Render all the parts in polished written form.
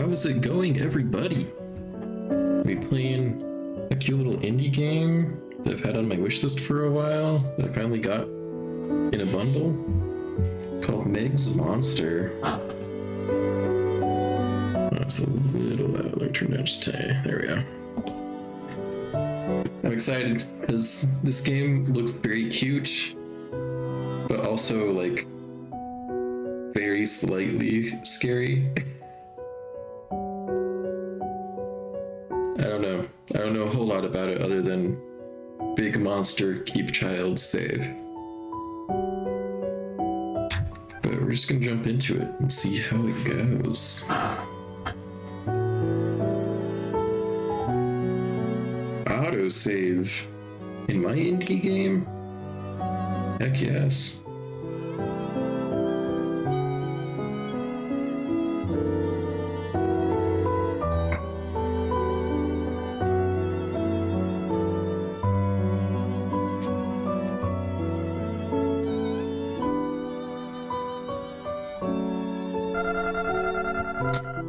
How is it going, everybody? We playing a cute little indie game that I've had on my wish list for a while that I finally got in a bundle called MEG'S Monster. Oh, it's a little loud. Let me turn down just there we go. I'm excited because this game looks very cute, but also like very slightly scary. I don't know a whole lot about it other than big monster, keep child safe. But we're just gonna jump into it and see how it goes. Autosave in my indie game? Heck yes.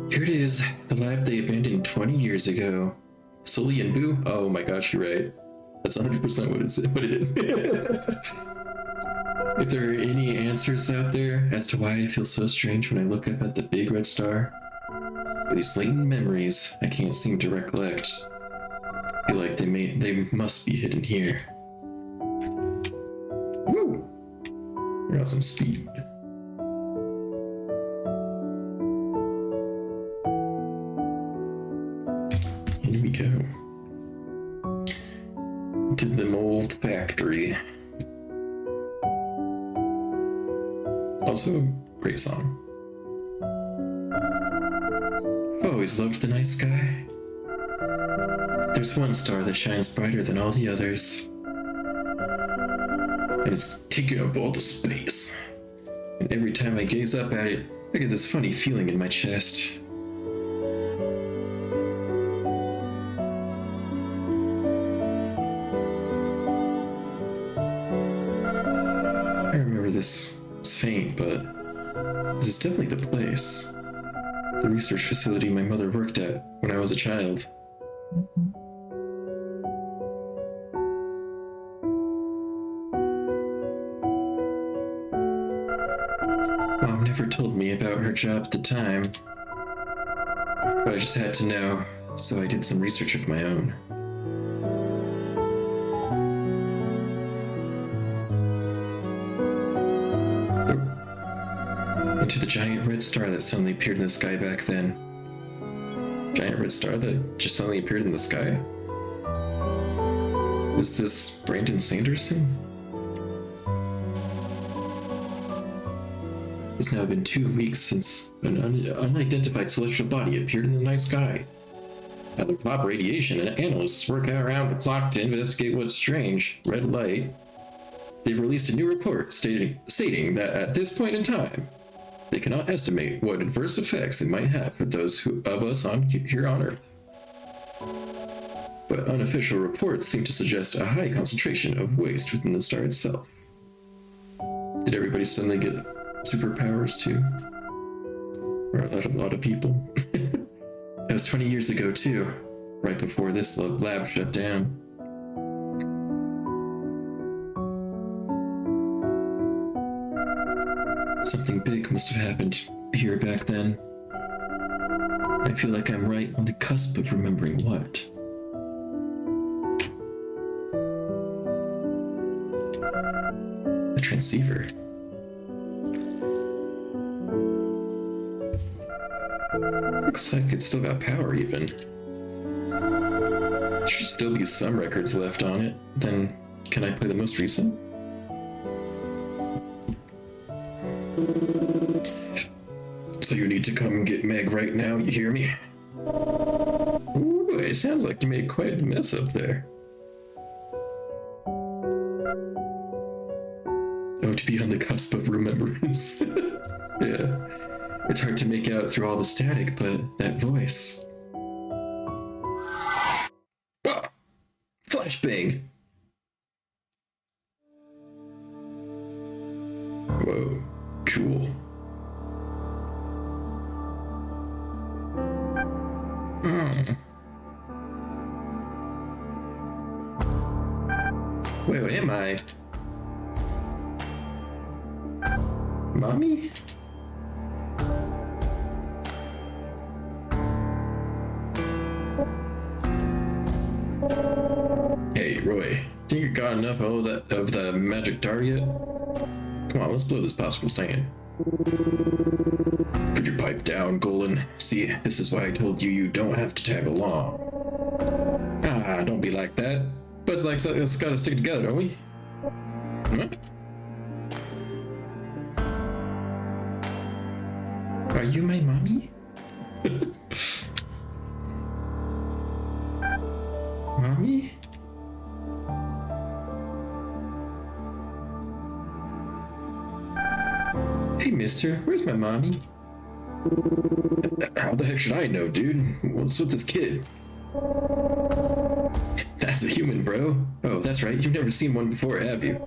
Here it is, the lab they abandoned 20 years ago. Sully and Boo? Oh my gosh, you're right. That's 100% what it is. If there are any answers out there as to why I feel so strange when I look up at the big red star, or these latent memories I can't seem to recollect, I feel like they must be hidden here. Woo! We got some speed. Here we go. To the mold factory. Also, great song. I've always loved the night sky. There's one star that shines brighter than all the others, and it's taking up all the space. And every time I gaze up at it, I get this funny feeling in my chest. I remember this. It's faint, but this is definitely the place. The research facility my mother worked at when I was a child. Mom never told me about her job at the time, but I just had to know, so I did some research of my own. Into the giant red star that suddenly appeared in the sky back then. Giant red star that just suddenly appeared in the sky? Is this Brandon Sanderson? It's now been 2 weeks since an unidentified celestial body appeared in the night sky. At the top radiation, and analysts work around the clock to investigate what's strange. Red light. They've released a new report stating that at this point in time, they cannot estimate what adverse effects it might have for those of us here on Earth. But unofficial reports seem to suggest a high concentration of waste within the star itself. Did everybody suddenly get superpowers too? Or a lot of people? That was 20 years ago too, right before this lab shut down. Something big must have happened here back then. I feel like I'm right on the cusp of remembering what. A transceiver. Looks like it's still got power even. There should still be some records left on it. Then, can I play the most recent? So you need to come and get Meg right now, you hear me? Ooh, it sounds like you made quite a mess up there. Oh, to be on the cusp of remembrance. Yeah. It's hard to make out through all the static, but that voice. Ah! Flashbang! Whoa, cool. Where am I? Mommy? Hey, Roy. Think you got enough of the magic tar yet? Come on, let's blow this possible sand. Put your pipe down, Golan. See, this is why I told you you don't have to tag along. Ah, don't be like that. But it's like, it's gotta stick together, don't we? Huh? Are you my mommy? Mommy? Hey, mister, where's my mommy? How the heck should I know, dude? What's with this kid? That's a human, bro. Oh, that's right, you've never seen one before, have you?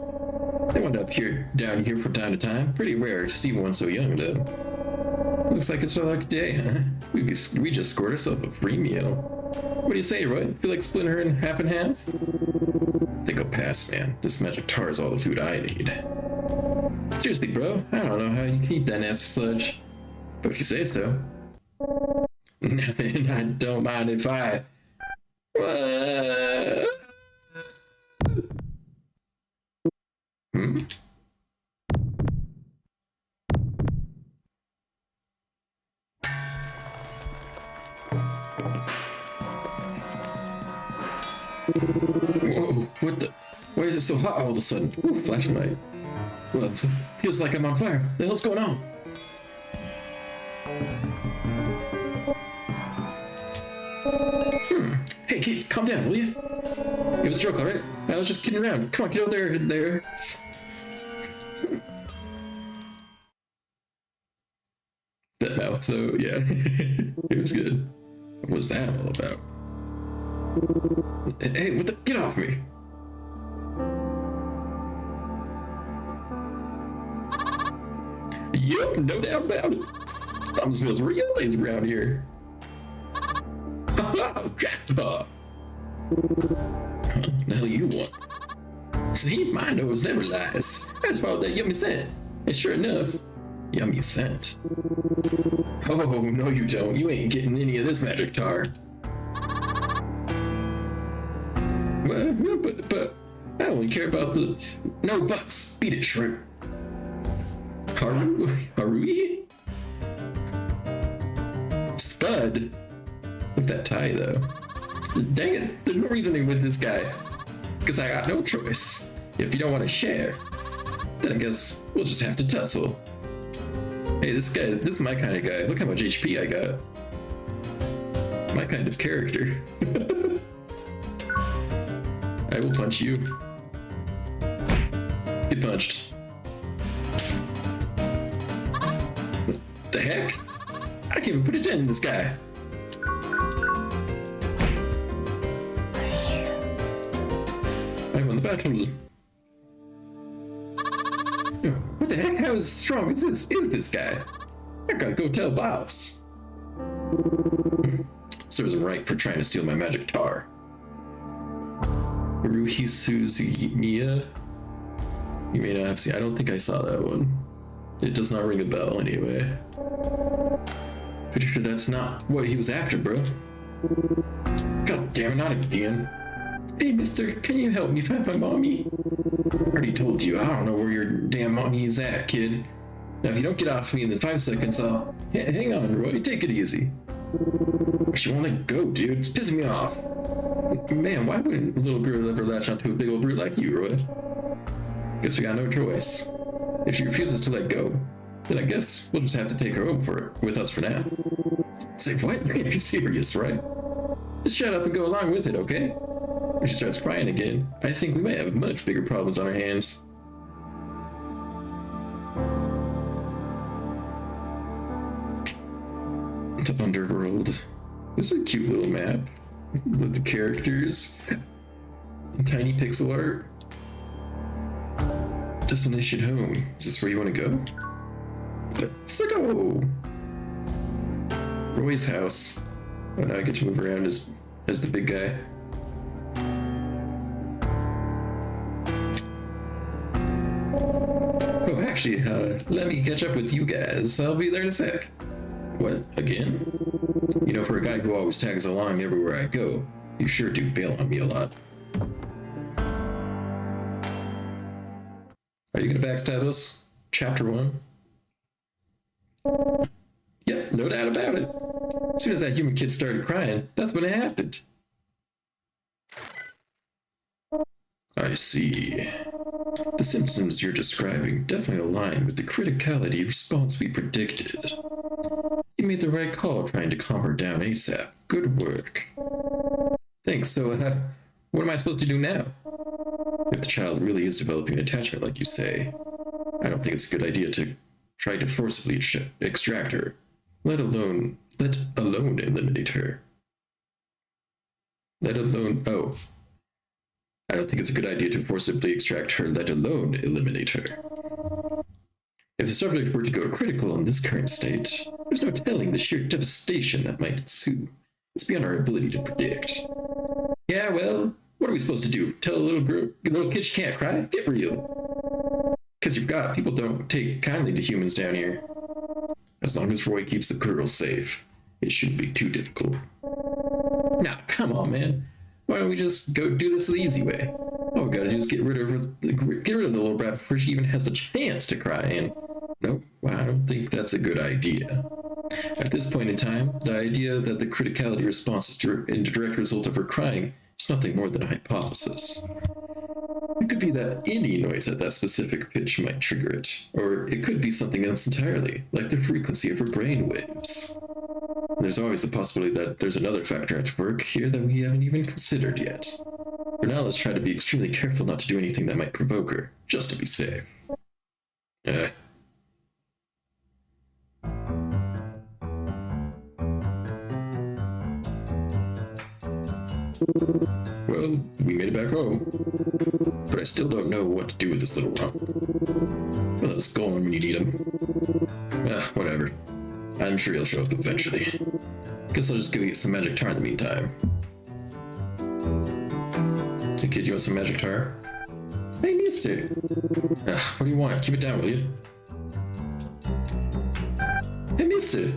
They went down here from time to time. Pretty rare to see one so young, though. Looks like it's a lucky day, huh? We just scored ourselves a free meal. What do you say, Roy? Feel like splitting her in half and half? I think I'll pass, man. This magic tar is all the food I need. Seriously, bro, I don't know how you can eat that nasty sludge. But if you say so. And I don't mind if I... Hmm? Whoa, what the? Why is it so hot all of a sudden? Ooh, flashing light. Well, it feels like I'm on fire. What the hell's going on? Hey, kid, calm down, will you? It was a joke, alright? I was just kidding around. Come on, get over there. That mouth, though, yeah. It was good. What was that all about? Hey, what the? Get off me! Yup, no doubt about it. Something smells real lazy around here. Haha, Chap. What the hell you want? See, my nose never lies. I just followed that yummy scent. And sure enough, yummy scent. Oh, no you don't. You ain't getting any of this magic tar. Well, but I only care about the... No buts. Beat it, shrimp. Hammyrrh? Spud? Look at that tie, though. Dang it, there's no reasoning with this guy. Because I got no choice. If you don't want to share, then I guess we'll just have to tussle. Hey, this is my kind of guy. Look how much HP I got. My kind of character. I will punch you. Get punched. What the heck? I can't even put a dent in this guy. I won the battle. What the heck? How strong is this guy? I gotta go tell boss. Serves him right for trying to steal my magic tar. Ruhi Suzumiya? You may not have seen. I don't think I saw that one. It does not ring a bell anyway. Pretty sure that's not what he was after, bro. God damn it, not again. Hey, mister, can you help me find my mommy? I already told you, I don't know where your damn mommy is at, kid. Now, if you don't get off me in the 5 seconds, I'll... Hang on, Roy, take it easy. She won't let go, dude. It's pissing me off. Man, why wouldn't a little girl ever latch onto a big old brute like you, Roy? Guess we got no choice. If she refuses to let go, then I guess we'll just have to take her home with us for now. Say, what? You can't be serious, right? Just shut up and go along with it, okay? If she starts crying again, I think we might have much bigger problems on our hands. The underworld. This is a cute little map with the characters and tiny pixel art. Destination home. Is this where you want to go? Let's go! Roy's house. Oh, now I get to move around as the big guy. actually, let me catch up with you guys. I'll be there in a sec. What, again? You know, for a guy who always tags along everywhere I go, you sure do bail on me a lot. Are you gonna backstab us? Chapter 1? Yep, no doubt about it. As soon as that human kid started crying, that's when it happened. I see. The symptoms you're describing definitely align with the criticality response we predicted. You made the right call trying to calm her down ASAP. Good work. Thanks, so, what am I supposed to do now? If the child really is developing an attachment like you say, I don't think it's a good idea to try to forcibly extract her, let alone eliminate her. I don't think it's a good idea to forcibly extract her, let alone eliminate her. If the subject were to go critical in this current state, there's no telling the sheer devastation that might ensue. It's beyond our ability to predict. Yeah, well, what are we supposed to do? Tell a little kid she can't cry? Get real. Because you've got people don't take kindly to humans down here. As long as Roy keeps the girl safe, it shouldn't be too difficult. Now, come on, man. Why don't we just go do this the easy way? All we gotta do is get rid of the little brat before she even has the chance to cry, and nope, I don't think that's a good idea. At this point in time, the idea that the criticality response is in direct result of her crying is nothing more than a hypothesis. It could be that any noise at that specific pitch might trigger it, or it could be something else entirely, like the frequency of her brain waves. There's always the possibility that there's another factor at work here that we haven't even considered yet. For now, let's try to be extremely careful not to do anything that might provoke her, just to be safe. Well, we made it back home. But I still don't know what to do with this little rump. Well, let's go on when you need him. Whatever. I'm sure he'll show up eventually. Guess I'll just go get some magic tar in the meantime. Hey kid, you want some magic tar? Hey mister! What do you want? Keep it down, will you? Hey mister!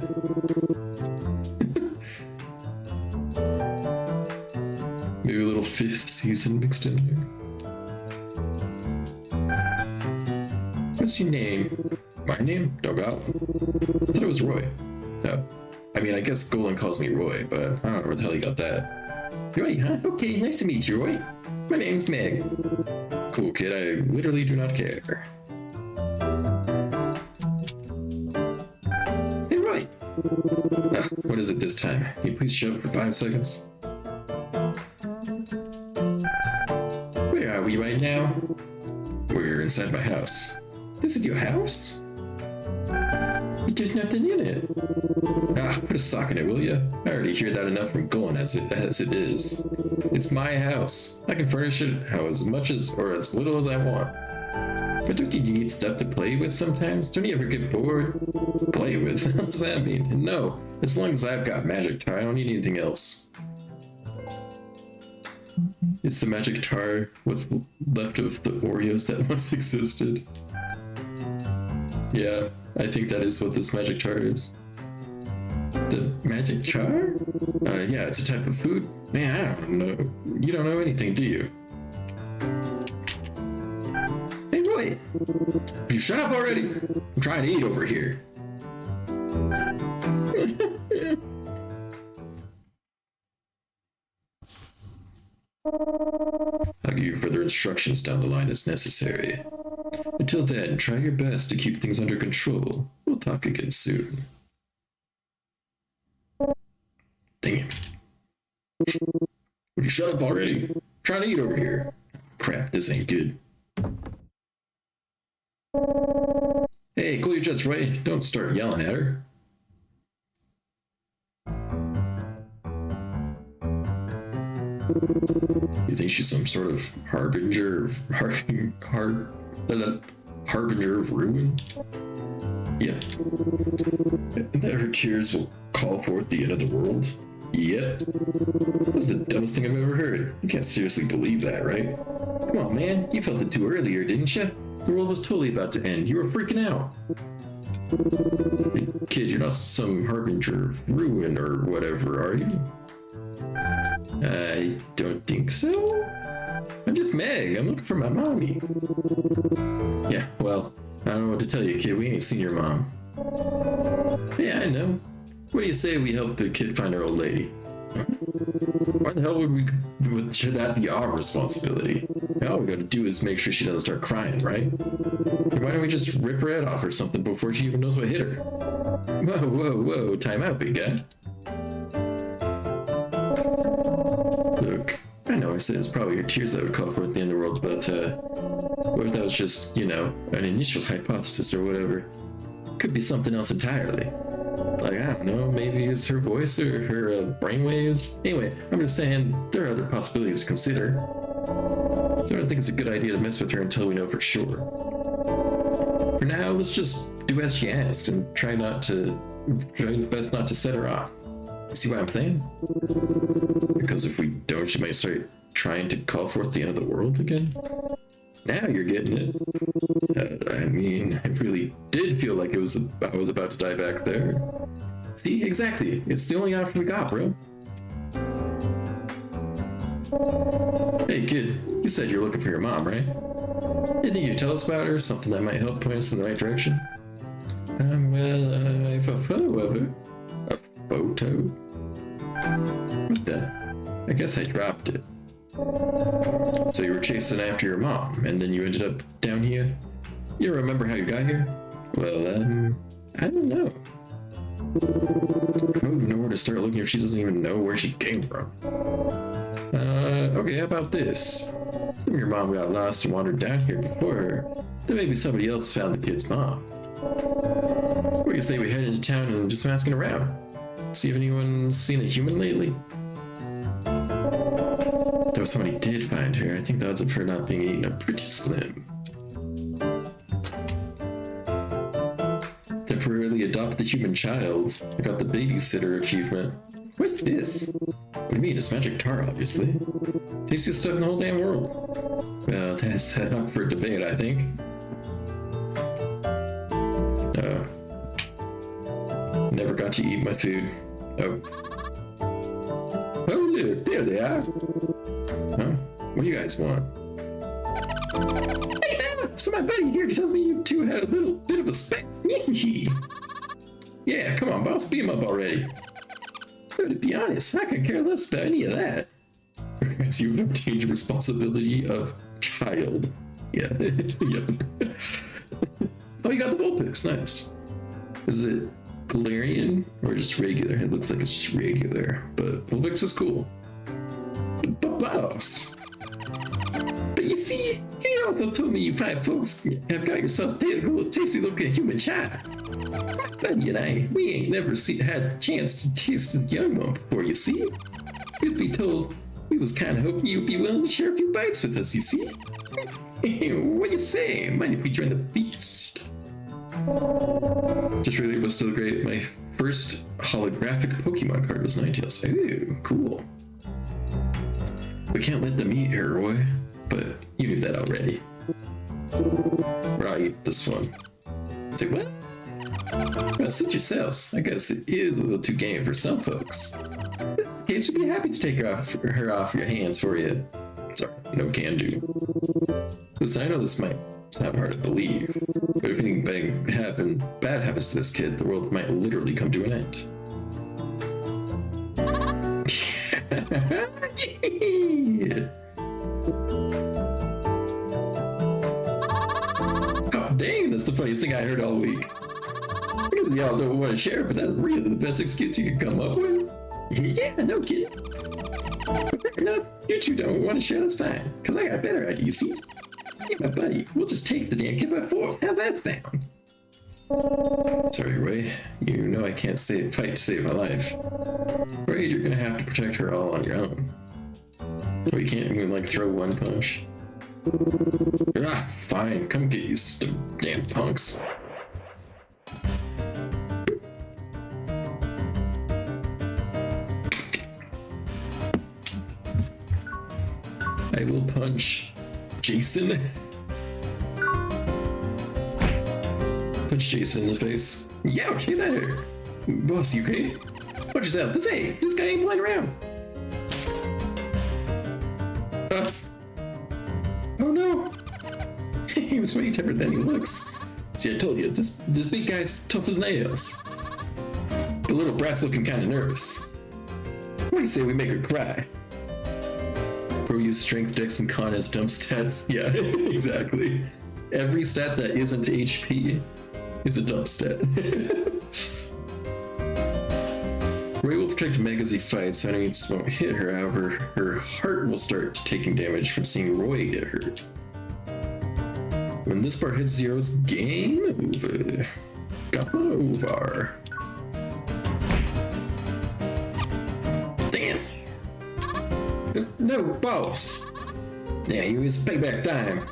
Maybe a little 5th season mixed in here. What's your name? My name? Dogal. I thought it was Roy. No. I mean, I guess Golan calls me Roy, but I don't know where the hell he got that. Roy, huh? Okay, nice to meet you, Roy. My name's Meg. Cool, kid. I literally do not care. Hey, Roy. What is it this time? Can you please shut up for 5 seconds? Where are we right now? We're inside my house. This is your house? There's nothing in it. Put a sock in it, will you? I already hear that enough from Golan as it is. It's my house. I can furnish it as much or as little as I want. But don't you need stuff to play with sometimes? Don't you ever get bored? Play with? What does that mean? No. As long as I've got magic tar, I don't need anything else. It's the magic tar, what's left of the Oreos that once existed. Yeah, I think that is what this magic jar is. The magic jar? Yeah, it's a type of food. Man, I don't know. You don't know anything, do you? Hey, Roy! Will you shut up already? I'm trying to eat over here. I'll give you further instructions down the line as necessary. Until then, try your best to keep things under control. We'll talk again soon. Damn. Would you shut up already? I'm trying to eat over here. Crap, this ain't good. Hey, cool your jets, right? Don't start yelling at her. You think she's some sort of harbinger of ruin? Yep. And that her tears will call forth the end of the world? Yep. That's the dumbest thing I've ever heard. You can't seriously believe that, right? Come on, man. You felt it too earlier, didn't you? The world was totally about to end. You were freaking out. Hey, kid, you're not some harbinger of ruin or whatever, are you? I don't think so. I'm just Meg. I'm looking for my mommy. Yeah, well, I don't know what to tell you, kid. We ain't seen your mom. Yeah, I know. What do you say we help the kid find our old lady? Why the hell should that be our responsibility? All we gotta do is make sure she doesn't start crying, right? Why don't we just rip her head off or something before she even knows what hit her? Whoa, time out, big guy. Look, I know I said it's probably your tears that would call forth the end of the world, but what if that was just, you know, an initial hypothesis or whatever? Could be something else entirely. Like, I don't know, maybe it's her voice or her brainwaves. Anyway, I'm just saying there are other possibilities to consider. So I don't think it's a good idea to mess with her until we know for sure. For now, let's just do as she asked and try best not to set her off. See what I'm saying? Because if we don't, she might start trying to call forth the end of the world again. Now you're getting it. I mean, I really did feel like I was about to die back there. See, exactly. It's the only option we got, bro. Hey, kid. You said you're looking for your mom, right? You think you'd tell us about her? Something that might help point us in the right direction? Well, I have a photo of her. A photo? What the? I guess I dropped it. So you were chasing after your mom, and then you ended up down here? You don't remember how you got here? Well, I don't know. I don't even know where to start looking if she doesn't even know where she came from. Okay, how about this? Some of your mom got lost and wandered down here before her. Then maybe somebody else found the kid's mom. What do you say we head into town and just asking around? See if anyone's seen a human lately? Though somebody did find her, I think the odds of her not being eaten are pretty slim. Temporarily adopt the human child. I got the babysitter achievement. What's this? What do you mean? It's magic tar, obviously. Tastiest stuff in the whole damn world. Well, that's up for debate, I think. Never got to eat my food. Oh, look, there they are. Huh? What do you guys want? Hey, so my buddy here tells me you two had a little bit of a spat. Yeah, come on, boss, beat him up already. Though, to be honest, I couldn't care less about any of that. As you obtained the responsibility of child. Yeah, yep. Oh, you got the Vulpix, nice. Is it Galarian or just regular? It looks like it's just regular, but Vulpix is cool. But boss. But you see, he also told me you fine folks have got yourself a little tasty looking human child. My buddy and I, we ain't never had a chance to taste the young one before, you see. You'd be told we was kind of hoping you'd be willing to share a few bites with us, you see. What do you say? Mind if we join the feast? Just really was still great. My first holographic Pokemon card was Ninetales. Ooh, cool. We can't let them eat her, Roy. But you knew that already. Right, this one. Say what? Well, suit yourselves. I guess it is a little too game for some folks. If that's the case, we'd be happy to take her off your hands for you. Sorry, no can do. Listen, I know this might sound hard to believe, but if anything bad happens to this kid, the world might literally come to an end. Oh, dang, that's the funniest thing I heard all week. Because y'all don't want to share, but that's really the best excuse you could come up with. Yeah, no kidding. Fair enough, you two don't want to share, that's fine. Because I got a better idea, see? Hey, my buddy, we'll just take the damn kid by force. How's that sound? Sorry, Ray. You know I can't fight to save my life. Afraid you're gonna have to protect her all on your own. So you can't even, like, throw one punch. Ah, fine. Come get you, damn punks. I will punch Jason. punch Jason in the face. Youch, get out of here. Boss, you okay? Watch yourself. This guy ain't playing around. Oh no. He was way tougher than he looks. See, I told you, this big guy's tough as nails. The little brat's looking kind of nervous. What do you say we make her cry? Pro use strength, dex, and con as dump stats. Yeah, exactly. Every stat that isn't HP is a dump stat. Ray will protect Meg as he fights, so enemies won't hit her. However, her heart will start taking damage from seeing Roy get hurt. When this bar hits zero, it's game over. Game over. Damn. No, boss. Yeah, you it's payback time.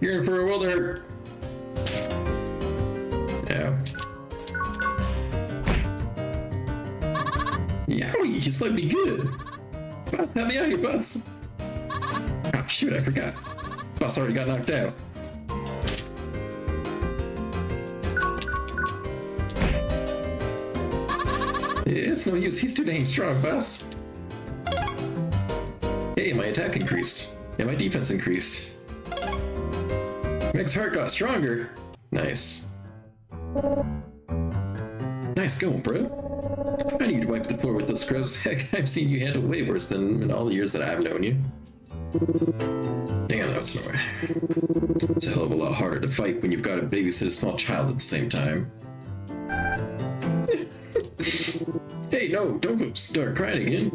You're in for a world of hurt. Yeah. Yowie, you slayed me good. Boss, help me out here, boss. Oh, shoot, I forgot. Boss already got knocked out. It's no use, he's too dang strong, boss. Hey, my attack increased. Yeah, my defense increased. Meg's heart got stronger. Nice. Nice going, bro. I need to wipe the floor with those scrubs. Heck, I've seen you handle way worse than in all the years that I've known you. Damn, that was nowhere. It's a hell of a lot harder to fight when you've got to babysit a small child at the same time. Hey, no, don't go start crying again.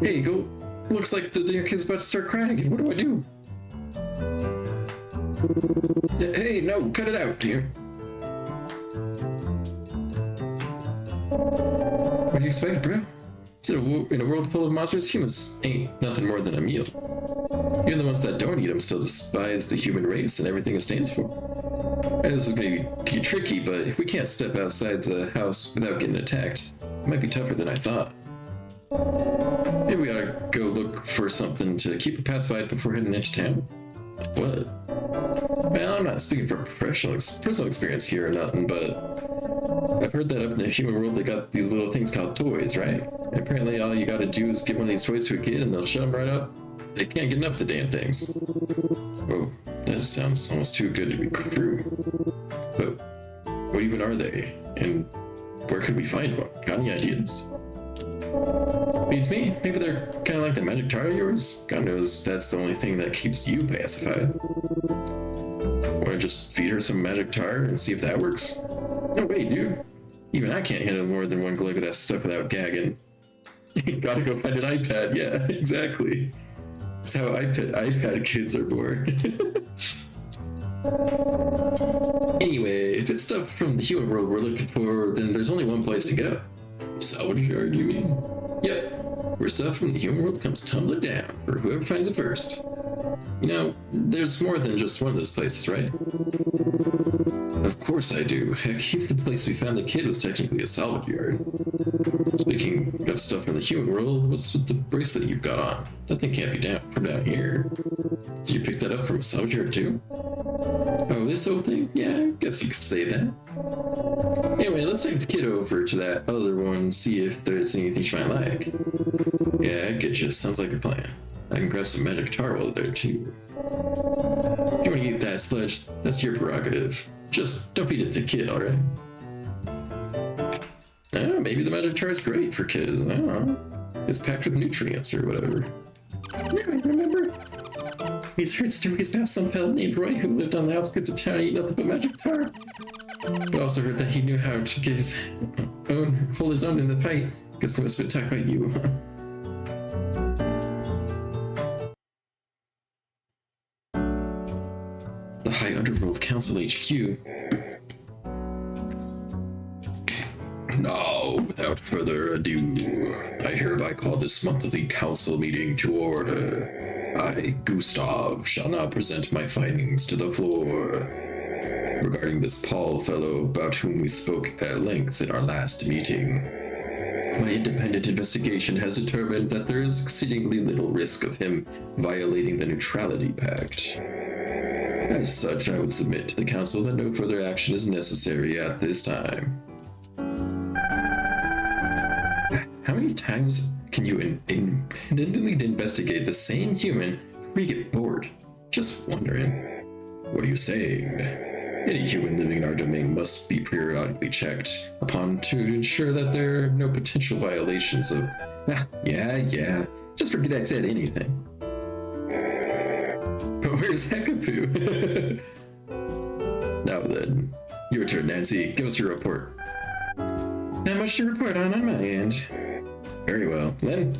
Hey, go. Looks like the kid's about to start crying again. What do I do? Hey, no, cut it out, dear. What do you expect, bro? In a world full of monsters, humans ain't nothing more than a meal. Even the ones that don't eat them still despise the human race and everything it stands for. And this is going to be tricky, but if we can't step outside the house without getting attacked, it might be tougher than I thought. Maybe we ought to go look for something to keep her pacified before heading into town. What? Well, I'm not speaking from personal experience here or nothing, but I've heard that up in the human world they got these little things called toys, right? And apparently all you gotta do is give one of these toys to a kid and they'll shut them right up. They can't get enough of the damn things. Whoa, that sounds almost too good to be true. But what even are they? And where could we find one? Got any ideas? Beats me. Maybe they're kind of like the magic tar of yours. God knows that's the only thing that keeps you pacified. Want to just feed her some magic tar and see if that works? No way, dude. Even I can't handle more than one glug of that stuff without gagging. You gotta go find an iPad. Yeah, exactly. That's how iPad kids are born. Anyway, if it's stuff from the human world we're looking for, then there's only one place to go. Salvage yard, you mean? Yep. Where stuff from the human world comes tumbling down for whoever finds it first. You know, there's more than just one of those places, right? Of course I do. Heck, even the place we found the kid was technically a salvage yard. Speaking of stuff from the human world, what's with the bracelet you've got on? That thing can't be from down here. Did you pick that up from a salvage yard too? Oh, this old thing? Yeah, I guess you could say that. Anyway, let's take the kid over to that other one and see if there's anything she might like. Yeah, I get you. Sounds like a plan. I can grab some magic tar while there too. If you want to eat that sludge, that's your prerogative. Just don't feed it to the kid, alright? Maybe the magic tar is great for kids. I don't know. It's packed with nutrients or whatever. Yeah, remember? He's heard stories about some fellow named Roy who lived on the outskirts of town and ate nothing but magic tar. But I also heard that he knew how to get hold his own in the fight. Guess they must have been talking about you, huh? The High Underworld Council HQ. Now, without further ado, I hereby call this monthly council meeting to order. I, Gustav, shall now present my findings to the floor. Regarding this Paul fellow about whom we spoke at length in our last meeting, my independent investigation has determined that there is exceedingly little risk of him violating the Neutrality Pact. As such, I would submit to the council that no further action is necessary at this time. How many times can you independently investigate the same human before you get bored? Just wondering. What are you saying? Any human living in our domain must be periodically checked upon to ensure that there are no potential violations of... Yeah. Just forget I said anything. But where's Hekapoo? Now then, your turn, Nancy. Give us your report. Not much to report on my end. Very well. Len?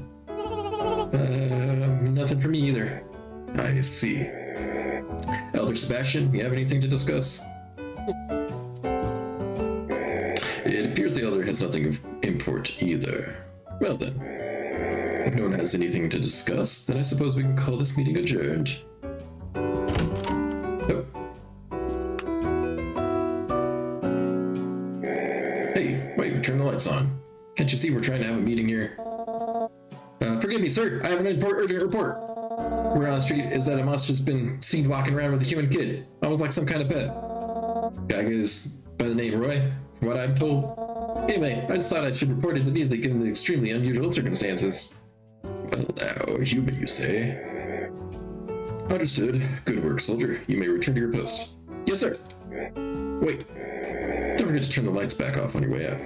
Nothing for me either. I see. Elder Sebastian, you have anything to discuss? It appears the Elder has nothing of import either. Well then, if no one has anything to discuss, then I suppose we can call this meeting adjourned. Oh. Hey, wait, turn the lights on. Can't you see we're trying to have a meeting here? Forgive me, sir, I have an urgent report. Word on the street is that a monster's been seen walking around with a human kid, almost like some kind of pet. Guy goes by the name Roy, from what I'm told. Anyway, I just thought I should report it immediately given the extremely unusual circumstances. Well now, a human, you say? Understood. Good work, soldier. You may return to your post. Yes, sir. Wait. Don't forget to turn the lights back off on your way out.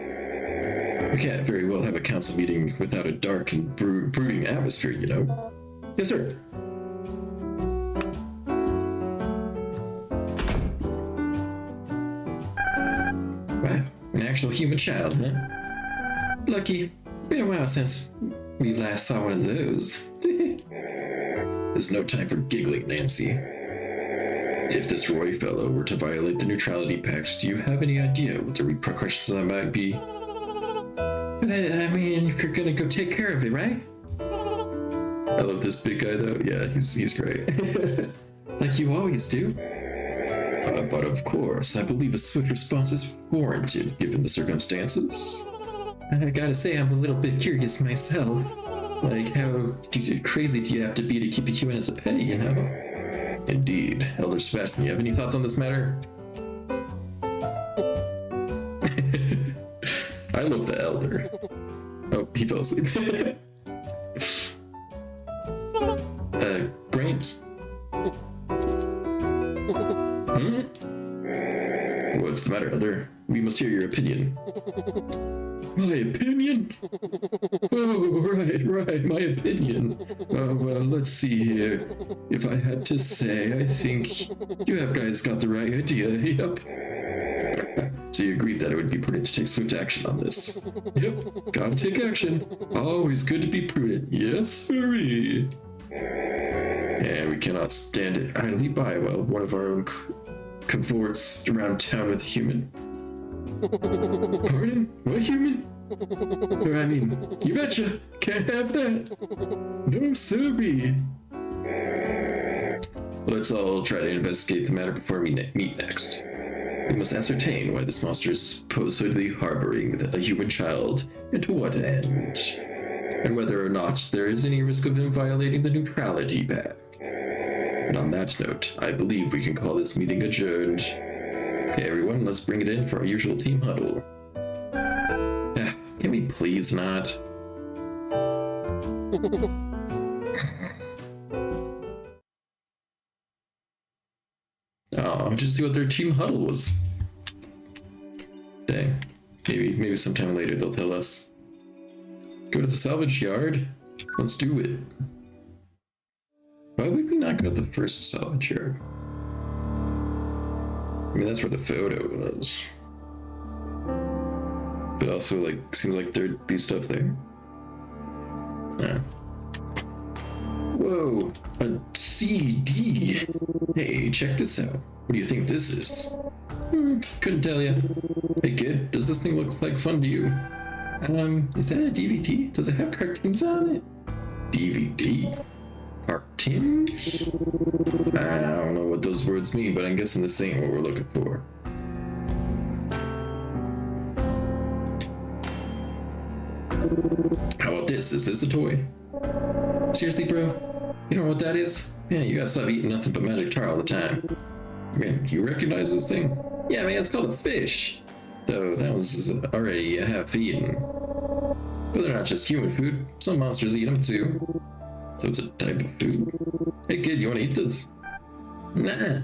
We can't very well have a council meeting without a dark and brooding atmosphere, you know? Yes, sir. Wow, an actual human child, huh? Lucky. Been a while since we last saw one of those. There's no time for giggling, Nancy. If this Roy fellow were to violate the neutrality pact, do you have any idea what the repercussions that might be? But I mean, if you're gonna go take care of it, right? I love this big guy though. Yeah, he's great. Like you always do. But of course, I believe a swift response is warranted given the circumstances. I gotta say, I'm a little bit curious myself. Like, how crazy do you have to be to keep a human as a pet, you know? Indeed. Elder Sebastian, you have any thoughts on this matter? I love the Elder. Oh, he fell asleep. Graves? What's the matter, Elder? We must hear your opinion. My opinion? Oh, right, my opinion. Well, let's see here. If I had to say, I think you have guys got the right idea. Yep. So you agreed that it would be prudent to take swift action on this? Yep, gotta take action. Always good to be prudent. Yes, sirree. And we cannot stand it idly by while one of our own cavorts around town with a human. Pardon? What human? I mean, you betcha. Can't have that. No sirree. Let's all try to investigate the matter before we meet next. We must ascertain why this monster is supposedly harboring a human child and to what end, and whether or not there is any risk of him violating the neutrality pact. And on that note, I believe we can call this meeting adjourned. Okay, everyone, let's bring it in for our usual team huddle. Can we please not? Oh, just see what their team huddle was. Dang. Maybe sometime later they'll tell us. Go to the salvage yard? Let's do it. Why would we not go to the first salvage yard? I mean, that's where the photo was. But also, like, seems like there'd be stuff there. Yeah. Whoa, a CD. Hey, check this out. What do you think this is? Couldn't tell you. Hey kid, does this thing look like fun to you? Is that a DVD? Does it have cartoons on it? DVD? Cartoons? I don't know what those words mean, but I'm guessing this ain't what we're looking for. How about this? Is this a toy? Seriously, bro? You don't know what that is? Man, you gotta stop eating nothing but magic tar all the time. Man, you recognize this thing? Yeah, man, it's called a fish. Though that was already half-eaten. But they're not just human food. Some monsters eat them too. So it's a type of food. Hey kid, you want to eat this? Nah.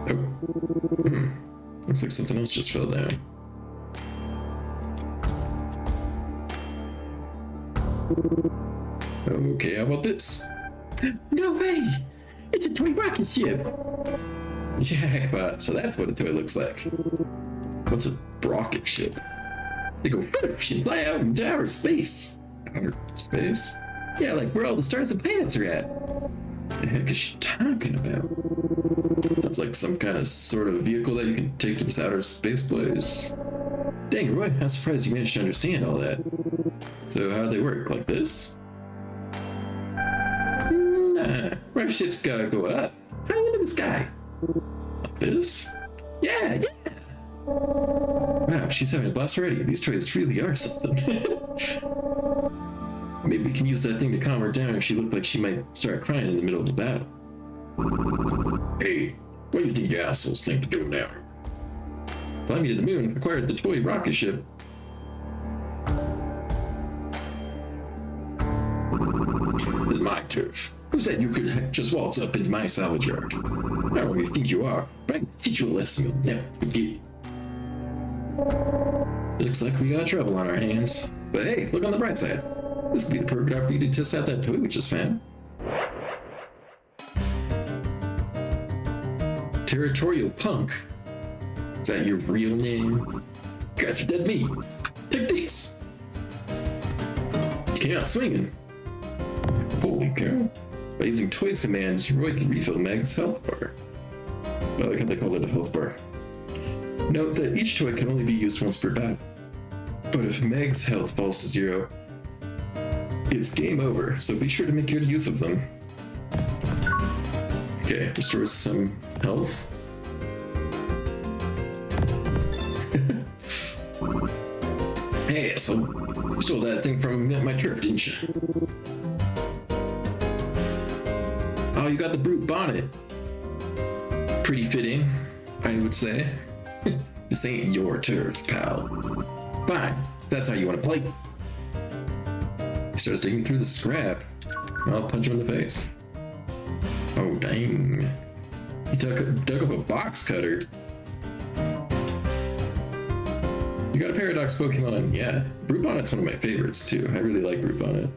Oh. Looks like something else just fell down. Okay, how about this? No way! It's a toy rocket ship! Jackpot, so that's what a toy looks like. What's a rocket ship? They go whoosh and fly out into outer space. Outer space? Yeah, like where all the stars and planets are at. What the heck is she talking about? Sounds like some kind of sort of vehicle that you can take to this outer space place. Dang, Roy, I'm surprised you managed to understand all that. So how do they work? Like this? Nah, rocket ships gotta go up. High into the sky. Like this? Yeah. Wow, she's having a blast already. These toys really are something. Maybe we can use that thing to calm her down if she looked like she might start crying in the middle of the battle. Hey, what do you think you assholes think you're doing now? Fly me to the moon, acquired the toy rocket ship. This is my turf. Who said you could just waltz up into my salvage yard? I don't know who you think you are, but I can teach you a lesson you'll never forget. Looks like we got trouble on our hands. But hey, look on the bright side. This could be the perfect opportunity to test out that toy we just found. Territorial Punk? Is that your real name? Guys are dead meat. Take these. You came out swinging. Holy cow. By using Toys commands, Roy can refill MEG'S health bar. I like how they call it a health bar. Note that each toy can only be used once per battle. But if MEG'S health falls to 0, it's game over, so be sure to make good use of them. Okay, restores some health. Hey, so you stole that thing from my turf, didn't you? Oh, you got the brute bonnet. Pretty fitting, I would say. This ain't your turf, pal. Fine, that's how you want to play. He starts digging through the scrap. I'll punch him in the face. Oh, dang. He dug up a box cutter. You got a Paradox Pokemon, yeah. Brute Bonnet's one of my favorites, too. I really like Brute Bonnet.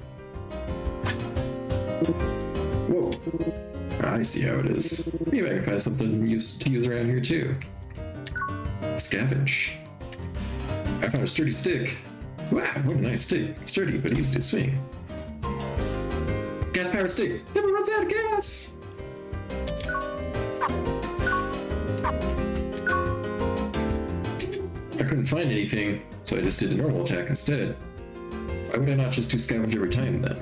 Whoa. I see how it is. Maybe I can find something to use around here, too. Scavenge. I found a sturdy stick. Wow, what a nice stick. Sturdy, but easy to swing. Gas-powered stick. Never runs out of gas! I couldn't find anything, so I just did a normal attack instead. Why would I not just do scavenge every time, then?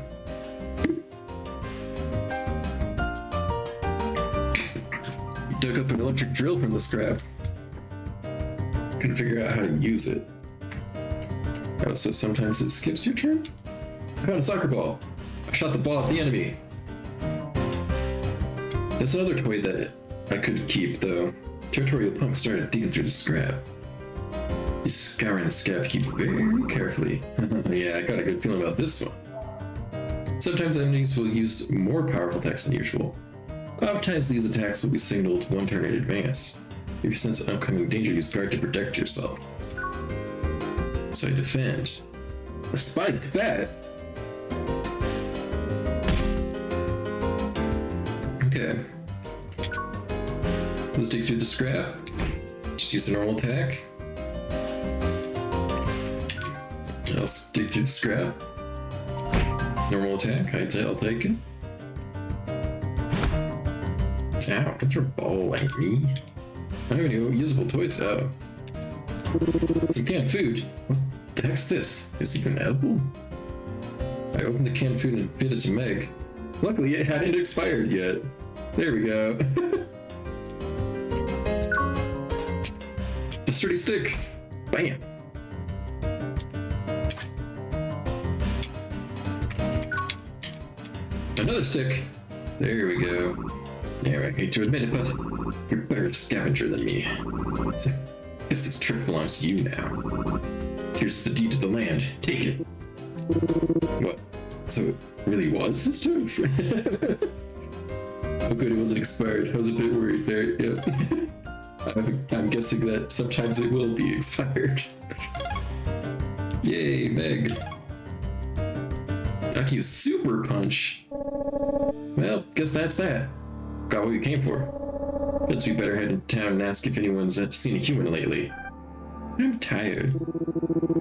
He dug up an electric drill from the scrap. Couldn't figure out how to use it. Oh, so sometimes it skips your turn? I found a soccer ball. I shot the ball at the enemy. That's another toy that I could keep, though. Territorial Punk started digging through the scrap. He's scouring the scrap heap very carefully. Yeah, I got a good feeling about this one. Sometimes enemies will use more powerful attacks than usual. Oftentimes these attacks will be signaled one turn in advance. If you sense an upcoming danger, use guard to protect yourself. So I defend. A spiked bat? Okay. Let's dig through the scrap. Just use a normal attack. Let's dig through the scrap. Normal attack, I'll take it. Ow, don't throw a ball at me. I don't have any usable toys out. Some canned food. What the heck's this? Is it even edible? I opened the canned food and fed it to Meg. Luckily, it hadn't expired yet. There we go. A sturdy stick. Bam. Another stick. There we go. Yeah, I hate to admit it, but you're a better scavenger than me. This trick belongs to you now. Here's the deed to the land. Take it. What? So it really was his turf? Oh good, it wasn't expired. I was a bit worried there. Yep. I'm guessing that sometimes it will be expired. Yay, Meg. I can use Super Punch. Well, guess that's that. Got what we came for. Guess we better head into town and ask if anyone's seen a human lately. I'm tired.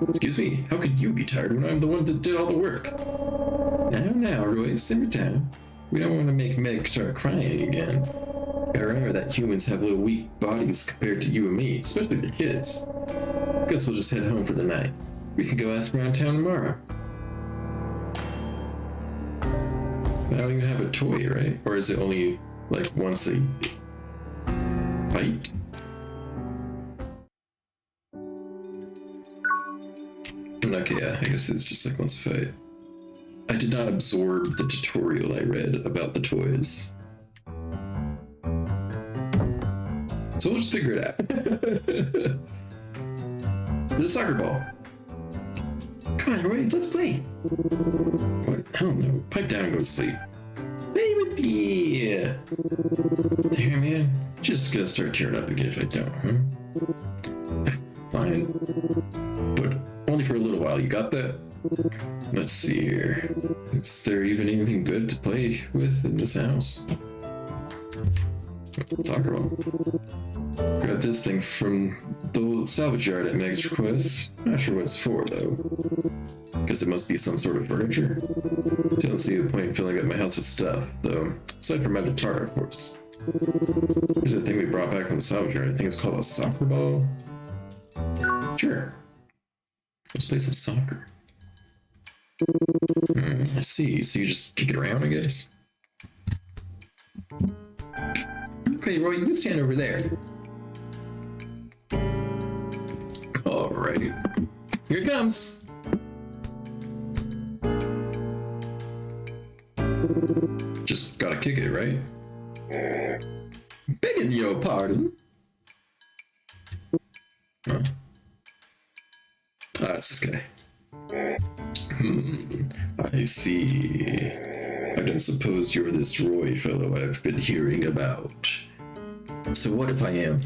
Excuse me, how could you be tired when I'm the one that did all the work? Now, Roy, simmer down. We don't want to make Meg start crying again. Gotta remember that humans have little weak bodies compared to you and me, especially the kids. Guess we'll just head home for the night. We can go ask around town tomorrow. I don't even have a toy, right? Or is it only like once a fight? Okay, yeah, I guess it's just like once a fight. I did not absorb the tutorial I read about the toys. So we'll just figure it out. There's a soccer ball. Come on, Roy, let's play. What? Hell no. Pipe down and go to sleep. Play with me. Damn, man. Just gonna start tearing up again if I don't, huh? Fine. But only for a little while. You got that? Let's see here. Is there even anything good to play with in this house? Soccer ball. Got this thing from the salvage yard at Meg's request. Not sure what it's for, though. Guess it must be some sort of furniture. Don't see the point in filling up my house with stuff, though. Aside from my guitar, of course. Here's the thing we brought back from the salvage yard. I think it's called a soccer ball. Sure. Let's play some soccer. I see. So you just kick it around, I guess? Okay, Roy, you can stand over there. Alright. Here it comes! Just gotta kick it, right? Begging your pardon. Huh? Ah, it's this guy. I see. I don't suppose you're this Roy fellow I've been hearing about. So what if I am?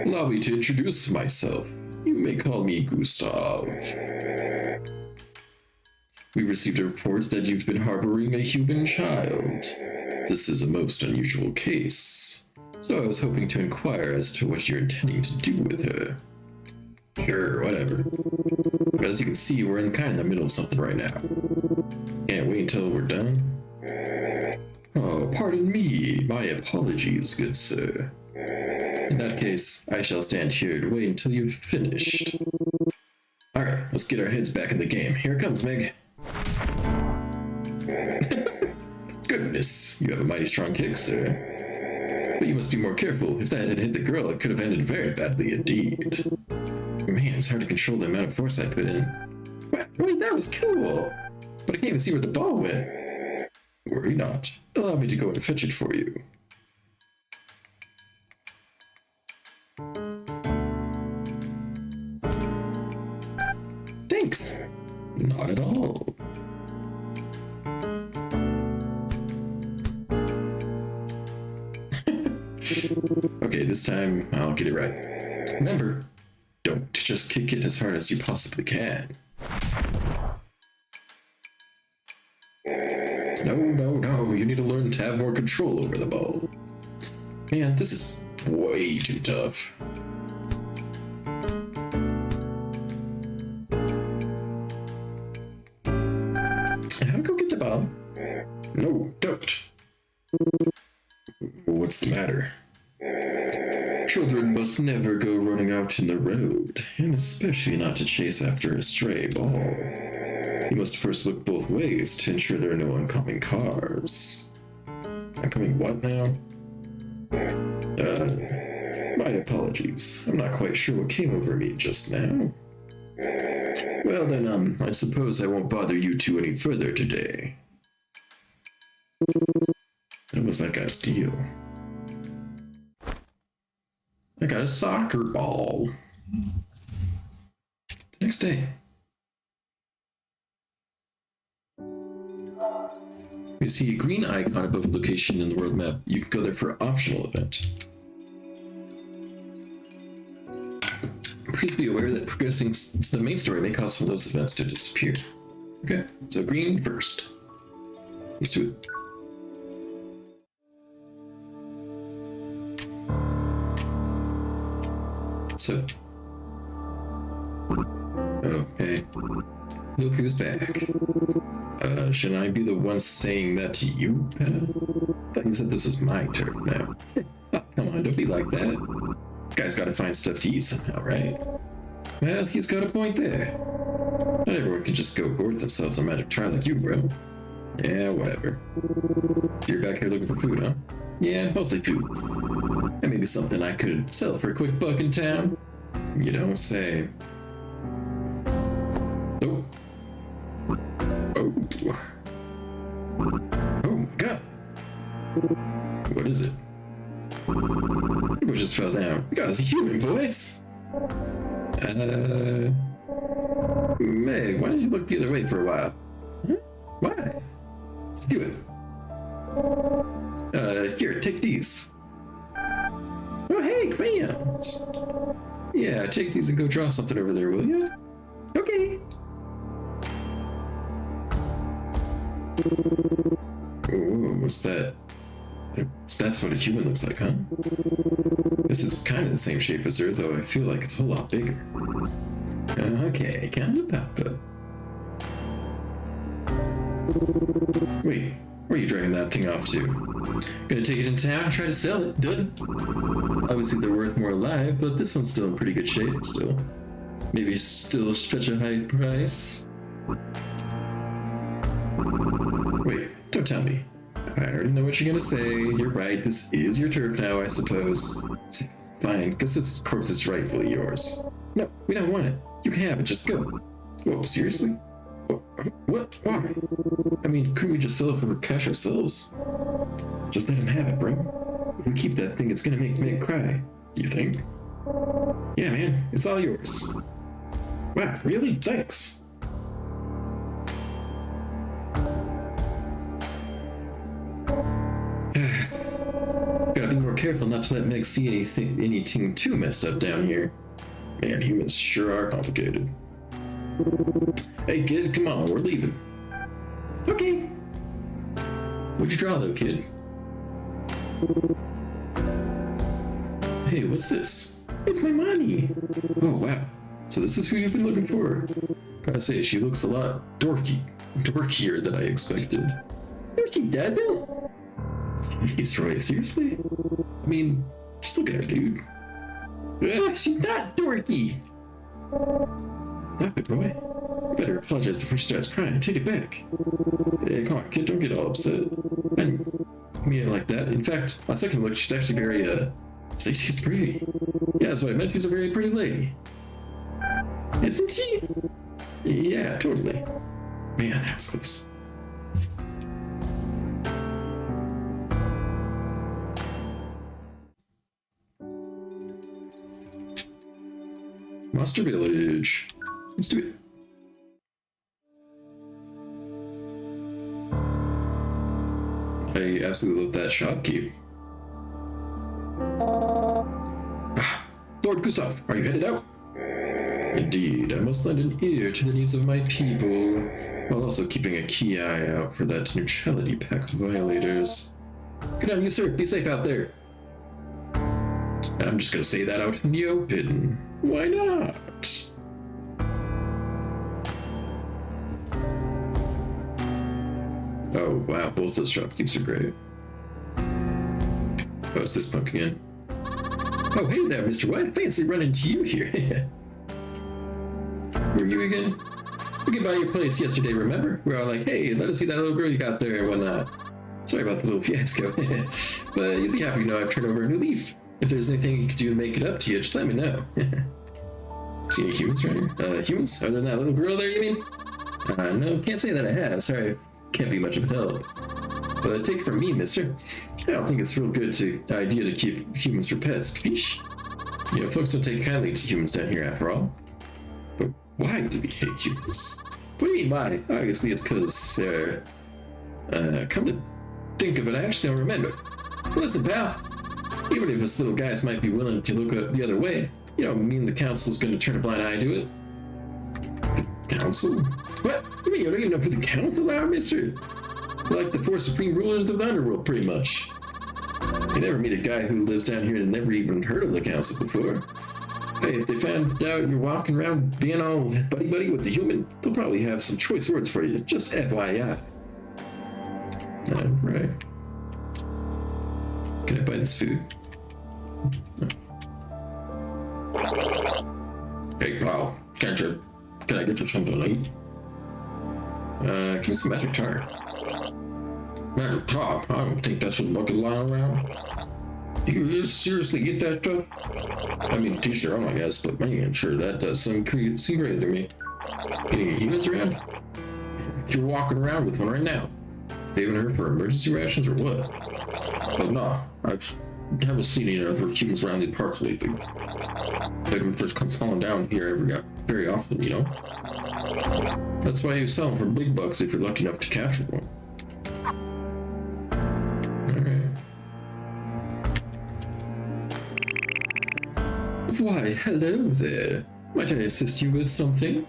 Allow me to introduce myself. You may call me Gustav. We received a report that you've been harboring a human child. This is a most unusual case. So I was hoping to inquire as to what you're intending to do with her. Sure, whatever. But as you can see, we're in kind of the middle of something right now. Can't wait until we're done. Oh, pardon me. My apologies, good sir. In that case, I shall stand here to wait until you've finished. Alright, let's get our heads back in the game. Here it comes, Meg. Goodness, you have a mighty strong kick, sir. But you must be more careful. If that had hit the girl, it could have ended very badly indeed. Man, it's hard to control the amount of force I put in. Wait, that was cool! But I can't even see where the ball went. Worry not. Allow me to go and fetch it for you. Thanks! Not at all. Okay, this time I'll get it right. Remember, don't just kick it as hard as you possibly can. No, you need to learn to have more control over the ball. Man, this is way too tough. I'll go get the ball. No, don't. What's the matter? Children must never go running out in the road, and especially not to chase after a stray ball. You must first look both ways to ensure there are no oncoming cars. Oncoming what now? My apologies. I'm not quite sure what came over me just now. Well then, I suppose I won't bother you two any further today. That was that guy's deal. I got a soccer ball. The next day. You see a green icon above the location in the world map. You can go there for an optional event. Please be aware that progressing to the main story may cause some of those events to disappear. Okay, so green first. Let's do it. So. Okay. Look who's back. Shouldn't I be the one saying that to you, pal? I thought you said this was my turf now. Oh, come on, don't be like that. Guy's gotta find stuff to eat somehow, right? Well, he's got a point there. Not everyone can just go gorge themselves on magic try like you, bro. Yeah, whatever. You're back here looking for food, huh? Yeah, mostly food. And maybe something I could sell for a quick buck in town. You don't say. Oh. Oh. Oh my god. What is it? We just fell down. We got us a human, boys. Meg, why don't you look the other way for a while? Huh? Why? Let's do it. Here, take these. Oh, hey, crayons. Yeah, take these and go draw something over there, will you? Okay. Oh, what's that? That's what a human looks like, huh? This is kind of the same shape as her, though I feel like it's a whole lot bigger. Okay, kind of papa. Wait, where are you dragging that thing off to? Gonna take it in town and try to sell it, duh. Obviously they're worth more alive, but this one's still in pretty good shape, still. Maybe still fetch a high price. Wait, don't tell me. I already know what you're gonna say. You're right, this is your turf now, I suppose. Fine, because this corpse is rightfully yours. No, we don't want it. You can have it, just go. Whoa, seriously? What? Why? I mean, couldn't we just sell it for cash ourselves? Just let him have it, bro. If we keep that thing, it's gonna make Meg cry. You think? Yeah, man, it's all yours. Wow, really? Thanks. Gotta be more careful not to let Meg see anything too messed up down here. Man, humans sure are complicated. Hey kid, come on, we're leaving. Okay. What'd you draw though, kid? Hey, what's this? It's my mommy. Oh wow. So this is who you've been looking for. Gotta say, she looks a lot dorkier than I expected. No, she doesn't. Jeez, Roy, seriously? I mean, just look at her, dude. She's not dorky. Stop it, Roy. You better apologize before she starts crying. Take it back. Hey, come on, kid, don't get all upset. I didn't mean it like that. In fact, on second look, she's actually very, say she's pretty. Yeah, that's what I meant. She's a very pretty lady. Isn't she? Yeah, totally. Man, that was close. Monster Village. Let's do it. I absolutely love that shopkeep. Lord Gustav, are you headed out? Indeed, I must lend an ear to the needs of my people, while also keeping a keen eye out for that neutrality pack of violators. Good on you, sir. Be safe out there. And I'm just gonna say that out in the open. Why not? Oh wow, both those shopkeepers are great. Oh, it's this punk again. Oh hey there, Mr. White. Fancy running into you here. Who are you again? We came by your place yesterday, remember? We were all like, hey, let us see that little girl you got there and whatnot. Sorry about the little fiasco. But you'll be happy to know I've turned over a new leaf. If there's anything you could do to make it up to you, just let me know. See any humans around here? Humans? Other than that little girl there, you mean? No, can't say that I have. Sorry, can't be much of a help. But take it from me, mister. I don't think it's real good idea to keep humans for pets. Capiche? You know, folks don't take kindly to humans down here after all. But why do we hate humans? What do you mean why? Obviously it's because come to think of it, I actually don't remember. Listen, pal. Even if us little guys might be willing to look the other way, you don't mean the council's going to turn a blind eye to it. The council? What? You mean you don't even know who the council are, mister? They're like the four supreme rulers of the underworld, pretty much. You never meet a guy who lives down here and never even heard of the council before. Hey, if they find out you're walking around being all buddy-buddy with the human, they'll probably have some choice words for you, just FYI. Alright. Can I buy this food? Hey, pal, can I get you something to eat? Give me some magic tar. Magic tar? I don't think that's a bucket lying around. You seriously get that stuff? I mean, teach their own, I guess, but man, sure, that does seem crazy to me. Any humans around? You're walking around with one right now. Saving her for emergency rations or what? But no, I haven't seen any other humans around these parks lately. They don't just come falling down here very often, you know? That's why you sell them for big bucks if you're lucky enough to capture one. Alright. Why, hello there. Might I assist you with something?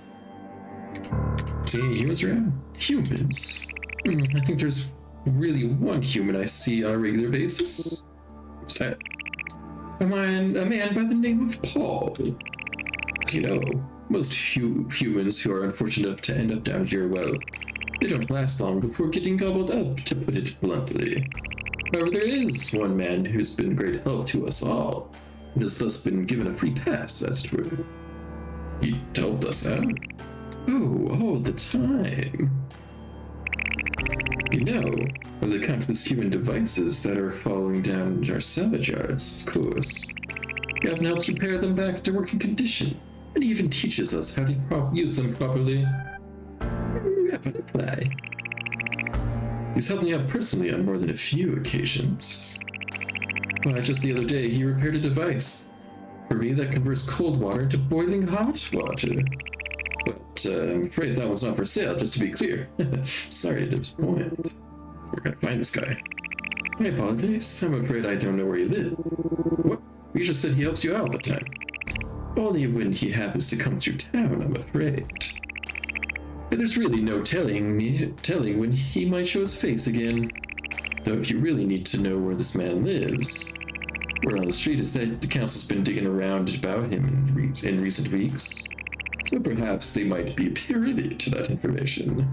See any humans around? Humans? I think there's really one human I see on a regular basis. Who's that? A man by the name of Paul. As you know, most humans who are unfortunate enough to end up down here, well, they don't last long before getting gobbled up, to put it bluntly. However, there is one man who's been great help to us all, and has thus been given a free pass, as it were. He helped us out? Oh, all the time. You know, of the countless human devices that are falling down in our salvage yards, of course. He often helps repair them back to working condition, and he even teaches us how to use them properly. Butterfly. He's helped me out personally on more than a few occasions. Why, just the other day, he repaired a device for me that converts cold water into boiling hot water. But I'm afraid that one's not for sale, just to be clear. Sorry to disappoint. We're gonna find this guy. I apologize. I'm afraid I don't know where you live. What? You just said he helps you out all the time. Only when he happens to come through town, I'm afraid. And there's really no telling when he might show his face again. Though if you really need to know where this man lives, word on the street is that the council's been digging around about him in recent weeks. So perhaps they might be privy to that information.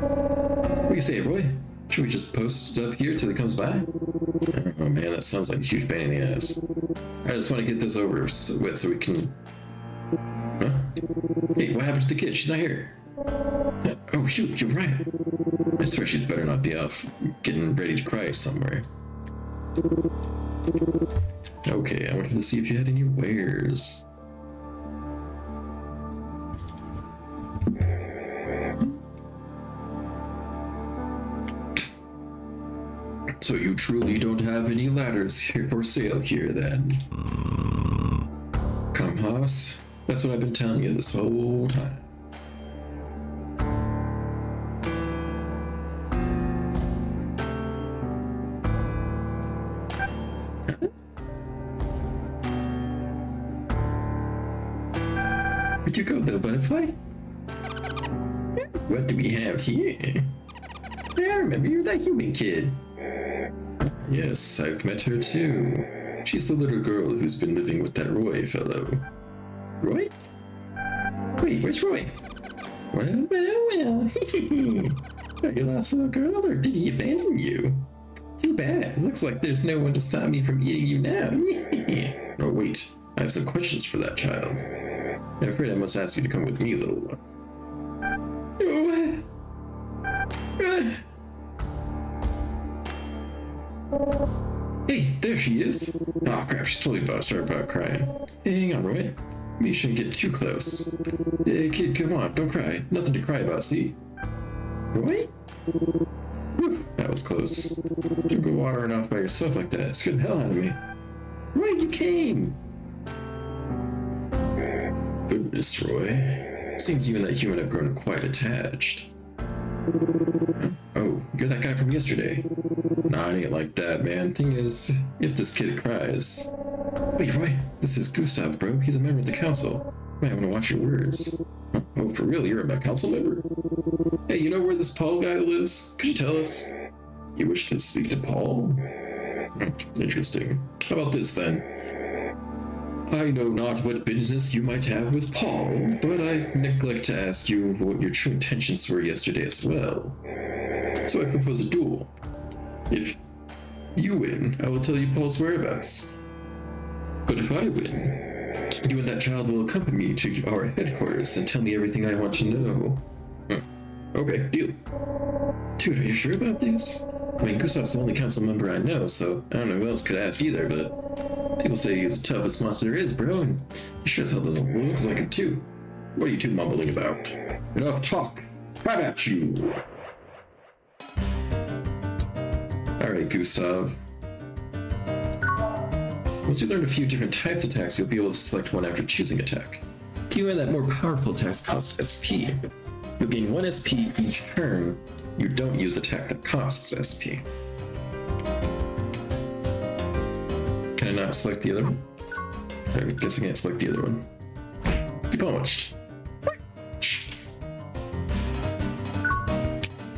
What do you say, Roy? Should we just post it up here till he comes by? Oh man, that sounds like a huge pain in the ass. I just want to get this over with so we can... Huh? Hey, what happened to the kid? She's not here. Oh shoot, you're right. I swear she'd better not be off getting ready to cry somewhere. Okay, I wanted to see if you had any wares. So you truly don't have any ladders here for sale here, then? Come, Haas. That's what I've been telling you this whole time. Where'd you go, little butterfly? What do we have here? I remember you're that human kid. Yes, I've met her too. She's the little girl who's been living with that Roy fellow. Roy? Wait, where's Roy? Well. Are you lost little girl, or did he abandon you? Too bad. Looks like there's no one to stop me from eating you now. Oh wait, I have some questions for that child. I'm afraid I must ask you to come with me, little one. Hey, there she is. Oh crap, she's totally about to start crying. Hey, hang on, Roy. You shouldn't get too close. Hey, kid, come on, don't cry. Nothing to cry about, see? Roy? Whew, That was close. Don't go watering off by yourself like that. It scared the hell out of me. Right, you came! Goodness, Roy. Seems you and that human have grown quite attached. Oh, you're that guy from yesterday. Nah, it ain't like that, man. Thing is, if this kid cries... Wait, Roy, this is Gustav, bro. He's a member of the council. Might want to watch your words. Oh, for real? You're a council member? Hey, you know where this Paul guy lives? Could you tell us? You wish to speak to Paul? Interesting. How about this, then? I know not what business you might have with Paul, but I neglect to ask you what your true intentions were yesterday as well. So I propose a duel. If you win, I will tell you Paul's whereabouts. But if I win, you and that child will accompany me to our headquarters and tell me everything I want to know. Okay, deal. Dude, are you sure about this? I mean, Gustav's the only council member I know, so I don't know who else could ask either, but people say he's the toughest monster there is, bro, and he sure as hell doesn't look like it too. What are you two mumbling about? Enough talk. Right at you! Alright, Gustav. Once you learn a few different types of attacks, you'll be able to select one after choosing attack. If you and that more powerful attacks cost SP, you'll gain 1 SP each turn. You don't use attack that costs SP. Can I not select the other one? I guess I can't select the other one. Get punched.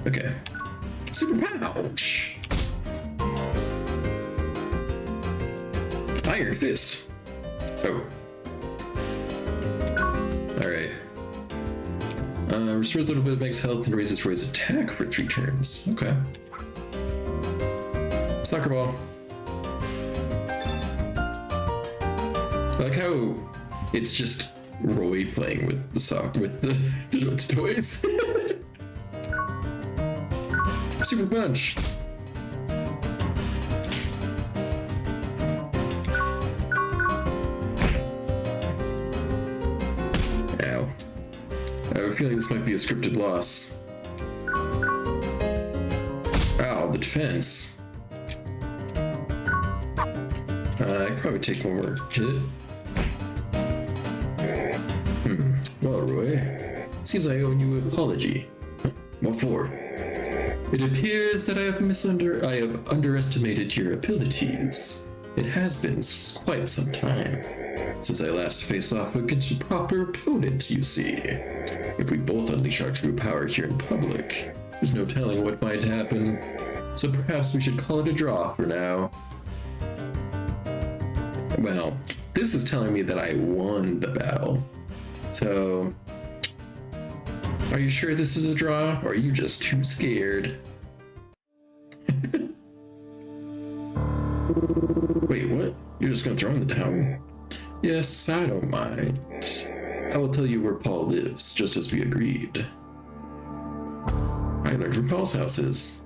Okay. Super pouch. Iron Fist. Oh. Alright. Restores a little bit of Meg's health and raises Roy's attack for 3 turns. Okay. Soccer ball. I like how it's just Roy playing with the toys. Super punch. Ow. I have a feeling this might be a scripted loss. Ow, the defense. I could probably take one more hit. Well, Roy, seems I owe you an apology. What for? It appears that I have underestimated your abilities. It has been quite some time since I last faced off against a proper opponent, you see. If we both unleash our true power here in public, there's no telling what might happen, so perhaps we should call it a draw for now. Well, this is telling me that I won the battle. So, are you sure this is a draw, or are you just too scared? Wait, what? You're just gonna throw in the towel? Yes, I don't mind. I will tell you where Paul lives, just as we agreed. I learned where Paul's house is.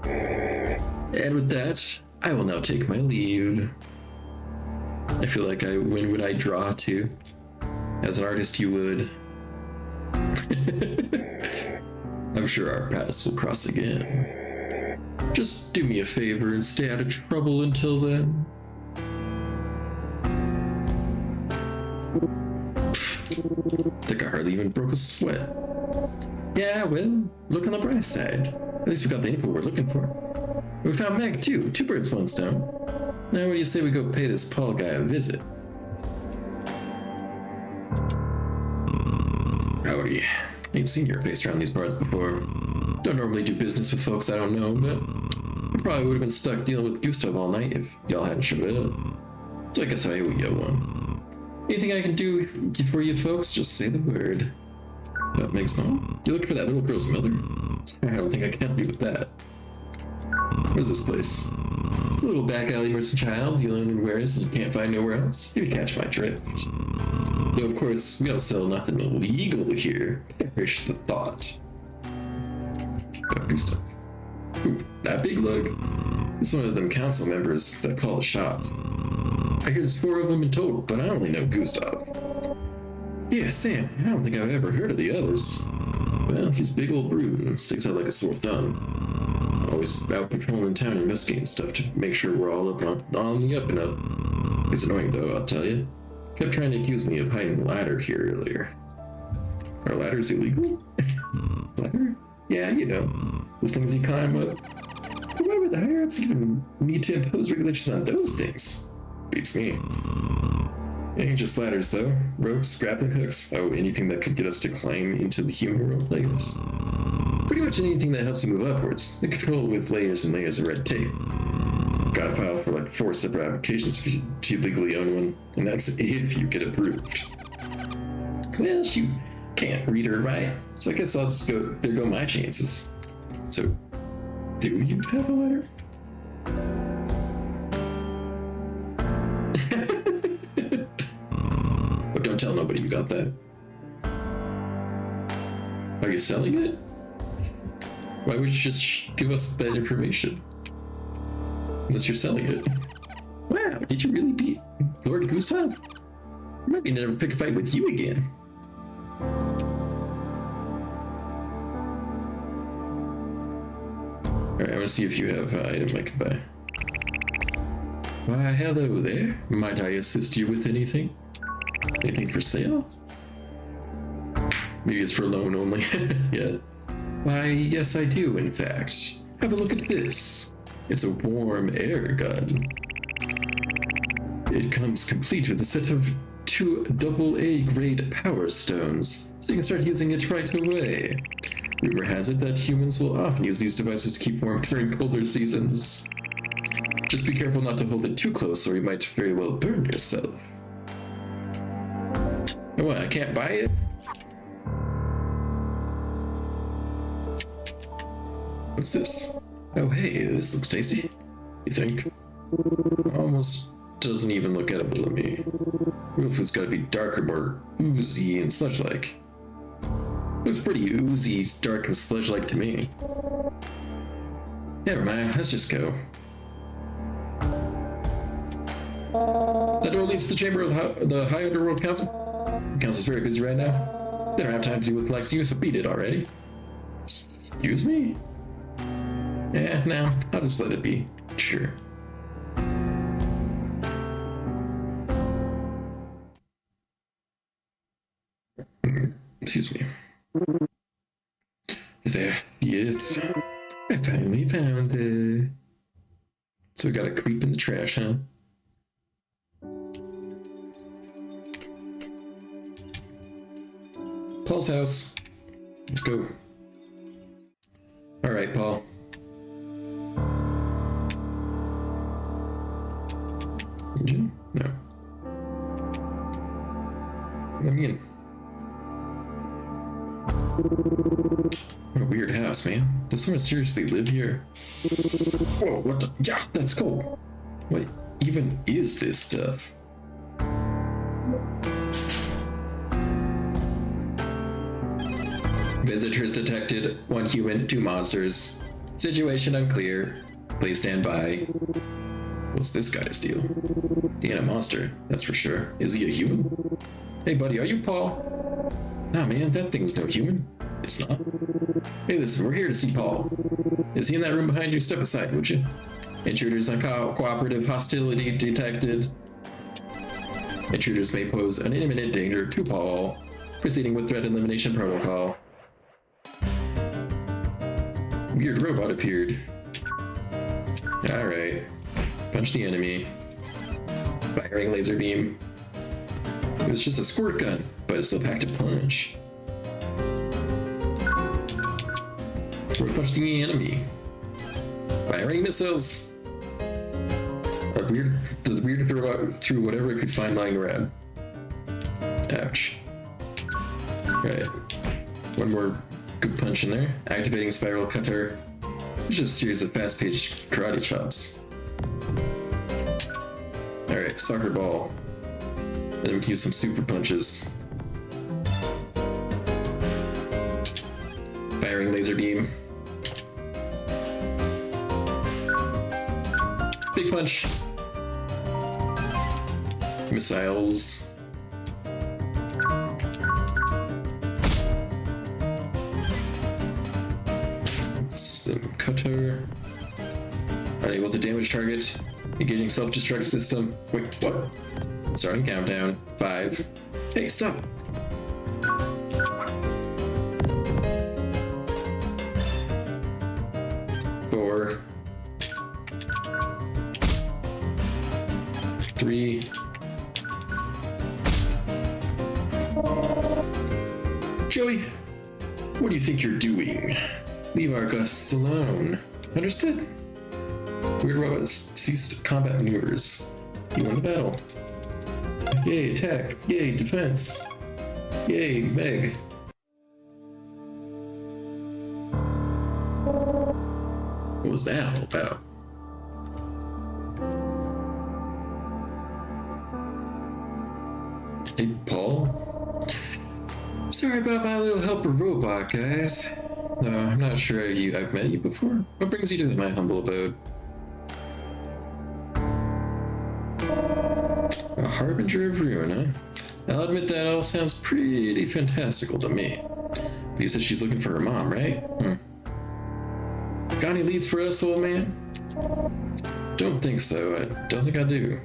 And with that, I will now take my leave. I feel like I win when I draw too. As an artist, you would. I'm sure our paths will cross again. Just do me a favor and stay out of trouble until then. Think I hardly even broke a sweat. Yeah, well, look on the bright side. At least we got the info we're looking for. We found Meg too. 2 birds, 1 stone. Now what do you say we go pay this Paul guy a visit? Howdy. Ain't seen your face around these parts before. Don't normally do business with folks I don't know, but I probably would have been stuck dealing with Gustav all night if y'all hadn't showed up. So I guess I owe you one. Anything I can do for you folks, just say the word. Meg's mom? You looking for that little girl's mother? I don't think I can help you with that. What is this place? It's a little back alley merchant child dealing in wares that you can't find nowhere else. If you catch my drift. Though of course, we don't sell nothing illegal here. Perish the thought. Gustav. Ooh, that big lug? It's one of them council members that call the shots. I hear there's 4 of them in total, but I only know Gustav. Yeah, Sam, I don't think I've ever heard of the others. Well, he's a big old brute and sticks out like a sore thumb. always out patrolling town investigating stuff to make sure we're all up on the up and up. It's annoying though, I'll tell you. Kept trying to accuse me of hiding a ladder here earlier. Are ladders illegal? Ladder? Yeah, you know, those things you climb up. But why would the higher-ups even need to impose regulations on those things? Beats me. It ain't just ladders though. Ropes, grappling hooks, oh, anything that could get us to climb into the human world like this. Pretty much anything that helps you move upwards. The control with layers and layers of red tape. Gotta file for like 4 separate applications if you legally own one, and that's if you get approved. Well, she can't read or write, so I guess I'll just go, there go my chances. So, do you have a letter? But don't tell nobody you got that. Are you selling it? Why would you just give us that information? Unless you're selling it. Wow, did you really beat Lord Gustav? I might be never pick a fight with you again. Alright, I want to see if you have an item I can buy. Why, hello there. Might I assist you with anything? Anything for sale? Maybe it's for loan only. Yeah. Why, yes I do, in fact. Have a look at this. It's a warm air gun. It comes complete with a set of 2 AA grade power stones, so you can start using it right away. Rumor has it that humans will often use these devices to keep warm during colder seasons. Just be careful not to hold it too close or you might very well burn yourself. Oh, what, I can't buy it? What's this? Oh hey, this looks tasty. You think? Almost doesn't even look edible to me. Real food's gotta be darker, more oozy and sludge-like. Looks pretty oozy, dark and sludge-like to me. Never mind, let's just go. That door leads to the chamber of the High Underworld Council. The council's very busy right now. They don't have time to deal with like you, so beat it already. Excuse me? Yeah, no, I'll just let it be. Sure. Excuse me. There, yes. I finally found it. So we got a creep in the trash, huh? Paul's house. Let's go. Alright, Paul. Engine? No. Let me in. What a weird house, man. Does someone seriously live here? Whoa, what the? Yeah, that's cool. What even is this stuff? Visitors detected. 1 human, 2 monsters. Situation unclear. Please stand by. What's this guy's deal? He ain't a monster, that's for sure. Is he a human? Hey buddy, are you Paul? Nah man, that thing's no human. It's not. Hey listen, we're here to see Paul. Is he in that room behind you? Step aside, would you? Intruders on cooperative hostility detected. Intruders may pose an imminent danger to Paul. Proceeding with threat elimination protocol. Weird robot appeared. Alright. Punch the enemy. Firing laser beam. It was just a squirt gun, but it still packed a punch. We're punching the enemy. Firing missiles. The weird through whatever it could find lying around. Ouch. Alright. One more good punch in there. Activating spiral cutter. It's just a series of fast-paced karate chops. Alright, soccer ball. Then we can use some super punches. Firing laser beam. Big punch. Missiles. Some cutter. Unable to damage target. Engaging self-destruct system. Wait, what? Starting countdown. 5. Hey, stop! 4. 3. Joey, what do you think you're doing? Leave our guests alone. Understood? Weird robots ceased combat maneuvers. You won the battle. Yay, attack. Yay, defense. Yay, Meg. What was that all about? Hey, Paul? Sorry about my little helper robot, guys. No, I'm not sure I've met you before. What brings you to my humble abode? A harbinger of ruin, huh? I'll admit that all sounds pretty fantastical to me. But you said she's looking for her mom, right? Got any leads for us, old man? Don't think so. I don't think I do.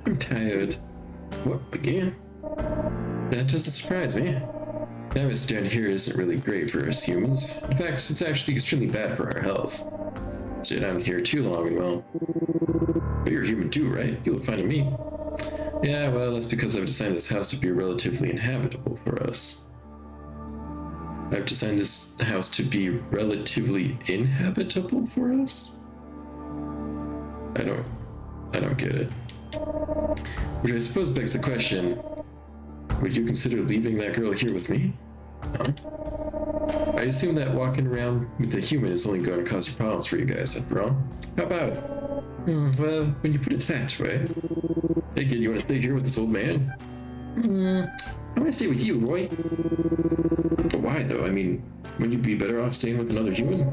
I'm tired. What, again? That doesn't surprise me. The atmosphere down here isn't really great for us humans. In fact, it's actually extremely bad for our health. Stayed down here too long and well. But you're human too, right? You look fine to me. Yeah, well, that's because I've designed this house to be relatively inhabitable for us. I've designed this house to be relatively inhabitable for us? I don't get it. Which I suppose begs the question, would you consider leaving that girl here with me? Huh? I assume that walking around with a human is only going to cause you problems for you guys, after all. How about it? Well, when you put it that way. Hey kid, you want to stay here with this old man? I want to stay with you, Roy. But why though? I mean, wouldn't you be better off staying with another human?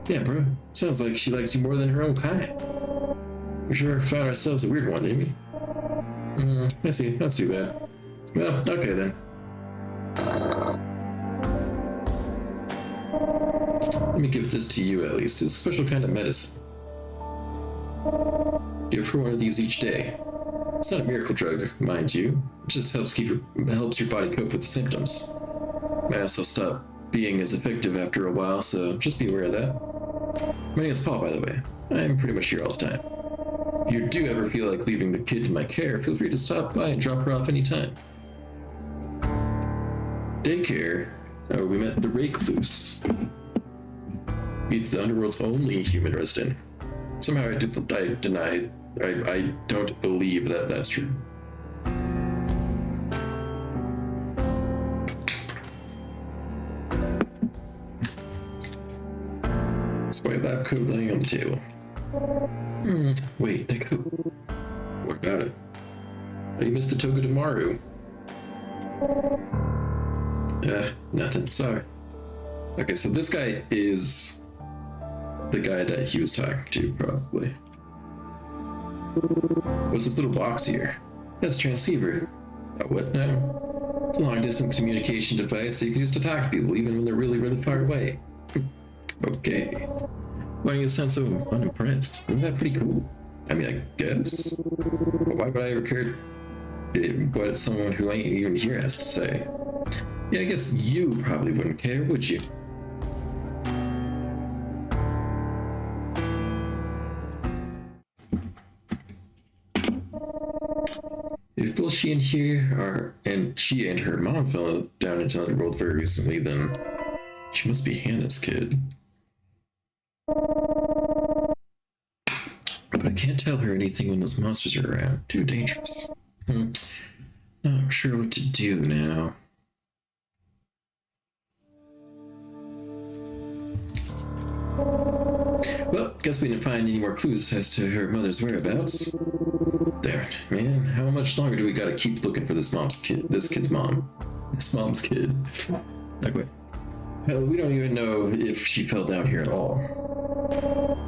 Yeah, bro. Sounds like she likes you more than her own kind. We sure found ourselves a weird one, didn't we? I see. That's too bad. Well, okay then. Let me give this to you at least. It's a special kind of medicine. Give her one of these each day. It's not a miracle drug, mind you. It just helps your body cope with the symptoms. Might also stop being as effective after a while, so just be aware of that. My name is Paul, by the way. I'm pretty much here all the time. If you do ever feel like leaving the kid to my care, feel free to stop by and drop her off anytime. Daycare? Oh, we met the Recluse. Meet the Underworld's only human resident. Somehow I don't believe that that's true. It's white lab coat laying on the table. Wait, that coat. What about it? Oh, you missed the Toga Damaru. Nothing. Sorry. Okay, so this guy is the guy that he was talking to, probably. What's this little box here? That's transceiver. Oh, what now? It's a long-distance communication device that you can use to talk to people, even when they're really, really far away. Okay. Why do you sound so unimpressed? Isn't that pretty cool? I mean, I guess. But why would I ever care what someone who ain't even here has to say? Yeah, I guess you probably wouldn't care, would you? If both she and she and her mom fell down into another world very recently, then she must be Hannah's kid. But I can't tell her anything when those monsters are around. Too dangerous. Not sure what to do now. Well, guess we didn't find any more clues as to her mother's whereabouts. Damn it, man. How much longer do we gotta keep looking for this kid's mom? This mom's kid. Okay. Hell, we don't even know if she fell down here at all.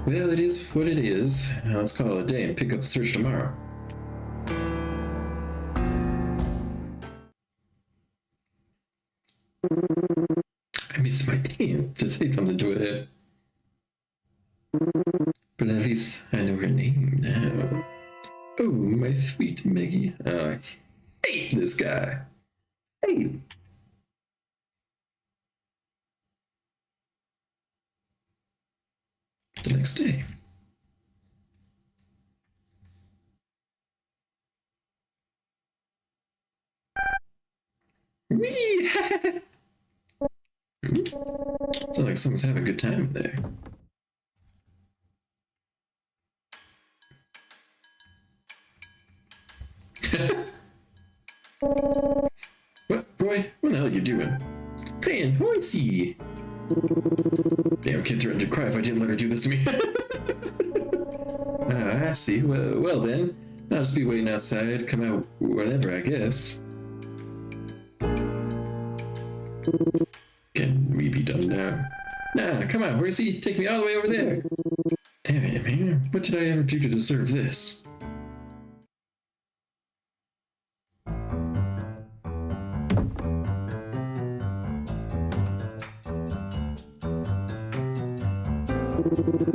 Well, it is what it is. Let's call it a day and pick up the search tomorrow. I missed my chance to say something to it. But at least I know her name now. Oh, my sweet Meggy. I hate this guy. Hey. The next day. Whee! Sounds like someone's having a good time there. What, Roy? What the hell are you doing? Playing horsey. Damn kid threatened to cry if I didn't let her do this to me. I see. Well then, I'll just be waiting outside. Come out whenever, I guess. Can we be done now? Nah, come on, horsey. Take me all the way over there. Damn it, man. What did I ever do to deserve this?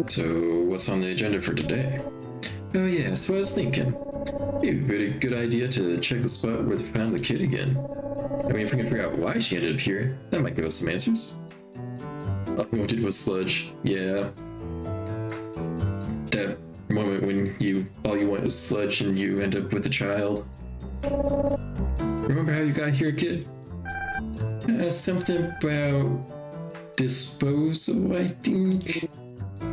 So, what's on the agenda for today? Oh yeah, so I was thinking, it would be a good idea to check the spot where they found the kid again. I mean, if we can figure out why she ended up here, that might give us some answers. All you wanted was sludge, yeah. That moment when all you want is sludge and you end up with a child. Remember how you got here, kid? Something about disposal, I think?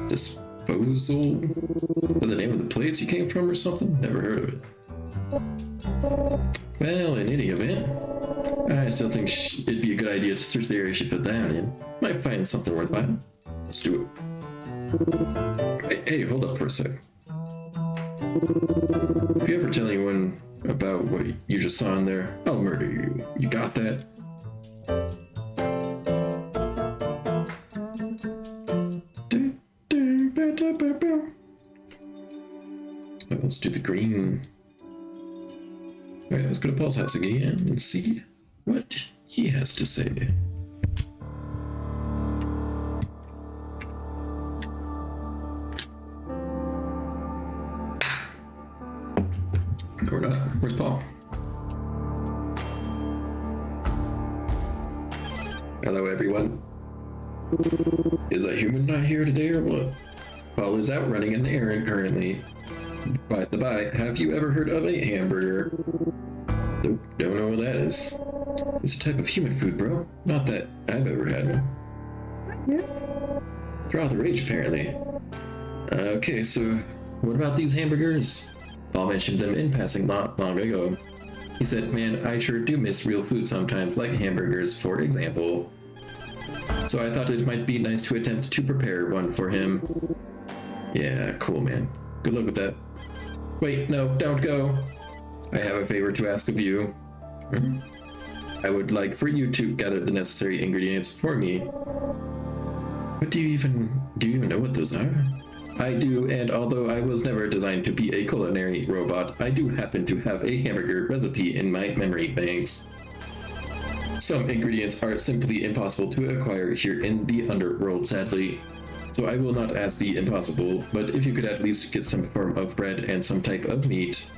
Disposal? Or the name of the place you came from or something? Never heard of it. Well, in any event, I still think it'd be a good idea to search the area she fell down in. Might find something worthwhile. Let's do it. Hey, hold up for a sec. If you ever tell anyone about what you just saw in there, I'll murder you. You got that? Let's do the green. Alright, let's go to Paul's house again and see what he has to say. No, we're not. Where's Paul? Hello, everyone. Is a human not here today or what? Paul is out running an errand currently. By the by, have you ever heard of a hamburger? Nope, don't know what that is. It's a type of human food, bro. Not that I've ever had one. They're all the rage, apparently. Okay, so what about these hamburgers? Paul mentioned them in passing not long ago. He said, man, I sure do miss real food sometimes, like hamburgers, for example. So I thought it might be nice to attempt to prepare one for him. Yeah, cool, man. Good luck with that. Wait, no, don't go. I have a favor to ask of you. I would like for you to gather the necessary ingredients for me. What do you even know what those are? I do, and although I was never designed to be a culinary robot, I do happen to have a hamburger recipe in my memory banks. Some ingredients are simply impossible to acquire here in the underworld, sadly. So I will not ask the impossible, but if you could at least get some form of bread and some type of meat,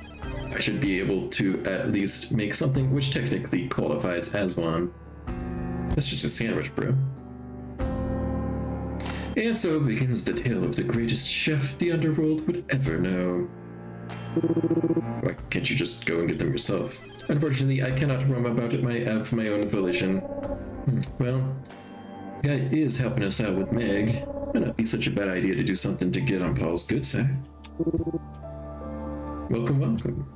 I should be able to at least make something which technically qualifies as one. That's just a sandwich, bro. And so begins the tale of the greatest chef the underworld would ever know. Why can't you just go and get them yourself? Unfortunately, I cannot roam about of my own volition. Well, the guy is helping us out with Meg. Might not be such a bad idea to do something to get on Paul's good side. Welcome, welcome.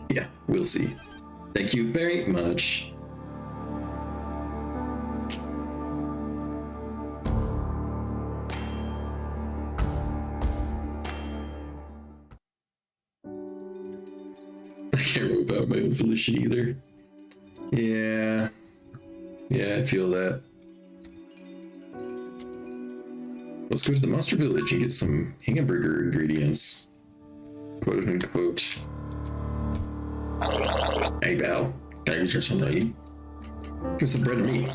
Yeah, we'll see. Thank you very much. I can't roam about my own volition either. Yeah, I feel that. Let's go to the Monster Village and get some hamburger ingredients. Quote unquote. Hey, Val, can I use your something to eat? Get some bread and meat.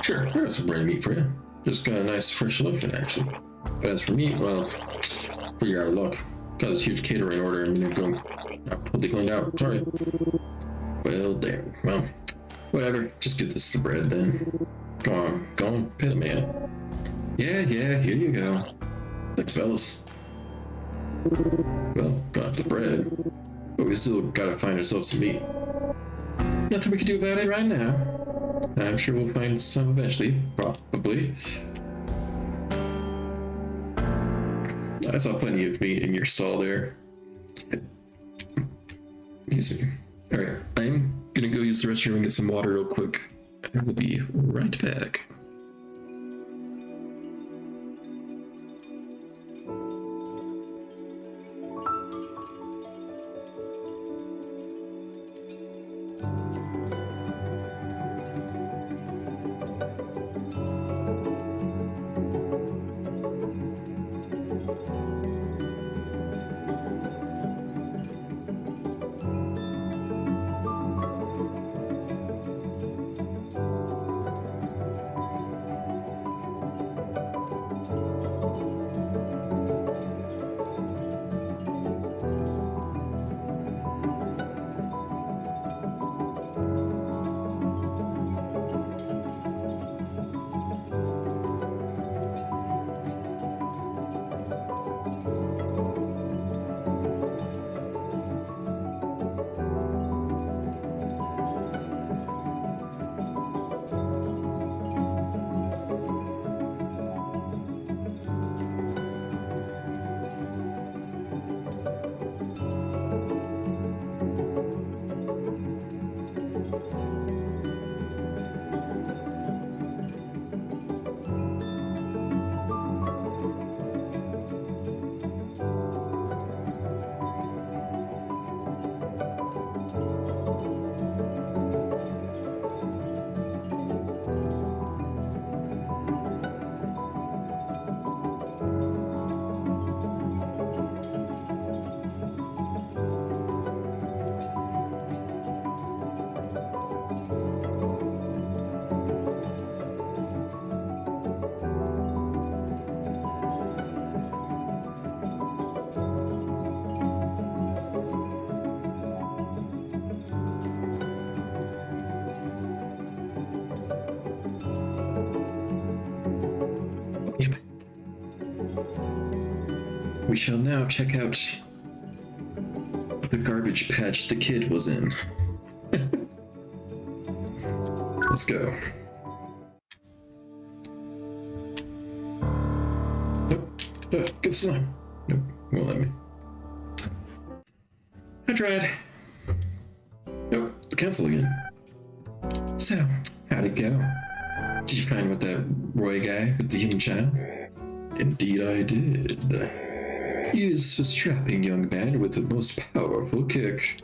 Sure, I got some bread and meat for you. Just got a nice fresh loaf, actually. But as for me, well, you're out of luck. Got this huge catering order and I'm gonna go. Totally cleaned out. Sorry. Well, damn. Well, whatever. Just get this the bread then. Go on, pay the man. Yeah, here you go. Thanks, fellas. Well, got the bread, but we still gotta find ourselves some meat. Nothing we can do about it right now. I'm sure we'll find some eventually, probably. I saw plenty of meat in your stall there. Excuse me. Alright, I'm gonna go use the restroom and get some water real quick. I will be right back. We shall now check out the garbage patch the kid was in. Let's go. Nope. Get the slime. Nope, won't let me. I tried. Nope, cancel again. So, how'd it go? Did you find what that Roy guy with the human child? Indeed I did. He is a strapping young man with the most powerful kick.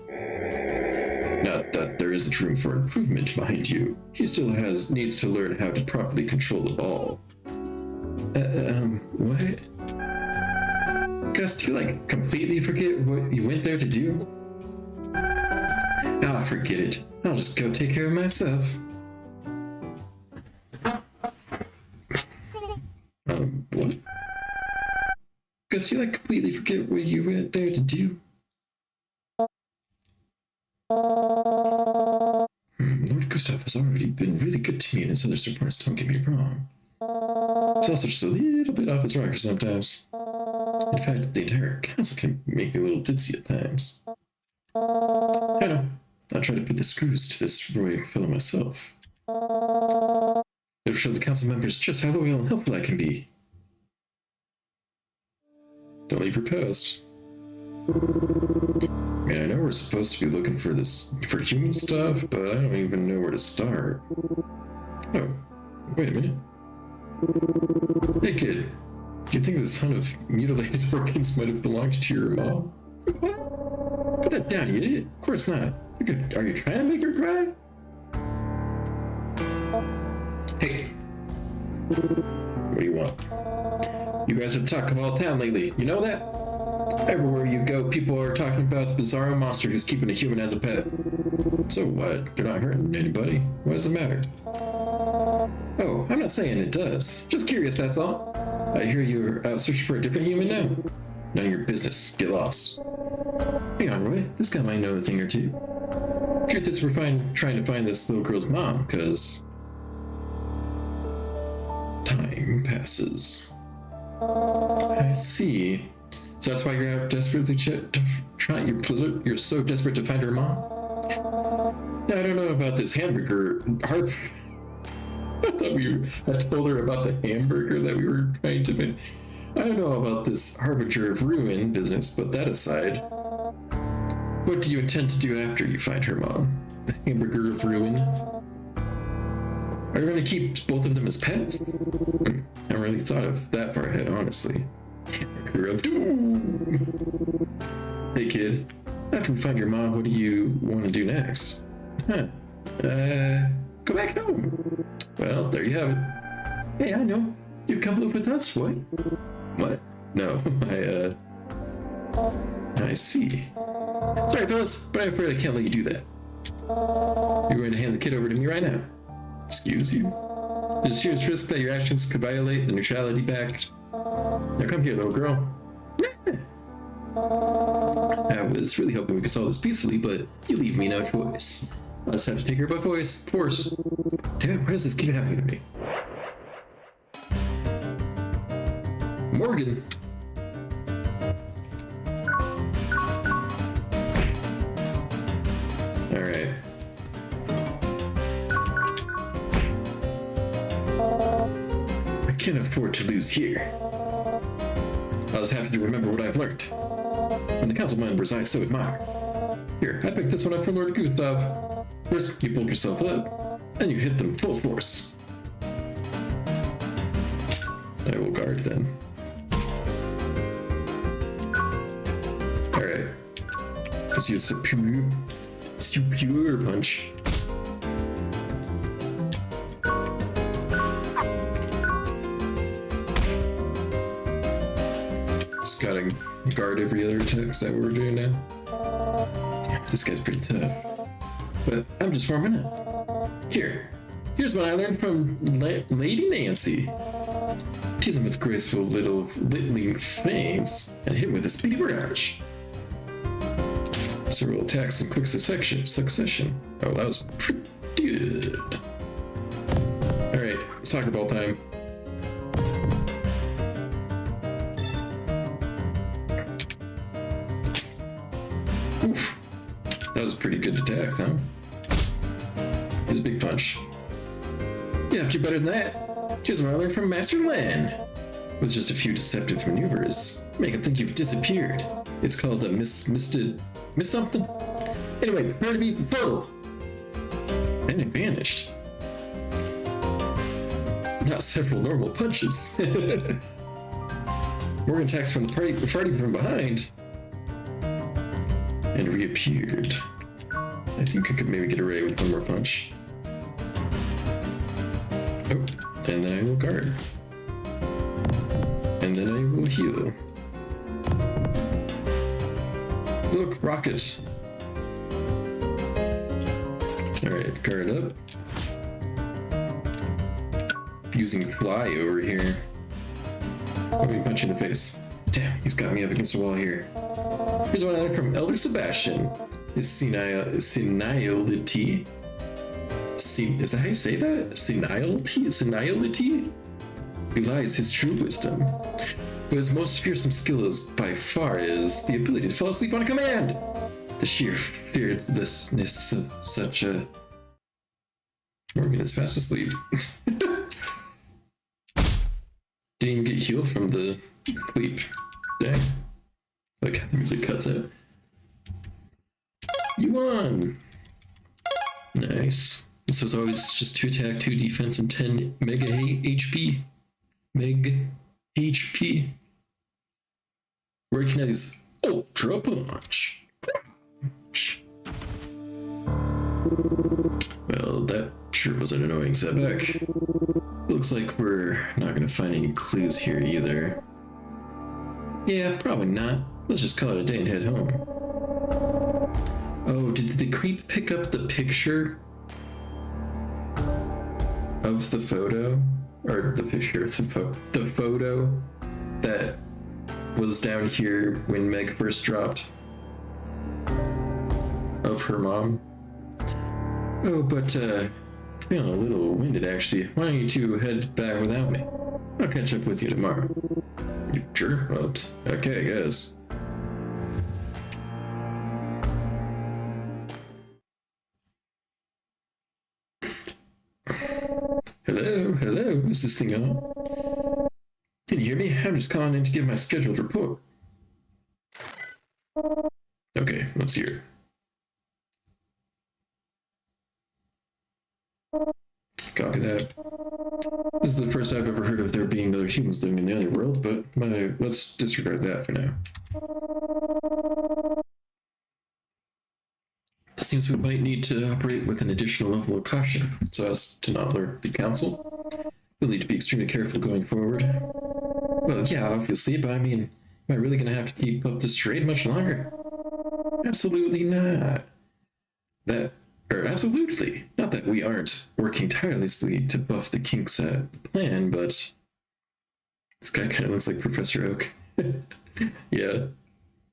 Not that there isn't room for improvement, mind you. He still needs to learn how to properly control the ball. What? Gus, do you, completely forget what you went there to do? Ah, forget it. I'll just go take care of myself. What? Gus, you completely forget what you went there to do? Lord Gustav has already been really good to me and his other supporters, don't get me wrong. He's also just a little bit off his rocker sometimes. In fact, the entire council can make me a little ditzy at times. I know. I'll try to put the screws to this Roy fellow myself. It'll show the council members just how loyal and helpful I can be. Don't leave your post. I mean, I know we're supposed to be looking for human stuff, but I don't even know where to start. Oh, wait a minute. Hey kid, do you think this son of mutilated organs might have belonged to your mom? What? Put that down, you idiot. Of course not. Are you trying to make her cry? Hey. What do you want? You guys are the talk of all town lately, you know that? Everywhere you go, people are talking about the bizarro monster who's keeping a human as a pet. So what? They're not hurting anybody. What does it matter? Oh, I'm not saying it does. Just curious, that's all. I hear you're out searching for a different human now. None of your business. Get lost. Hang on, Roy. This guy might know a thing or two. Truth is, we're trying to find this little girl's mom, because time passes. I see. So that's why you're out desperately trying. You're so desperate to find her mom. Now, I don't know about this hamburger. I thought I told her about the hamburger that we were trying to make. I don't know about this harbinger of ruin business, but that aside, what do you intend to do after you find her mom? The hamburger of ruin? Are you going to keep both of them as pets? I haven't really thought of that far ahead, honestly. Hamburger of doom! Hey kid, after we find your mom, what do you want to do next? Huh. Go back home. Well, there you have it. Hey, I know. You come live with us, what? What? No, I see. Sorry, fellas, but I'm afraid I can't let you do that. You're going to hand the kid over to me right now. Excuse you? There's a serious risk that your actions could violate the neutrality pact. Now come here, little girl. I was really hoping we could solve this peacefully, but you leave me no choice. I'll just have to take her by force. Damn it, why does this keep happening to me? Morgan! Alright. I can't afford to lose here. I'll just have to remember what I've learned. When the council members I so admire. Here, I picked this one up from Lord Gustav. First, you pulled yourself up, and you hit them full force. I will guard then. Alright. Let's use a superior punch. Just gotta guard every other attack. Is that what we're doing now? This guy's pretty tough. But I'm just warming up. Here's what I learned from Lady Nancy. Tease him with graceful little litany feints and hit him with a speedy barrage. Several attacks in quick succession. Oh, that was pretty good. Alright, soccer ball time. Oof. That was a pretty good attack, huh? Here's a big punch. Yeah, you're better than that. Here's what I learned from Master Len. With just a few deceptive maneuvers, make him think you've disappeared. It's called a miss something? Anyway, prepare to be fuddled. And it vanished. Now several normal punches. Morgan attacks from the party from behind. And reappeared. I think I could maybe get away with one more punch. Oh, and then I will guard. And then I will heal. Look, rockets. Alright, guard up. Using fly over here. Let me punch in the face. Damn, he's got me up against the wall here. Here's what I learned from Elder Sebastian. His senility. Is that how you say that? Senility? Belies his true wisdom. But his most fearsome skill is by far is the ability to fall asleep on command. The sheer fearlessness of such a Morgan is fast asleep. Didn't even get healed from the sleep. Dang. Like how the music cuts out. You won! Nice. This was always just 2 attack, 2 defense, and 10 mega HP. Meg HP. Recognize Ultra Punch. Well, that sure was an annoying setback. Looks like we're not gonna find any clues here either. Yeah, probably not. Let's just call it a day and head home. Oh, did the creep pick up the picture of the photo? or the picture, the photo that was down here when Meg first dropped of her mom. Oh, but feeling a little winded actually. Why don't you two head back without me? I'll catch up with you tomorrow. You sure? Well, okay, I guess. Hello, is this thing on? Can you hear me? I'm just calling in to give my scheduled report. Okay, let's hear it. Copy that. This is the first I've ever heard of there being other humans living in the other world, but let's disregard that for now. It seems we might need to operate with an additional level of caution so as to not alert the council. We'll need to be extremely careful going forward. Well, yeah, obviously, but I mean, am I really going to have to keep up this charade much longer? Absolutely not. Absolutely. Not that we aren't working tirelessly to buff the kinks at the plan, but this guy kind of looks like Professor Oak. Yeah.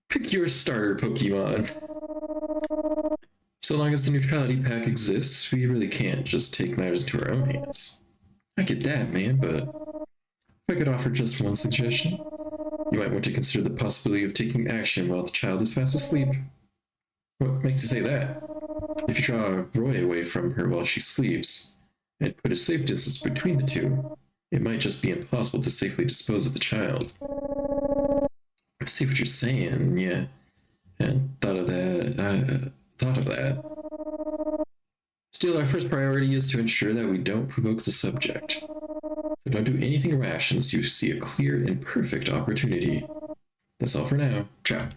Pick your starter Pokemon. So long as the neutrality pack exists, we really can't just take matters into our own hands. I get that, man, but if I could offer just one suggestion, you might want to consider the possibility of taking action while the child is fast asleep. What makes you say that? If you draw Roy away from her while she sleeps, and put a safe distance between the two, it might just be impossible to safely dispose of the child. I see what you're saying, yeah. And thought of that. Still, our first priority is to ensure that we don't provoke the subject. So don't do anything rash unless you see a clear and perfect opportunity. That's all for now. Chap.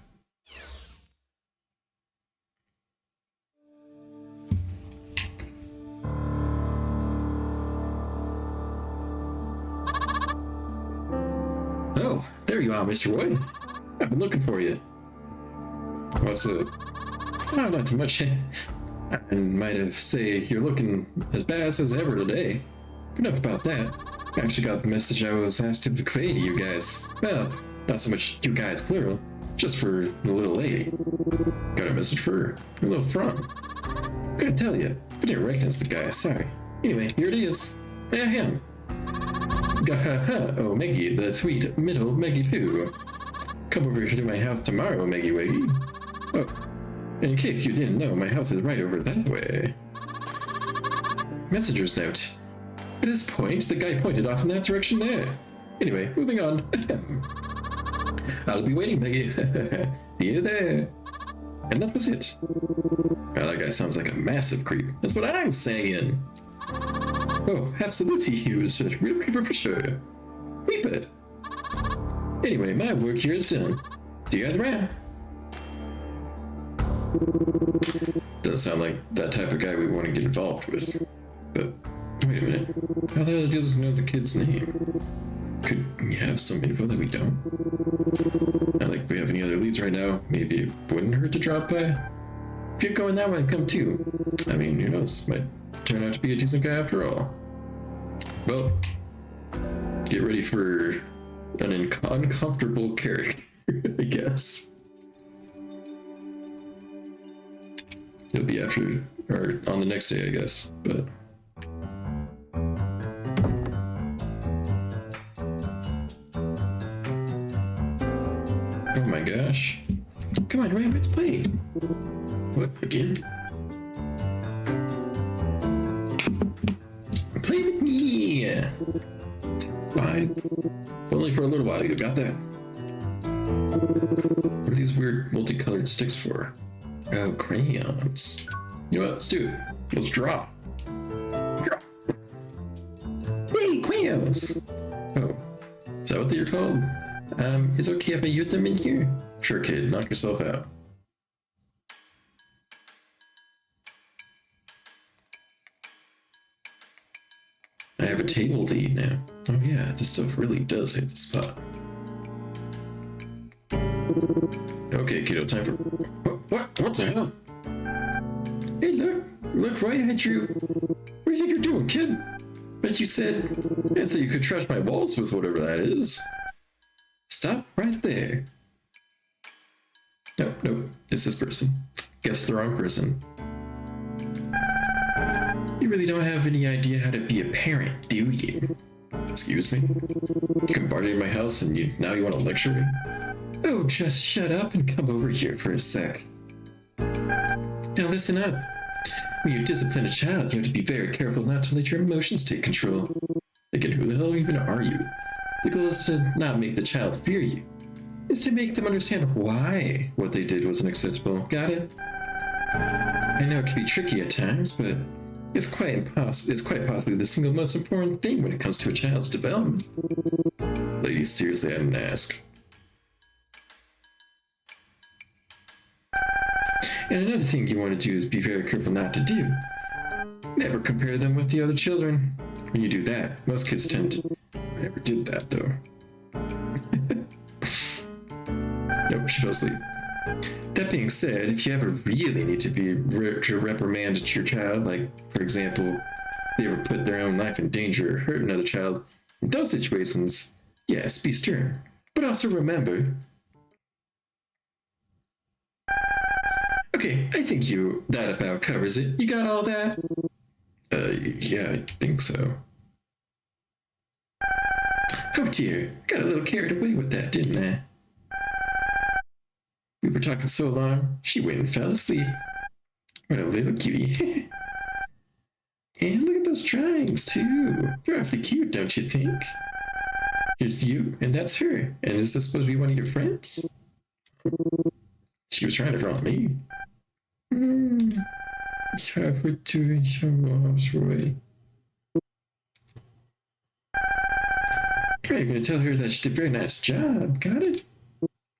Oh, there you are, Mr. Roy. I've been looking for you. What's up? Oh, not too much. I might have say you're looking as badass as ever today. But enough about that. I actually got the message I was asked to convey to you guys. Well, not so much you guys plural, just for the little lady. Got a message for her. A little from. Couldn't tell you. I didn't recognize the guy, sorry. Anyway, here it is. Yeah, him. Gahaha, oh Meggy, the sweet middle Meggy Poo. Come over to my house tomorrow, Meggy Wiggy. Oh, in case you didn't know, my house is right over that way. Messenger's note. At this point, the guy pointed off in that direction there. Anyway, moving on. I'll be waiting, Meggy. See you there. And that was it. Wow, that guy sounds like a massive creep. That's what I'm saying. Oh, absolutely, he was a real creeper for sure. Creeper. Anyway, my work here is done. See you guys around. Doesn't sound like that type of guy we want to get involved with. But, wait a minute. How the hell does he know the kid's name? Could we have some info that we don't? Not like we have any other leads right now. Maybe it wouldn't hurt to drop by. If you're going that way, come too. I mean, who knows? Might turn out to be a decent guy after all. Well, get ready for an uncomfortable character, I guess. It'll be after, or on the next day, I guess, but... Oh my gosh. Come on, Ryan, let's play. What, again? Play with me! Fine. Only for a little while, you got that. What are these weird multicolored sticks for? Oh, crayons. You know what, let's do it. Let's draw. Draw. Hey, crayons! Oh, is that what they're called? Is it okay if I use them in here? Sure, kid, knock yourself out. I have a table to eat now. Oh yeah, this stuff really does hit the spot. Okay, kiddo, time for... What the hell? Hey, look, right at you. What do you think you're doing, kid? Bet you said And so you could trash my walls with whatever that is. Stop right there. Nope, nope, it's this person. Guess the wrong person. You really don't have any idea how to be a parent, do you? Excuse me? You come barging in my house and now you want to lecture me? Oh, just shut up and come over here for a sec. Now listen up. When you discipline a child, you have to be very careful not to let your emotions take control. Again, who the hell even are you? The goal is to not make the child fear you. It's to make them understand why what they did wasn't acceptable. Got it? I know it can be tricky at times, but it's quite possibly the single most important thing when it comes to a child's development. Ladies, seriously, I didn't ask. And another thing you want to do is be very careful not to do. Never compare them with the other children. When you do that, most kids tend to... I never did that, though. Nope, she fell asleep. That being said, if you ever really need to reprimand your child, like, for example, they ever put their own life in danger or hurt another child, in those situations, yes, be stern. But also remember... Okay, I think that about covers it. You got all that? Yeah, I think so. Oh dear, I got a little carried away with that, didn't I? We were talking so long, she went and fell asleep. What a little cutie. And look at those drawings, too. They're awfully cute, don't you think? Here's you, and that's her. And is this supposed to be one of your friends? She was trying to draw me. Sorry for doing your mom's way. You're going to tell her that she did a very nice job, got it?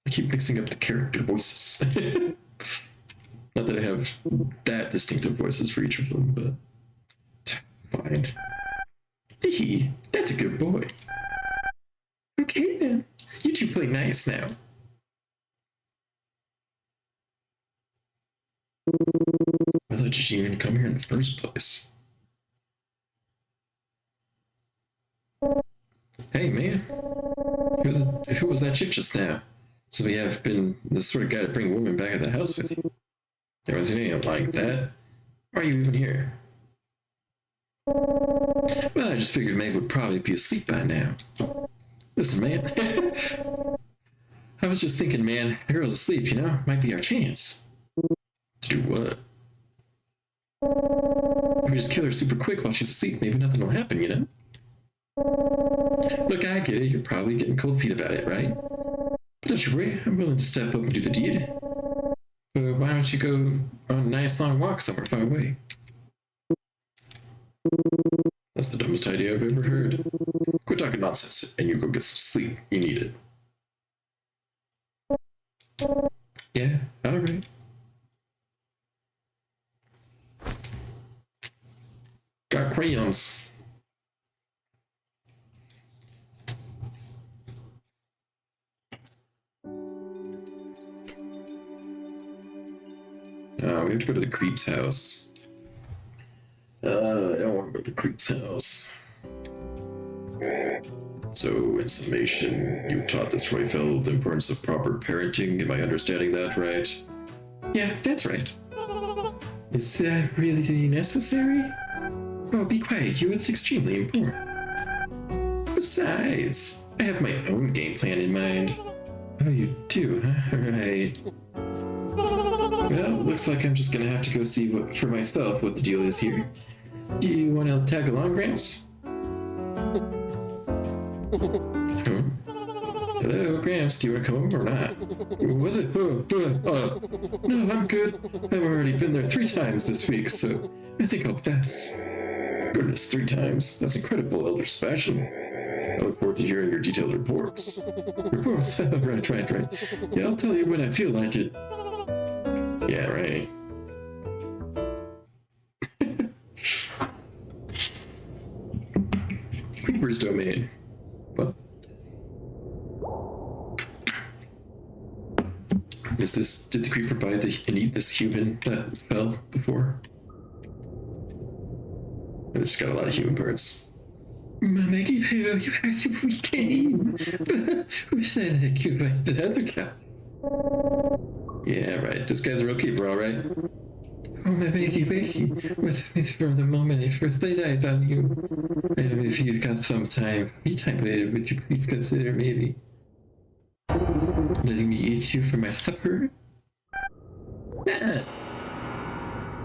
I keep mixing up the character voices. Not that I have that distinctive voices for each of them, but fine. Hee, that's a good boy. Okay then, you two play nice now. Why did you even come here in the first place? Hey man, who was that chick just now? So we have been the sort of guy to bring women back at the house with you. There was anything like that. Why are you even here? Well, I just figured Meg would probably be asleep by now. Listen, man. I was just thinking, man, the girl's asleep, you know? Might be our chance. To do what? If we just kill her super quick while she's asleep, maybe nothing will happen, you know? Look, I get it. You're probably getting cold feet about it, right? But don't you worry. I'm willing to step up and do the deed. But why don't you go on a nice long walk somewhere far away? That's the dumbest idea I've ever heard. Quit talking nonsense and you go get some sleep. You need it. Yeah, alright. Got crayons. We have to go to the creep's house. I don't want to go to the creep's house. So, in summation, you taught this Royfeld the importance of proper parenting. Am I understanding that right? Yeah, that's right. Is that really necessary? Oh, be quiet, you. It's extremely important. Besides, I have my own game plan in mind. Oh, you do, huh? Right. Well, looks like I'm just gonna have to go see for myself what the deal is here. Do you want to tag along, Gramps? Huh? Hello, Gramps, do you want to come over or not? Was it? No, I'm good. I've already been there 3 times this week, so I think I'll pass. Goodness, 3 times? That's incredible, Elder Sebastian. I look forward to hearing your detailed reports. Reports? Right. Yeah, I'll tell you when I feel like it. Yeah, right. Creeper's domain. What? Did the creeper buy and eat this human that fell before? It's got a lot of human parts. Maggie, you have to we came. Who said that you like the other guy? Yeah, right. This guy's a real keeper, all right. Oh, my Maggie, with me from the moment I first laid eyes on you. If you've got some time, would you please consider maybe letting me eat you for my supper?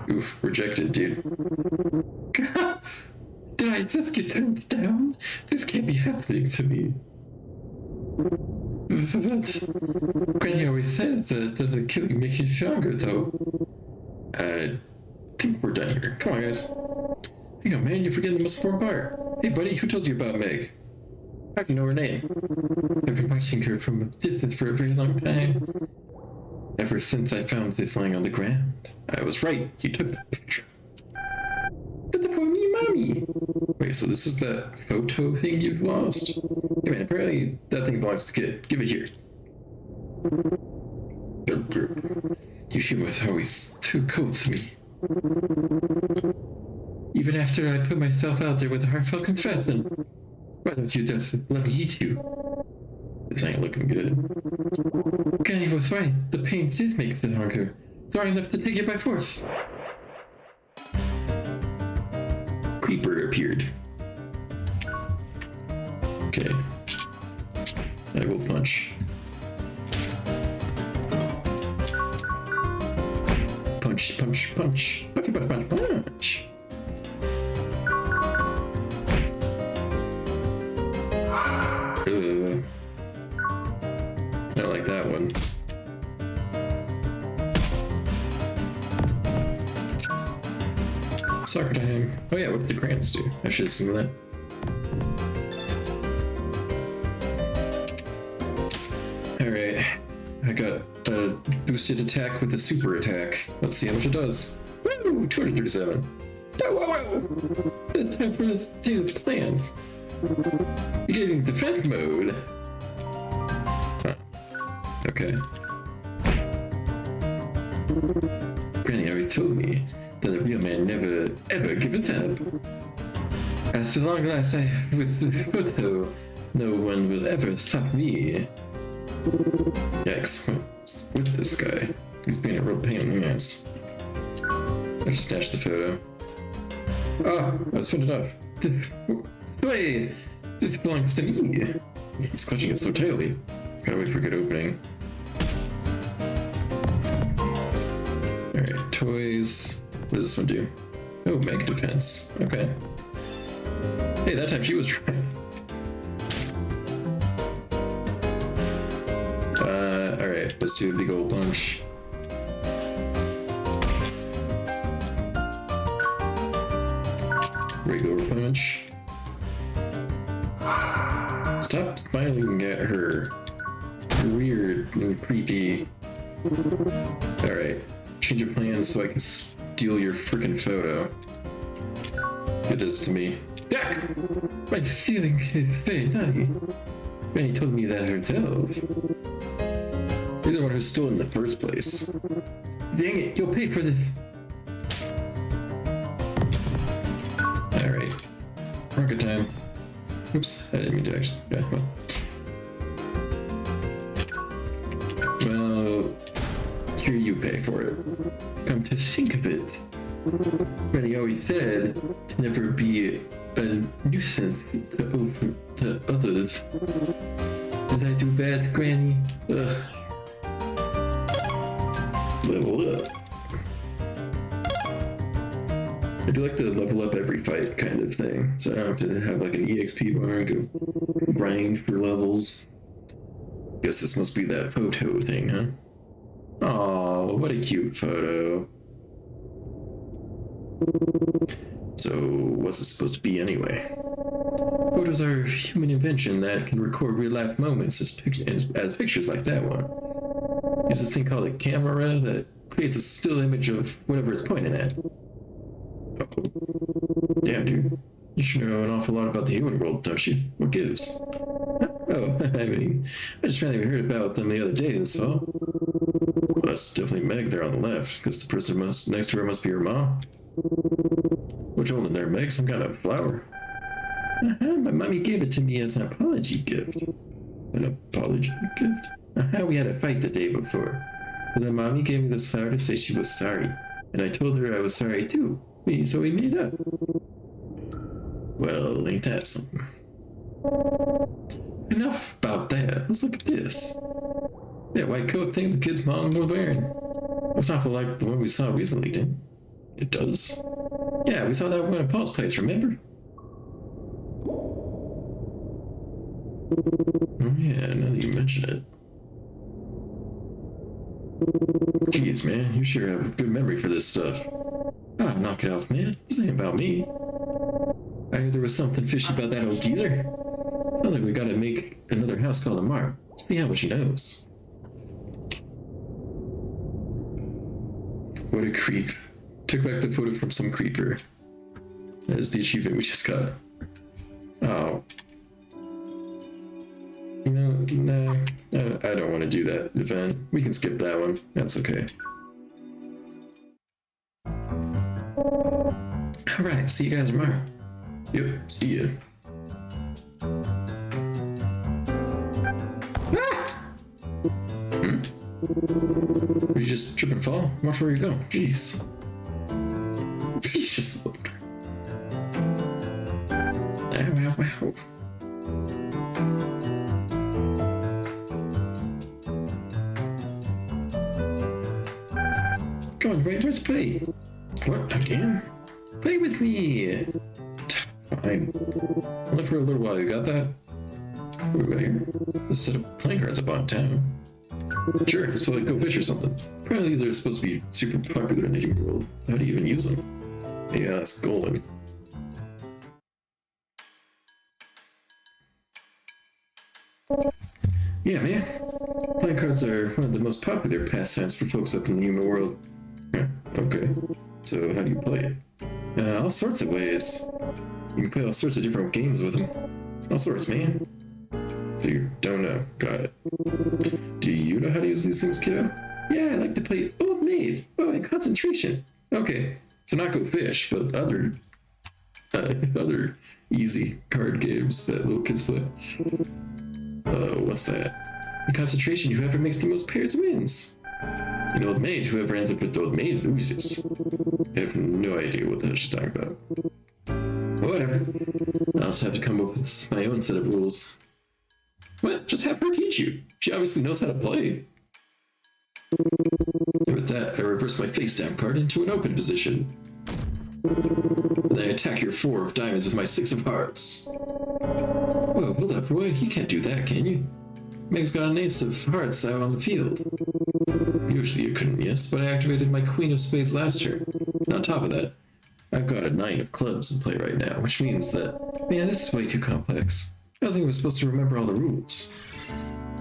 Oof, rejected, dude. Did I just get turned down? This can't be happening to me. But Granny always says that doesn't killing make you stronger, though. I think we're done here. Come on, guys. Hang on, man, you're forgetting the most important part. Hey, buddy, who told you about Meg? How do you know her name? I've been watching her from a distance for a very long time. Ever since I found this lying on the ground. I was right, you took the picture. But the poor me mommy! Wait, so this is that photo thing you've lost? Hey man, apparently that thing belongs to the kid. Give it here. You humans are always too cold to me. Even after I put myself out there with a heartfelt confession. Why don't you just let me eat you? This ain't looking good. Granny was right. The pain did make the hunger. Strong enough to take it by force. Creeper appeared. Okay. I will punch. Punch, punch, punch. Punch, punch, punch, punch. I don't like that one. Soccer time. Oh yeah, what did the crayons do? I should have seen that. Alright. I got a boosted attack with the super attack. Let's see how much it does. Woo! 237. Oh, wow! It's time for us to do the plan. You're getting defense mode. Huh. Okay. Granny always told me that a real man never ever gives up. As long as I have with the photo, no one will ever stop me. Yikes, what's with this guy? He's being a real pain in the ass. I just snatched the photo. Oh, I was putting it off. Wait, this belongs to me. He's clutching it so tightly. Gotta wait for a good opening. Alright, toys. What does this one do? Oh, Meg defense. Okay. Hey, that time she was right. Alright, let's do a big old punch. Regular punch. Stop smiling at her. You're weird and creepy. Alright, change your plans so I can steal your freaking photo. Give this to me. Dak! My stealing is very naughty. Granny told me that herself. You're the one who stole it in the first place. Dang it, you'll pay for this. Alright. Rocket time. Oops, I didn't mean to actually. Yeah, well, here you pay for it. Come to think of it, Granny always said to never be a nuisance to others. Did I do bad, Granny? Ugh. Level up. I do like the level up every fight kind of thing, so I don't have to have like an EXP bar and go grind for levels. Guess this must be that photo thing, huh? Aw, what a cute photo. So, what's it supposed to be anyway? Photos are human invention that can record real-life moments as pictures like that one. There's this thing called a Hammyrrh that creates a still image of whatever it's pointing at. Uh-oh. Damn, dude. You should know an awful lot about the human world, don't you? What gives? Oh, I mean, I just randomly heard about them the other day, that's all. Well, that's definitely Meg there on the left, because the person next to her must be her mom. What's holding there, Meg? Some kind of flower? My mommy gave it to me as an apology gift. An apology gift? We had a fight the day before. But then mommy gave me this flower to say she was sorry. And I told her I was sorry too. So we made up. Well, ain't that something? Enough about that. Let's look at this. That white coat thing the kid's mom was wearing. Looks awful like the one we saw recently, didn't it? It does. Yeah, we saw that one at Paul's place, remember? Oh yeah, now that you mention it. Jeez, man, you sure have a good memory for this stuff. Ah, knock it off, man. This ain't about me. I heard there was something fishy about that old geezer. Sounds like we gotta make another house call tomorrow. See how much she knows. What a creep. Took back the photo from some creeper. That is the achievement we just got. Oh. You know, no, I don't want to do that event. We can skip that one. That's okay. Alright, see you guys tomorrow. Yep, see ya. Ah! Did you just trip and fall? Watch where you go. Jeez. He just looked. Ow. Come on, wait, where's play? What, again? Play with me! Fine. Only for a little while, you got that? What about here? Just set up playing cards up on town. Sure, let's play Go Fish or something. Apparently these are supposed to be super popular in the human world. How do you even use them? Yeah, that's golden. Yeah, man. Playing cards are one of the most popular pastimes for folks up in the human world. Okay. So how do you play it? All sorts of ways. You can play all sorts of different games with them. All sorts, man. So you don't know. Got it. Do you know how to use these things, kiddo? Yeah, I like to play Old Maid. Oh, and Concentration. Okay. So not Go Fish, but other easy card games that little kids play. What's that? In Concentration, whoever makes the most pairs wins. In Old Maid, whoever ends up with Old Maid loses. I have no idea what the hell she's talking about. Whatever. I also have to come up with my own set of rules. What? Just have her teach you. She obviously knows how to play. And with that, I reverse my face down card into an open position. And then I attack your 4 of diamonds with my 6 of hearts. Whoa, hold up, Roy. You can't do that, can you? Meg's got an ace of hearts out on the field. Usually you couldn't, yes, but I activated my Queen of Spades last turn. And on top of that, I've got a 9 of clubs in play right now, which means that, man, this is way too complex. I wasn't even supposed to remember all the rules.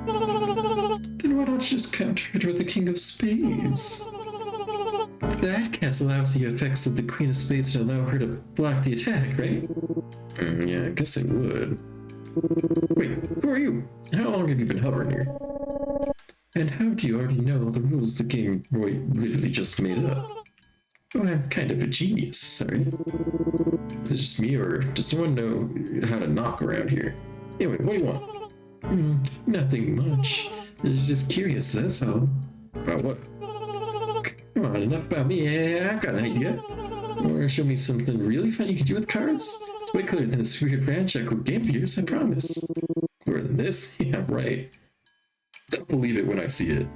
Then why don't you just counter it with the King of Spades? That cancel out the effects of the Queen of Spades and allow her to block the attack, right? Yeah, I guess it would. Wait, who are you? How long have you been hovering here? And how do you already know all the rules the game Roy literally just made up? Oh, I'm kind of a genius, sorry. Is it just me, or does no one know how to knock around here? Anyway, what do you want? Nothing much. Just curious, that's all. About what? Come on, enough about me. Yeah, I've got an idea. Or show me something really fun you can do with cards? It's way clearer than this weird brand check with Game Gears, I promise. Clearer than this? Yeah, right. Don't believe it when I see it.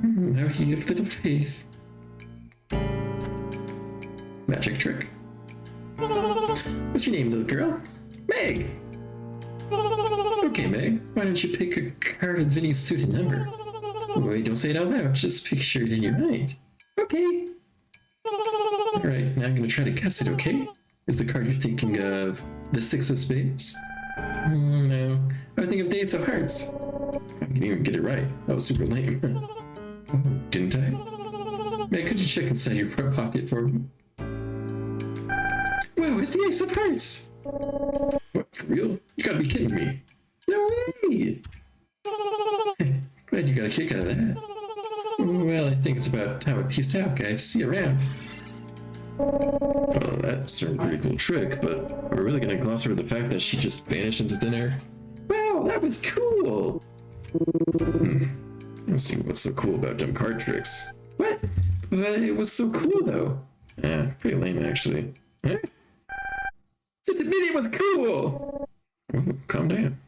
Now he have little faith. Magic trick. What's your name, little girl? Meg! Okay, Meg, why don't you pick a card with Vinny's suit and number? Wait, don't say it out loud, just picture it in your mind. Okay. Alright, now I'm gonna try to guess it, okay? Is the card you're thinking of the 6 of Spades? No, I was thinking of the Ace of Hearts. I didn't even get it right. That was super lame. Oh, didn't I? Meg, could you check inside your front pocket for me? Wow, it's the Ace of Hearts! What, for real? You gotta be kidding me. No way! Glad you got a kick out of that. Well, I think it's about time we pieced out, guys. See you around. Well, that's a pretty cool trick, but we're really gonna gloss over the fact that she just vanished into thin air? Wow, that was cool! Let's see what's so cool about dumb card tricks. What? But it was so cool though. Yeah, pretty lame actually. Huh? Just admit it was cool! Oh, calm down.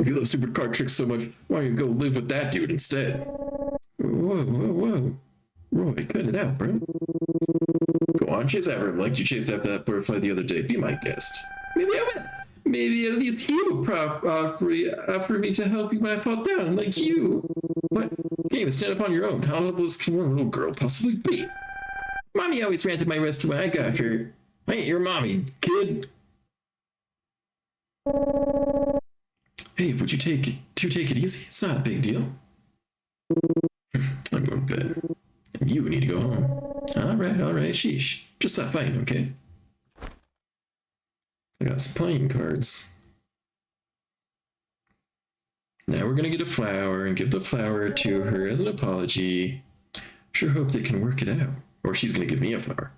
If you love super card tricks so much, why don't you go live with that dude instead? Whoa, whoa, whoa. Roy, cut it out, bro. Go on, chase after him like you chased after that butterfly the other day. Be my guest. Maybe at least he will offer me to help you when I fall down, like you. What? You can't even stand up on your own. How helpless can one little girl possibly be? Mommy always ran to my rescue when I got her. I ain't your mommy, kid. Hey, would you take it easy? It's not a big deal. I'm going to bed. And you need to go home. All right, sheesh. Just stop fighting, okay? I got some playing cards. Now we're gonna get a flower and give the flower to her as an apology. Sure hope they can work it out. Or she's gonna give me a flower.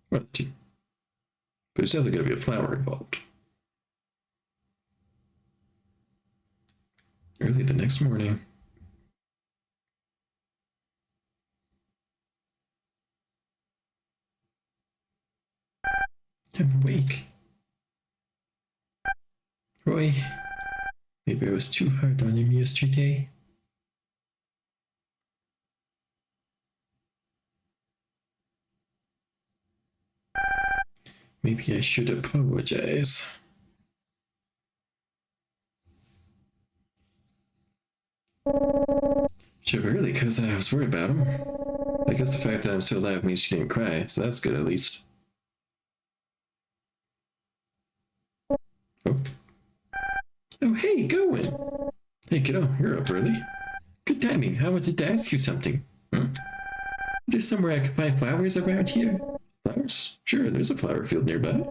One of the two. But there's definitely gonna be a flower involved. Early the next morning. I'm awake. Roy, maybe I was too hard on him yesterday. Maybe I should apologize. Should have early because I was worried about him. I guess the fact that I'm still alive means she didn't cry, so that's good at least. Oh, hey, going. Hey, kiddo, you're up early. Good timing. I wanted to ask you something. Is there somewhere I can find flowers around here? Flowers? Sure, there's a flower field nearby.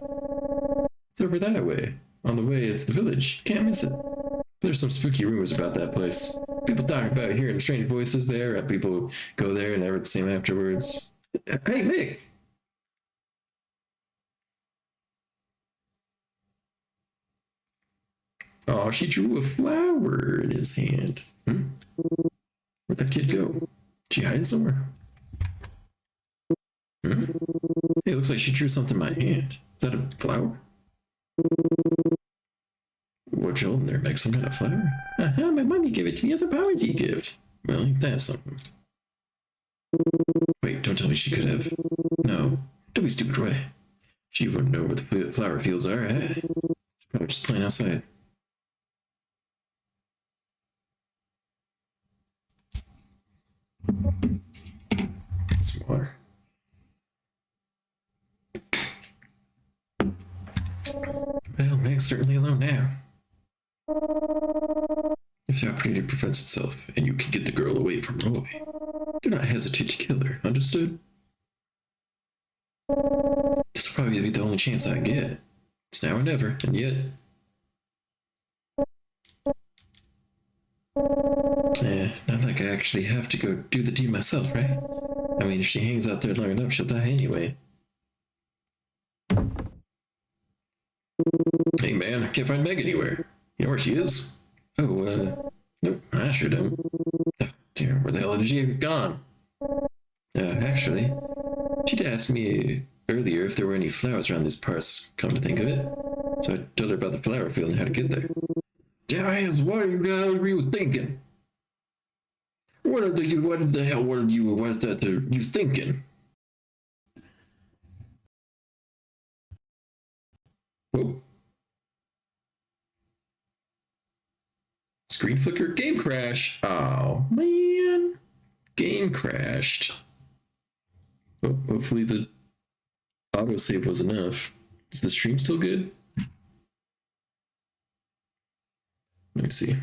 It's over that way, on the way to the village. Can't miss it. There's some spooky rumors about that place. People talk about hearing strange voices there, people go there and never the same afterwards. Hey, Mick! Oh, she drew a flower in his hand. Where'd that kid go? She hiding somewhere? Hey, it looks like she drew something in my hand. Is that a flower? What you holding there, Meg? Some kind of flower? My mommy gave it to me as a apology gift. Well, ain't that something? Wait, don't tell me she could have. No, don't be stupid, Roy. She wouldn't know where the flower fields are, eh? She's probably just playing outside. Some water. Well, Meg's certainly alone now. If the opportunity presents itself, and you can get the girl away from Roy, do not hesitate to kill her, understood? This will probably be the only chance I get. It's now or never, and yet... Not like I actually have to go do the deed myself, right? I mean, if she hangs out there long enough, she'll die anyway. Hey man, I can't find Meg anywhere. You know where she is? Oh, nope, I sure don't. Oh, dear, where the hell did she have gone? Actually, she'd asked me earlier if there were any flowers around these parts, come to think of it. So I told her about the flower field and how to get there. Guys, what are you thinking? What are you thinking? Whoa. Screen flicker, game crash. Oh, man. Game crashed. Oh, hopefully the autosave was enough. Is the stream still good? Let me see.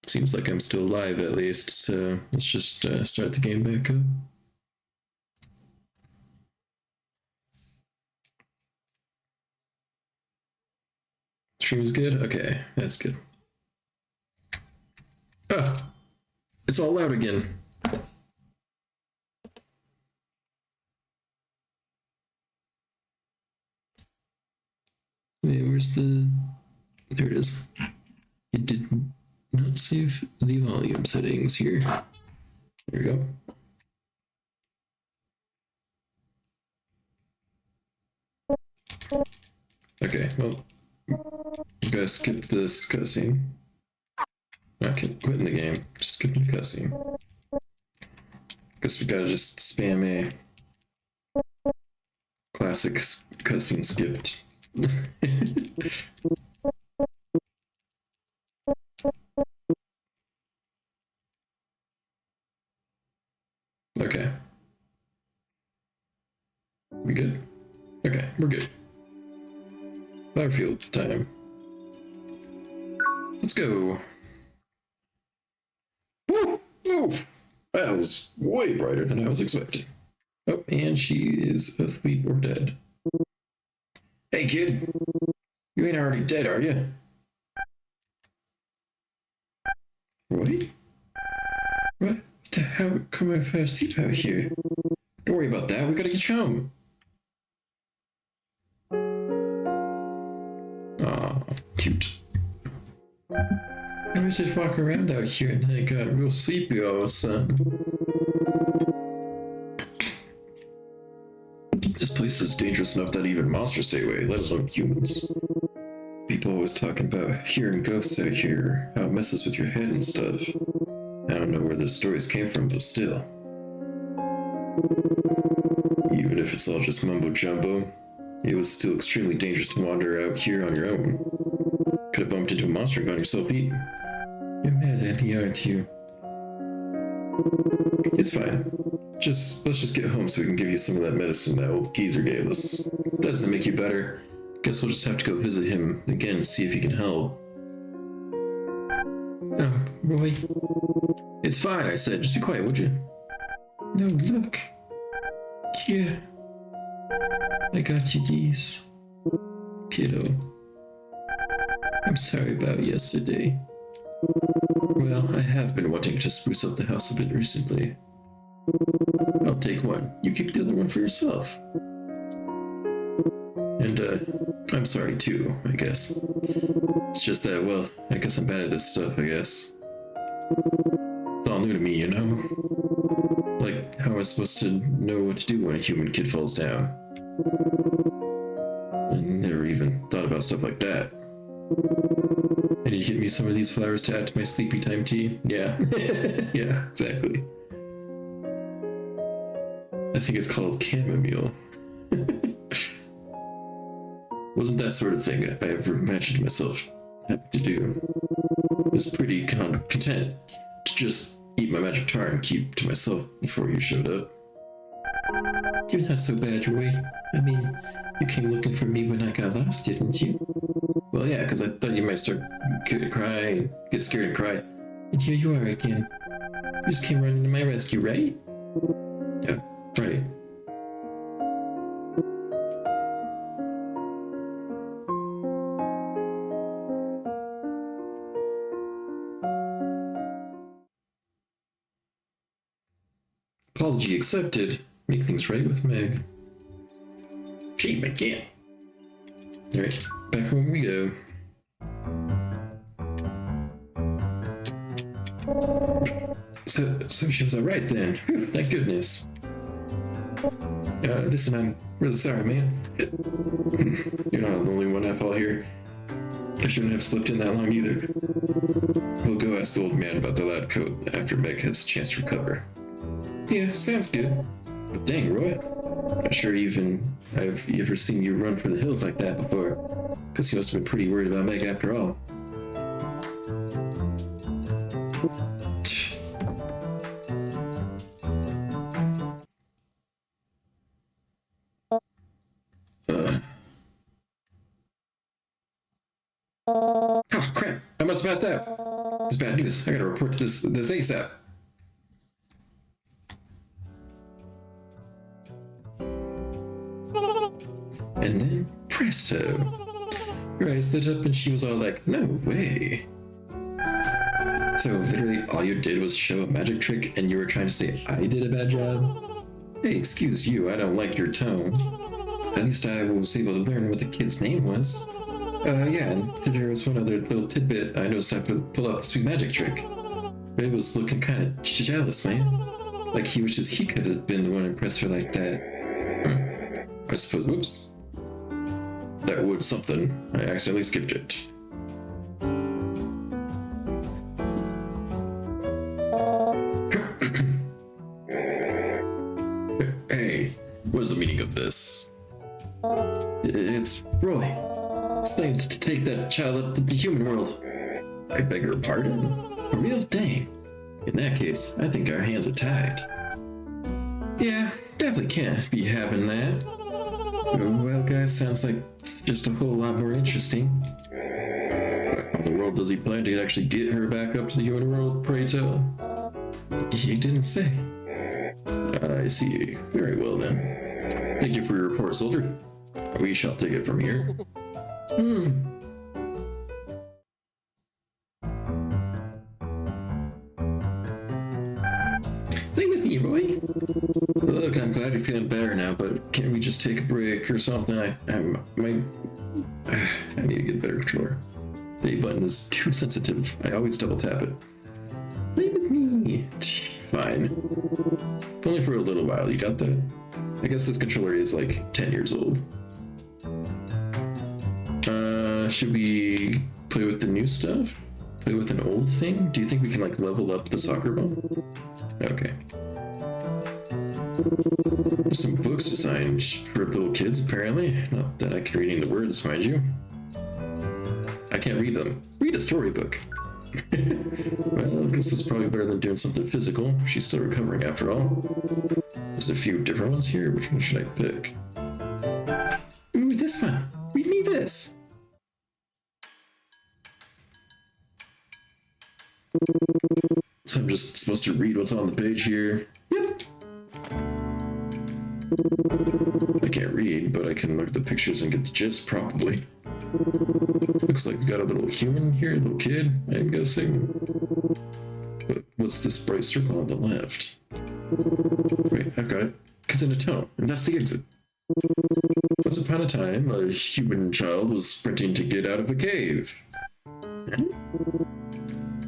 Seems like I'm still live at least, so let's just start the game back up. Stream is good? Okay, that's good. Oh, it's all loud again. Wait, where's the... There it is. It did not save the volume settings here. There we go. Okay, well, we gotta skip this cutscene. I can quit in the game, just skipping the cutscene. Guess we gotta just spam a classic cutscene skipped. Okay. We good? Okay, we're good. Firefield time. Let's go. Woo! Woo! That was way brighter than I was expecting. Oh, and she is asleep or dead. Hey, kid. You ain't already dead, are you? Roy? What the hell? Come on, fast sleep out here. Don't worry about that. We gotta get you home. Aw, cute. I was just walking around out here and then I got real sleepy all of a sudden. This place is dangerous enough that even monsters stay away, let alone humans. People always talking about hearing ghosts out here, how it messes with your head and stuff. I don't know where the stories came from, but still. Even if it's all just mumbo jumbo, it was still extremely dangerous to wander out here on your own. Could have bumped into a monster and got yourself eaten. You're mad at me, aren't you? It's fine. Let's just get home so we can give you some of that medicine that old geezer gave us. If that doesn't make you better, guess we'll just have to go visit him again and see if he can help. Oh, Roy. It's fine, I said. Just be quiet, would you? No, look. Here. I got you these. Kiddo. I'm sorry about yesterday. Well, I have been wanting to spruce up the house a bit recently. I'll take one. You keep the other one for yourself. And, I'm sorry too, I guess. It's just that, well, I guess I'm bad at this stuff, I guess. It's all new to me, you know? Like, how am I supposed to know what to do when a human kid falls down? I never even thought about stuff like that. And you get me some of these flowers to add to my sleepy time tea? Yeah. Yeah, exactly. I think it's called chamomile. Wasn't that sort of thing I ever imagined myself having to do. I was pretty content to just eat my magic tar and keep to myself before you showed up. You're not so bad, Roy. I mean, you came looking for me when I got lost, didn't you? Well, yeah, because I thought you might start to cry, get scared and cry. And here you are again. You just came running to my rescue, right? Yeah, right. Apology accepted. Make things right with Meg. Gee, again. Alright, back home we go. So she was alright then. Whew, thank goodness. Listen, I'm really sorry, man. You're not the only one at fault here. I shouldn't have slipped in that long either. We'll go ask the old man about the lab coat after Meg has a chance to recover. Yeah, sounds good. But dang, Roy. Not sure I've ever seen you run for the hills like that before. Because you must have been pretty worried about Meg after all. Oh crap! I must have passed out. It's bad news. I gotta report to this ASAP. And then presto, her eyes lit up and she was all like, "No way." So literally all you did was show a magic trick and you were trying to say I did a bad job? Hey, excuse you, I don't like your tone. At least I was able to learn what the kid's name was. Yeah, and there was one other little tidbit I noticed I pulled off the sweet magic trick. Ray was looking kind of jealous, man. Like he wishes he could have been the one to impress her like that. I suppose, whoops. That would something. I accidentally skipped it. Hey, what's the meaning of this? It's Roy. It's planned to take that child up to the human world. I beg your pardon? For real? Dang. In that case, I think our hands are tied. Yeah, definitely can't be having that. Well, guys, sounds like it's just a whole lot more interesting. How in the world does he plan to actually get her back up to the human world, pray tell? He didn't say. I see. Very well then. Thank you for your report, soldier. We shall take it from here. Play with me, Roy. Look, I'm glad you're feeling better now, but can't we just take a break or something? I need to get a better controller. The A button is too sensitive. I always double tap it. Play with me. Fine. Only for a little while, you got that? I guess this controller is like 10 years old. Should we play with the new stuff? Play with an old thing? Do you think we can like level up the soccer ball? Okay. There's some books designed for little kids, apparently. Not that I can read any of the words, mind you. I can't read them. Read a storybook. Well, I guess it's probably better than doing something physical. She's still recovering after all. There's a few different ones here. Which one should I pick? Ooh, this one. Read me this. So I'm just supposed to read what's on the page here. Yep. I can't read, but I can look at the pictures and get the gist, probably. Looks like we got a little human here, a little kid, I'm guessing. But what's this bright circle on the left? Wait, I've got it. Kazanatone, and that's the exit. Once upon a time, a human child was sprinting to get out of a cave.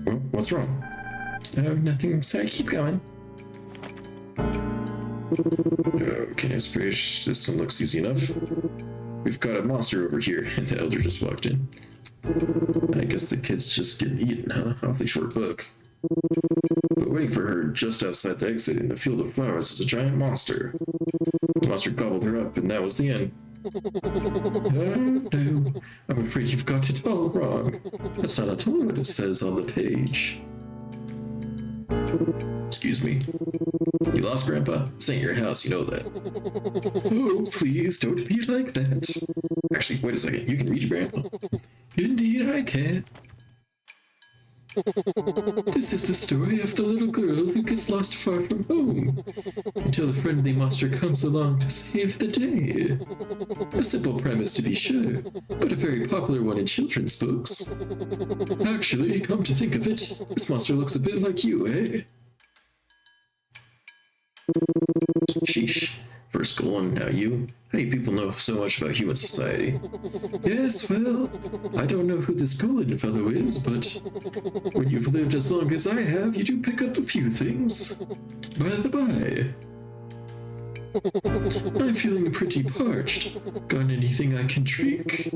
Well, what's wrong? Oh, nothing. Sorry, keep going. Okay, I suppose this one looks easy enough. We've got a monster over here, and the elder just walked in. I guess the kid's just getting eaten, huh? Awfully short book. But waiting for her just outside the exit in the field of flowers was a giant monster. The monster gobbled her up, and that was the end. Oh, no. I'm afraid you've got it all wrong. That's not at all what it says on the page. Excuse me. You lost, Grandpa? This ain't your house, you know that. Oh, please, don't be like that. Actually, wait a second. You can read your Grandpa? Indeed, I can. This is the story of the little girl who gets lost far from home, until a friendly monster comes along to save the day. A simple premise to be sure, but a very popular one in children's books. Actually, come to think of it, this monster looks a bit like you, eh? Sheesh. First Golem, now you. How do people know so much about human society? Yes, well, I don't know who this Golem fellow is, but when you've lived as long as I have, you do pick up a few things. By the by, I'm feeling pretty parched. Got anything I can drink?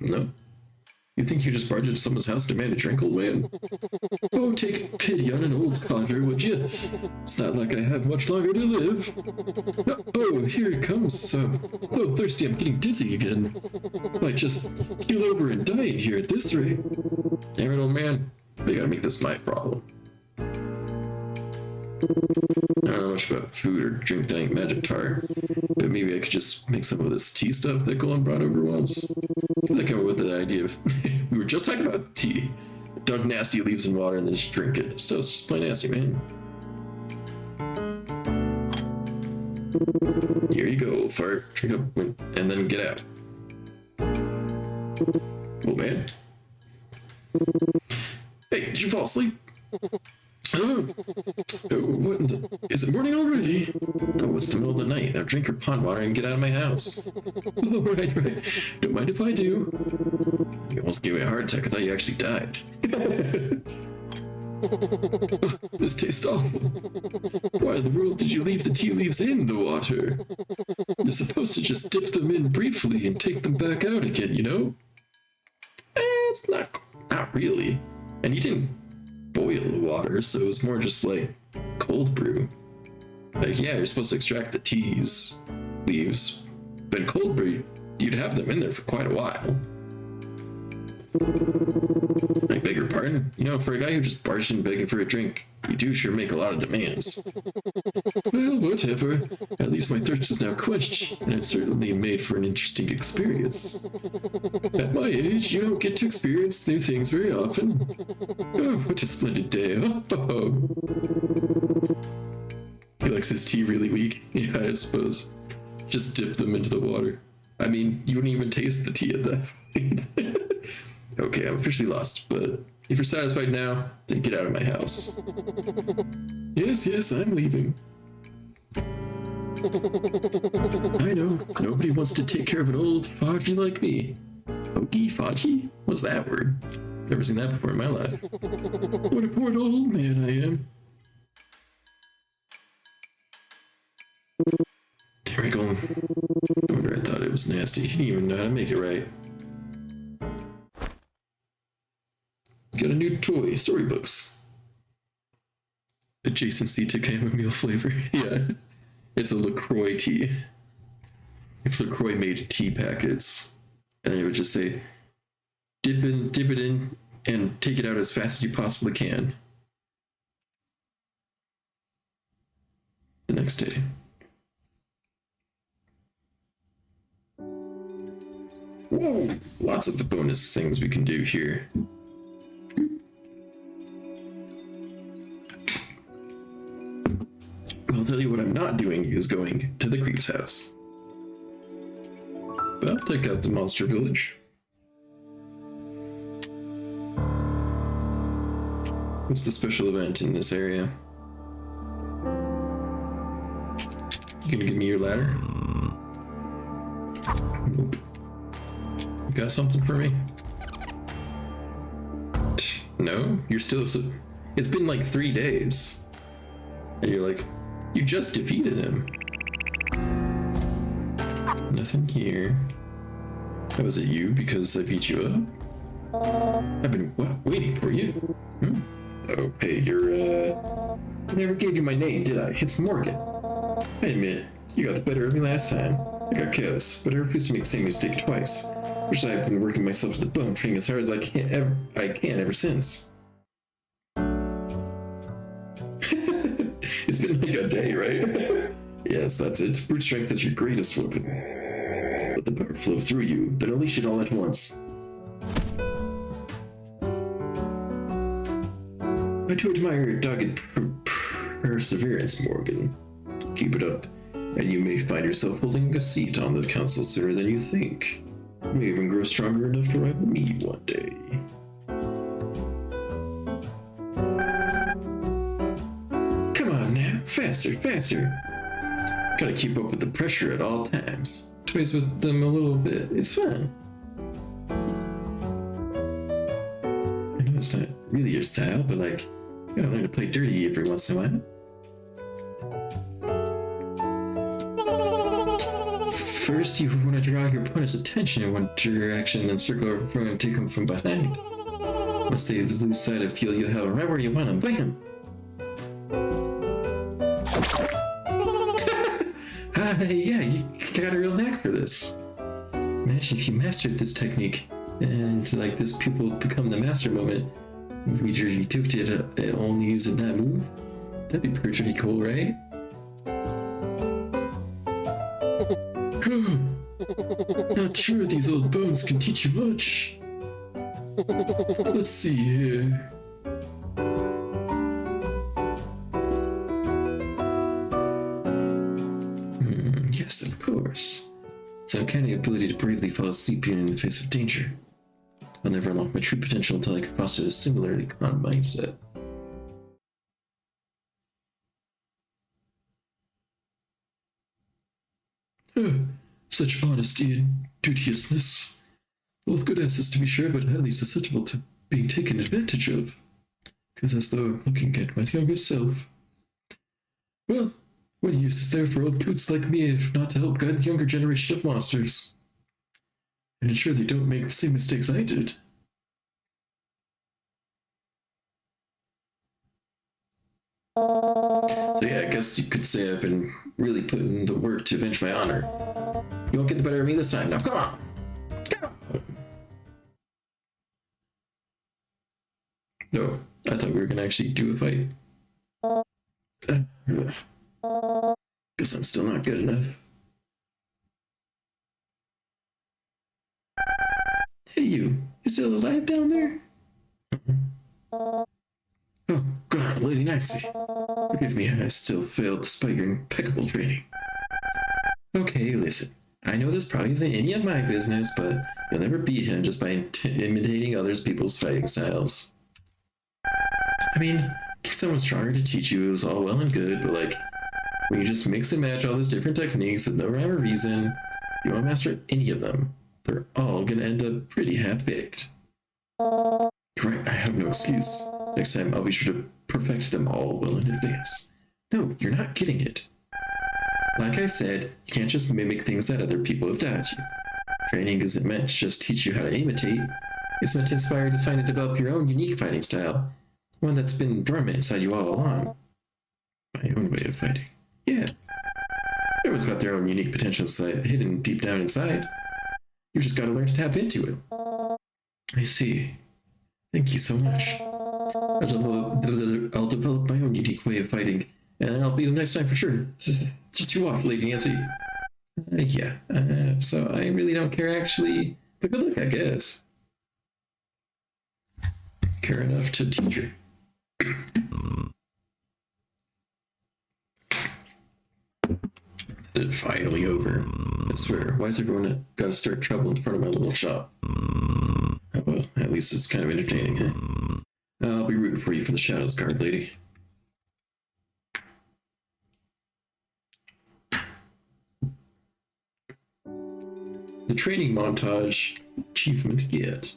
No. You think you just barged into someone's house to demand a drink, old man? Oh, take pity on an old codger, would you? It's not like I have much longer to live. Oh, here it comes. So thirsty I'm getting dizzy again. Might just keel over and die here at this rate. Damn it, old man. I gotta make this my problem. I don't know much about food or drink that ain't magic tar, but maybe I could just make some of this tea stuff that Golan brought over once. I came up with the idea of, we were just talking about tea. Dunk nasty leaves in water and then just drink it. So it's just plain nasty, man. Here you go, fart, drink up, and then get out. Oh man. Hey, did you fall asleep? Oh, what in the... Is it morning already? No, it's the middle of the night. Now drink your pond water and get out of my house. Oh, right. Don't mind if I do. You almost gave me a heart attack. I thought you actually died. This tastes awful. Why in the world did you leave the tea leaves in the water? You're supposed to just dip them in briefly and take them back out again, you know? It's not really. And you didn't boil the water, so it was more just like cold brew. Like, yeah, you're supposed to extract the teas leaves, but in cold brew, you'd have them in there for quite a while. I beg your pardon? You know, for a guy who just barged in begging for a drink, you do sure make a lot of demands. Well, whatever. At least my thirst is now quenched, and it's certainly made for an interesting experience. At my age, you don't get to experience new things very often. Oh, what a splendid day. Oh. He likes his tea really weak. Yeah, I suppose. Just dip them into the water. I mean, you wouldn't even taste the tea at that point. Okay, I'm officially lost, but if you're satisfied now, then get out of my house. Yes, I'm leaving. I know, nobody wants to take care of an old fodgy like me. Fodgy? What's that word? Never seen that before in my life. What a poor old man I am. Terrible. No wonder I thought it was nasty. He didn't even know how to make it right. Got a new toy, storybooks. Adjacency to chamomile flavor. Yeah, it's a LaCroix tea. If LaCroix made tea packets, and it would just say, dip it in, and take it out as fast as you possibly can. The next day. Whoa, lots of the bonus things we can do here. I'll tell you what I'm not doing is going to the creep's house. But I'll take out the monster village. What's the special event in this area? You gonna give me your ladder? Nope. You got something for me? No? You're still so... It's been like 3 days. And you're like, you just defeated him. Nothing here. Oh, was it you because I beat you up? I've been waiting for you. Oh, hey, I never gave you my name, did I? It's Morgan. I admit, you got the better of me last time. I got careless, but I refuse to make the same mistake twice. Wish I've been working myself to the bone, training as hard as I can ever since. It's been like a day, right? Yes, that's it. Brute strength is your greatest weapon. Let the power flow through you, then unleash it all at once. I do admire your dogged perseverance, Morgan. Keep it up, and you may find yourself holding a seat on the council sooner than you think. You may even grow stronger enough to rival me one day. Come on now, faster. Gotta keep up with the pressure at all times. Toys with them a little bit, it's fun. I know it's not really your style, but like, you gotta learn to play dirty every once in a while. First, you want to draw your opponent's attention in one direction, then circle around and take them from behind. Once they lose sight of you, you'll have them right where you want them. Bam! Yeah, you got a real knack for this. Imagine if you mastered this technique, and like this pupil become the master moment, you took to only using that move. That'd be pretty cool, right? Not sure these old bones can teach you much. Let's see here. Yes, of course. Some uncanny ability to bravely fall asleep even in the face of danger. I'll never unlock my true potential until I can foster a similarly calm mindset. Such honesty and duteousness. Both good asses to be sure, but highly susceptible to being taken advantage of. Because as though I'm looking at my younger self. Well, what use is there for old coots like me if not to help guide the younger generation of monsters? And ensure they don't make the same mistakes I did. So yeah, I guess you could say I've been really putting in the work to avenge my honor. You won't get the better of me this time. Now come on! Come on! No, I thought we were gonna actually do a fight. Guess I'm still not good enough. Hey you still alive down there? Oh god, Lady Nancy. Forgive me, I still failed despite your impeccable training. Okay, listen. I know this probably isn't any of my business, but you'll never beat him just by imitating other people's fighting styles. I mean, someone stronger to teach you is all well and good, but like, when you just mix and match all those different techniques with no rhyme or reason, you won't master any of them. They're all gonna end up pretty half-baked. Right, I have no excuse. Next time, I'll be sure to perfect them all well in advance. No, you're not getting it. Like I said, you can't just mimic things that other people have taught you. Training isn't meant to just teach you how to imitate. It's meant to inspire you to find and develop your own unique fighting style. One that's been dormant inside you all along. My own way of fighting. Yeah. Everyone's got their own unique potential hidden deep down inside. You just gotta learn to tap into it. I see. Thank you so much. I'll develop my own unique way of fighting, and I'll be the next time for sure. Just you watch, Lady Nancy. So I really don't care actually, but good luck, I guess. Care enough to teach her. It's finally over. I swear, why has everyone gotta start trouble in front of my little shop? Oh well, at least it's kind of entertaining, huh? I'll be rooting for you from the shadows, guard lady. The training montage achievement yet.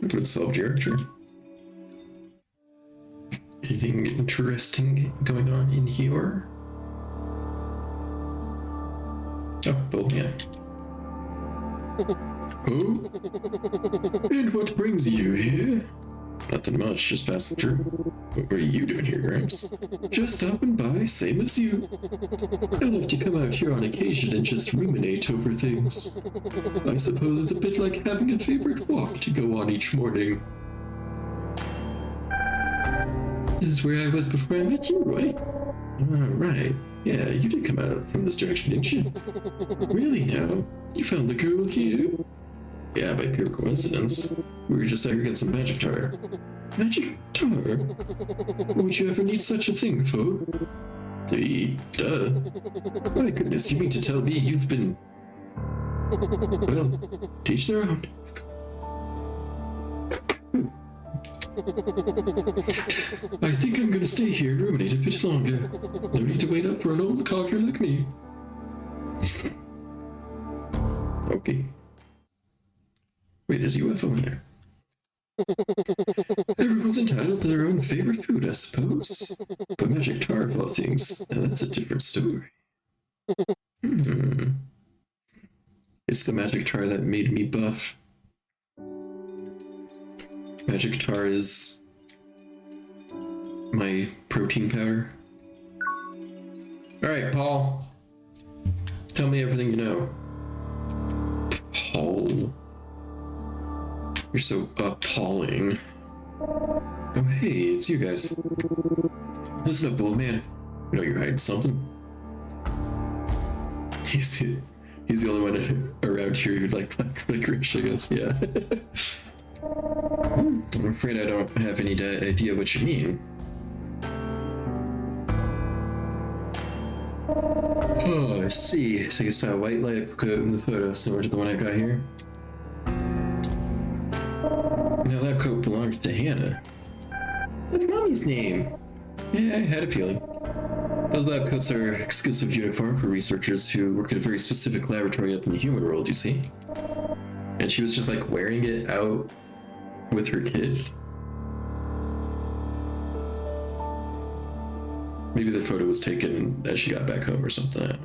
Good solved character. Anything interesting going on in here? Oh, bold man. Oh? And what brings you here? Nothing much, just passing through. What are you doing here, Gramps? Just stopping by, same as you. I like to come out here on occasion and just ruminate over things. I suppose it's a bit like having a favorite walk to go on each morning. This is where I was before I met you, right? Right. Yeah, you did come out from this direction, didn't you? Really now? You found the girl here? Yeah, by pure coincidence. We were just out here getting some magic tar. Magic tar? What would you ever need such a thing for? To eat, duh. My goodness, you mean to tell me you've been... Well, teach their own. I think I'm gonna stay here and ruminate a bit longer. No need to wait up for an old codger like me. Okay. Wait, there's a UFO in there. Everyone's entitled to their own favorite food, I suppose. But magic tar of all things, now that's a different story. It's the magic tar that made me buff. Magic tar is my protein powder. Alright, Paul. Tell me everything you know. Paul. You're so appalling. Oh hey, it's you guys. Listen up, old man. You know you're hiding something. He's the only one around here who'd like licorice, I guess, yeah. I'm afraid I don't have any idea what you mean. Oh, I see. So you saw a white lab coat in the photo, similar to the one I got here? Now that coat belonged to Hannah. That's Mommy's name. Yeah, I had a feeling. Those lab coats are exclusive uniform for researchers who work at a very specific laboratory up in the human world, you see. And she was just like wearing it out with her kid. Maybe the photo was taken as she got back home or something.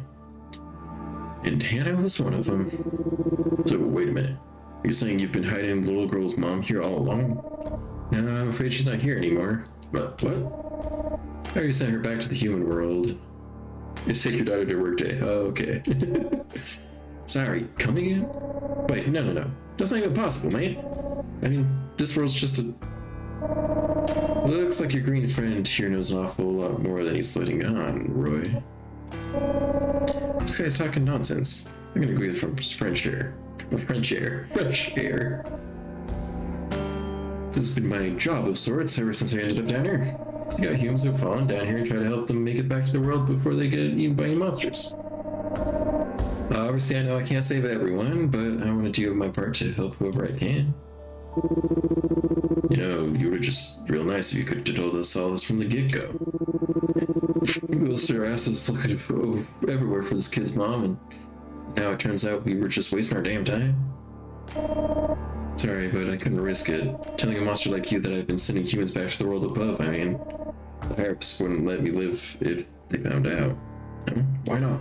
And Hannah was one of them. So wait a minute. Are you saying you've been hiding the little girl's mom here all along? No, I'm afraid she's not here anymore. But what? I already sent her back to the human world. It's take your daughter to work day. Oh, okay. Sorry, come again? Wait, no. That's not even possible, mate. I mean, this world's just a... Looks like your green friend here knows an awful lot more than he's letting on, Roy. This guy's talking nonsense. I'm gonna agree from French air. Fresh air. This has been my job of sorts ever since I ended up down here. See how humans have fallen down here and try to help them make it back to the world before they get eaten by any monsters. Obviously, I know I can't save everyone, but I want to do my part to help whoever I can. You know, you were just real nice if you could have told us all this from the get-go. We was their asses looking everywhere for this kid's mom, and now it turns out we were just wasting our damn time. Sorry, but I couldn't risk it. Telling a monster like you that I've been sending humans back to the world above, I mean, the higher-ups wouldn't let me live if they found out. No? Why not?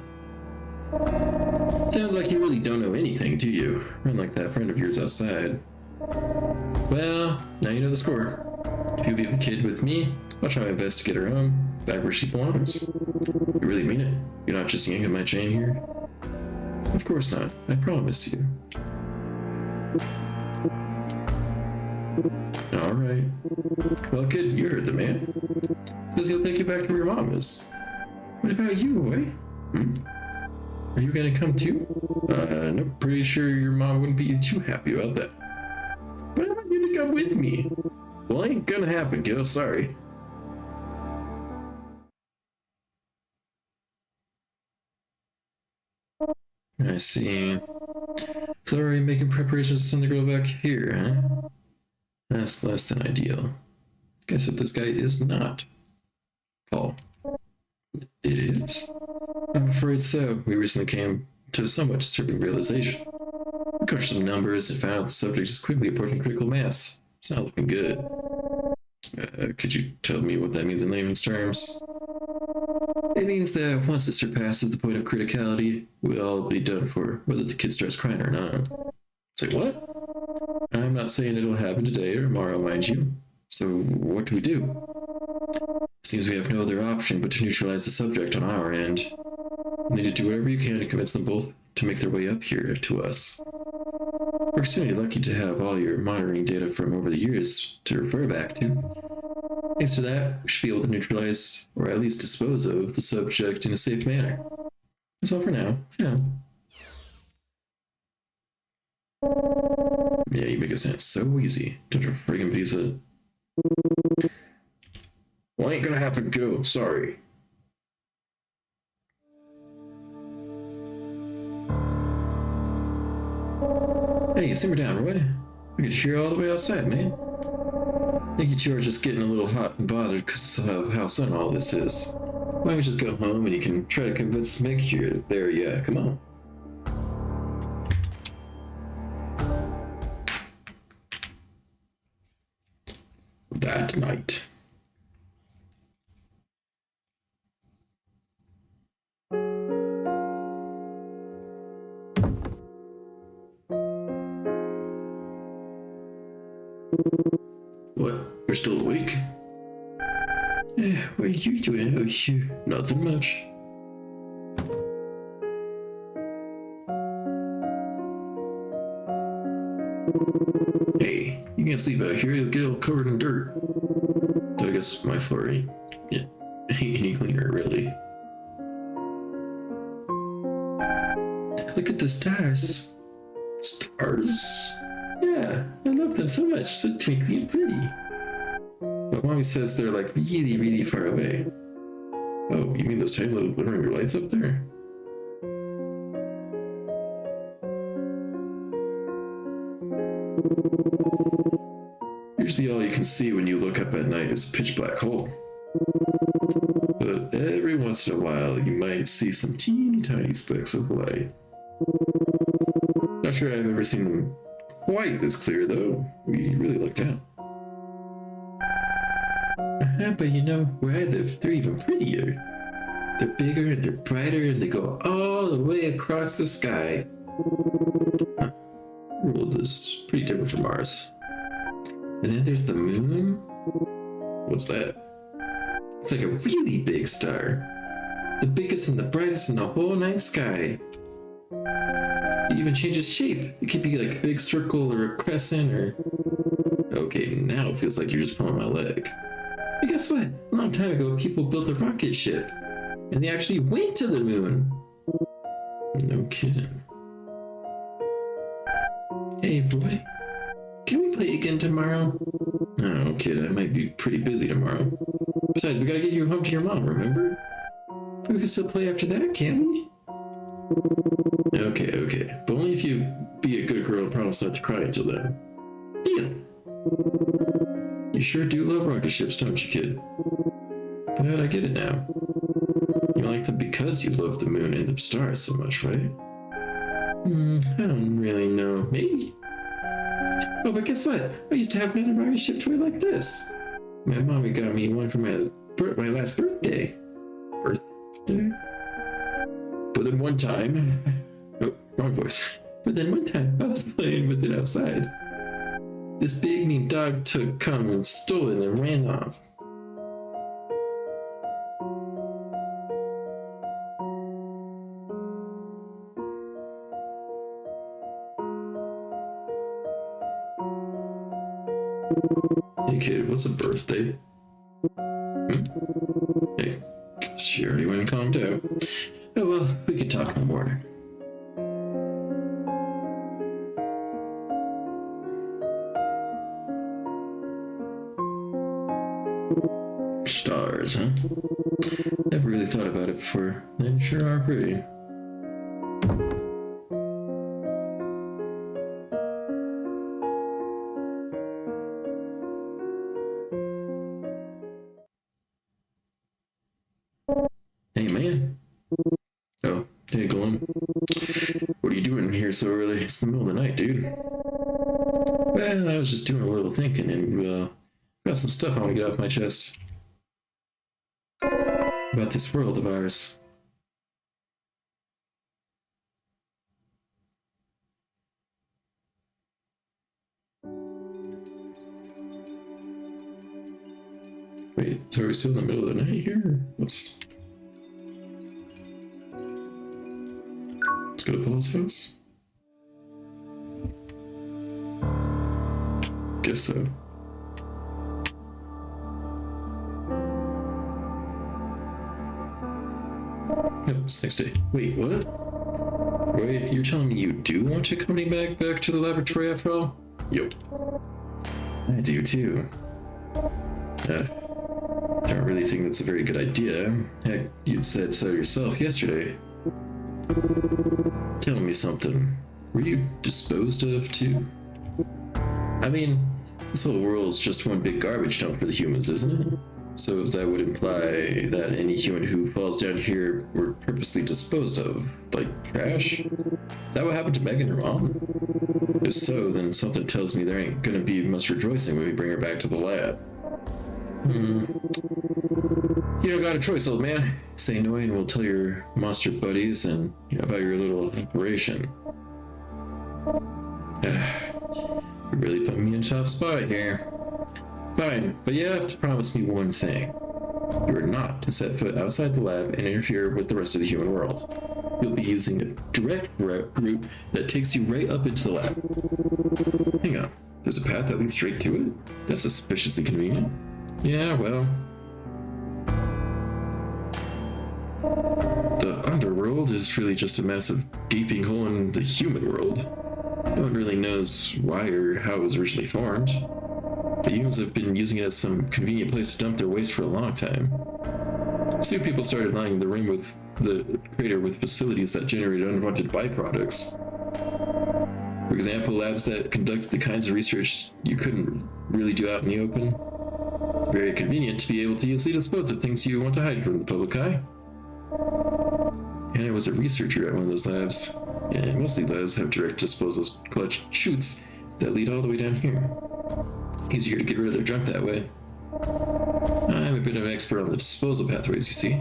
Sounds like you really don't know anything, do you? Unlike that friend of yours outside. Well, now you know the score. If you leave the kid with me, I'll try my best to get her home, back where she belongs. You really mean it? You're not just yanking my chain here? Of course not. I promise you. Alright. Well, kid, you heard the man. Says he'll take you back to where your mom is. What about you, boy? Are you gonna come too? No, pretty sure your mom wouldn't be too happy about that. But I want you to come with me. Well, ain't gonna happen, kiddo, sorry. I see. So already making preparations to send the girl back here, huh? That's less than ideal. Guess what this guy is not. Paul. It is? I'm afraid so. We recently came to a somewhat disturbing realization. We crunched some numbers and found out the subject is quickly approaching critical mass. It's not looking good. Could you tell me what that means in layman's terms? It means that once it surpasses the point of criticality, we'll all be done for, whether the kid starts crying or not. Say what? I'm not saying it'll happen today or tomorrow, mind you. So what do we do? Seems we have no other option but to neutralize the subject on our end. You need to do whatever you can to convince them both to make their way up here to us. We're extremely lucky to have all your monitoring data from over the years to refer back to. Thanks to that, we should be able to neutralize, or at least dispose of, the subject in a safe manner. That's all for now. Yeah. Yeah, you make it sound so easy. Touch a friggin' visa. Well, ain't gonna happen, kiddo. Sorry. Hey, simmer down, Roy. I could hear you all the way outside, man. I think you two are just getting a little hot and bothered because of how sudden all this is. Why don't we just go home and you can try to convince Meg here? There, yeah, come on. That night. What? You're still awake? Yeah, what are you doing out here? Nothing much. Hey, you can't sleep out here, you'll get all covered in dirt. So I guess my floor ain't any cleaner, really. Look at the stars. Stars? Yeah, I love them so much, so twinkly and pretty. But Mommy says they're like really, really far away. Oh, you mean those tiny little glimmering lights up there? Usually all you can see when you look up at night is a pitch black hole. But every once in a while, you might see some teeny tiny specks of light. Not sure I've ever seen them quite this clear, though. We really lucked out. But you know, where I live, they're even prettier. They're bigger and they're brighter and they go all the way across the sky. The world is pretty different from ours. And then there's the moon. What's that? It's like a really big star. The biggest and the brightest in the whole night sky. It even changes shape. It could be like a big circle or a crescent or... Okay, now it feels like you're just pulling my leg. But guess what? A long time ago, people built a rocket ship. And they actually went to the moon. No kidding. Hey, boy. Can we play again tomorrow? Oh, kid, I might be pretty busy tomorrow. Besides, we gotta get you home to your mom, remember? But we can still play after that, can't we? Okay. But only if you be a good girl and promise not to cry until then. Yeah. You sure do love rocket ships, don't you, kid? But I get it now. You like them because you love the moon and the stars so much, right? I don't really know. Maybe. Oh, but guess what? I used to have another rocket ship toy like this. My mommy got me one for my last birthday. But then one time... Oh, wrong voice. But then one time, I was playing with it outside. This big mean dog come and stole it and ran off. Hey kid, what's a birthday? Hey, she already went and calmed out. Oh well, we can talk in the morning. Stars, huh? Never really thought about it before. They sure are pretty. Hey, man. Oh, hey, Glenn. What are you doing here so early? It's the middle of the night, dude. Well, I was just doing a little thinking and, got some stuff I want to get off my chest. About this world of ours. Wait, so are we still in the middle of the night here? Let's go to Paul's house? Guess so. Nope, it's next day. Wait, what? Wait, you're telling me you do want to accompany me back to the laboratory after all? Yup. I do too. I don't really think that's a very good idea. Heck, you'd said so yourself yesterday. Tell me something. Were you disposed of too? I mean, this whole world's just one big garbage dump for the humans, isn't it? So that would imply that any human who falls down here were purposely disposed of, like trash? Is that what happened to Meg and her mom? If so, then something tells me there ain't gonna be much rejoicing when we bring her back to the lab. You don't got a choice, old man. Say no and we'll tell your monster buddies and about your little operation. You're really putting me in a tough spot here. Fine, but you have to promise me one thing. You are not to set foot outside the lab and interfere with the rest of the human world. You'll be using a direct route that takes you right up into the lab. Hang on, there's a path that leads straight to it? That's suspiciously convenient. Yeah, well... The underworld is really just a massive gaping hole in the human world. No one really knows why or how it was originally formed. The humans have been using it as some convenient place to dump their waste for a long time. Soon people started lining the rim with the crater with facilities that generated unwanted byproducts. For example, labs that conducted the kinds of research you couldn't really do out in the open. It's very convenient to be able to easily dispose of things you want to hide from the public eye. And I was a researcher at one of those labs, and most of the labs have direct disposal clutch chutes that lead all the way down here. Easier to get rid of their junk that way. I'm a bit of an expert on the disposal pathways, you see.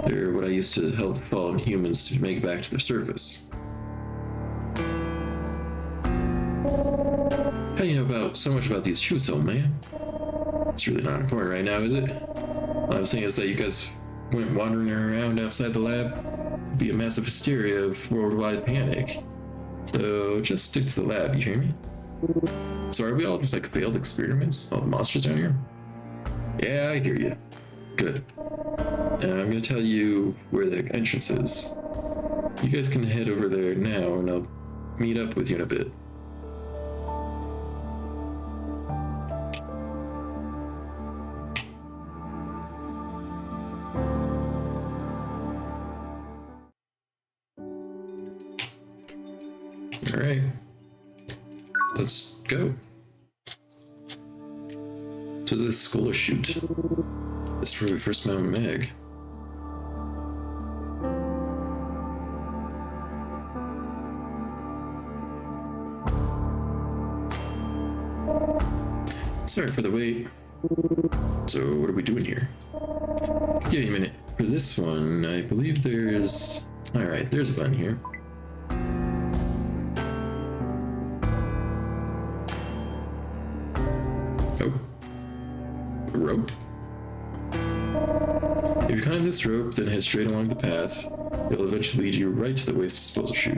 They're what I used to help fallen humans to make it back to the surface. How do you know so much about these chutes, old man? It's really not important right now, is it? All I'm saying is that you guys went wandering around outside the lab. It'd be a massive hysteria of worldwide panic. So just stick to the lab, you hear me? So are we all just like failed experiments? All the monsters down here? Yeah, I hear you. Good. I'm gonna tell you where the entrance is. You guys can head over there now, and I'll meet up with you in a bit. Alright. Let's go. So is this school shoot? This is where we first met Meg. Sorry for the wait. So what are we doing here? Give me a minute. For this one, I believe there's... Alright, there's a button here. Oh. A rope? If you climb this rope, then head straight along the path, it'll eventually lead you right to the waste disposal chute.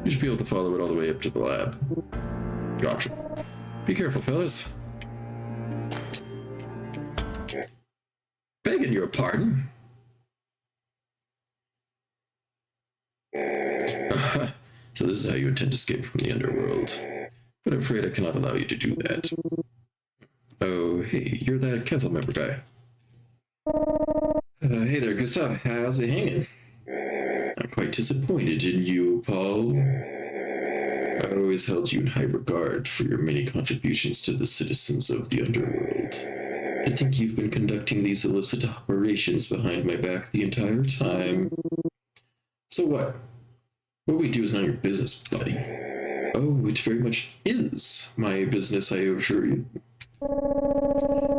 You should be able to follow it all the way up to the lab. Gotcha. Be careful, fellas. Begging your pardon. So this is how you intend to escape from the underworld. But I'm afraid I cannot allow you to do that. Oh, hey, you're that council member guy. Hey there, Gustav. How's it hanging? I'm quite disappointed in you, Paul. I always held you in high regard for your many contributions to the citizens of the underworld. I think you've been conducting these illicit operations behind my back the entire time. So what? What we do is not your business, buddy. Oh, it very much is my business, I assure you.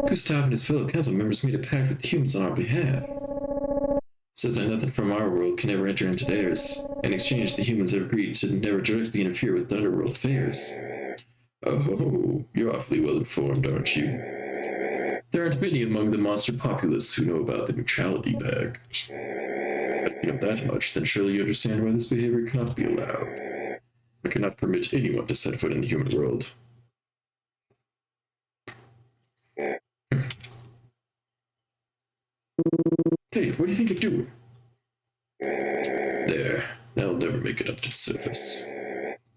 Gustav and his fellow council members made a pact with the humans on our behalf. It says that nothing from our world can ever enter into theirs. In exchange, the humans have agreed to never directly interfere with the underworld affairs. Oh, you're awfully well informed, aren't you? There aren't many among the monster populace who know about the neutrality pact. But you know that much, then surely you understand why this behavior cannot be allowed. We cannot permit anyone to set foot in the human world. Hey, what do you think you're doing? There, I'll never make it up to the surface.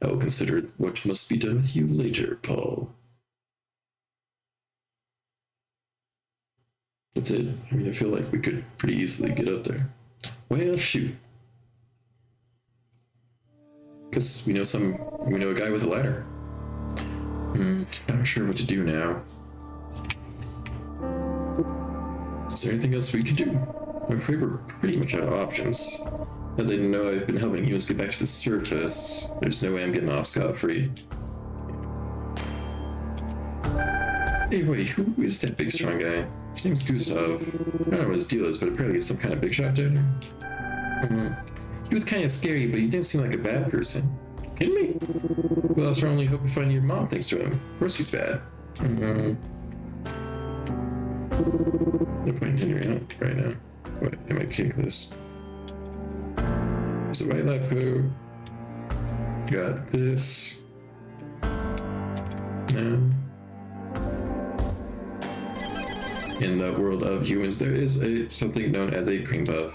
I will consider what must be done with you later, Paul. That's it. I mean, I feel like we could pretty easily get up there. Well, shoot. Guess we know a guy with a ladder. Not sure what to do now. Is there anything else we could do? I'm afraid we're pretty much out of options. Now they know I've been helping humans get back to the surface. There's no way I'm getting off scot-free. Hey, wait, who is that big strong guy? His name's Gustav. I don't know what his deal is, but apparently he's some kind of big shot dude. He was kind of scary, but he didn't seem like a bad person. Kidding me? Well, else we're only hoping to find your mom thanks to him. Of course he's bad. No point in hearing out right now. What? I might kick this. There's a white lab code. Got this. No. In the world of humans, there is something known as a cream puff.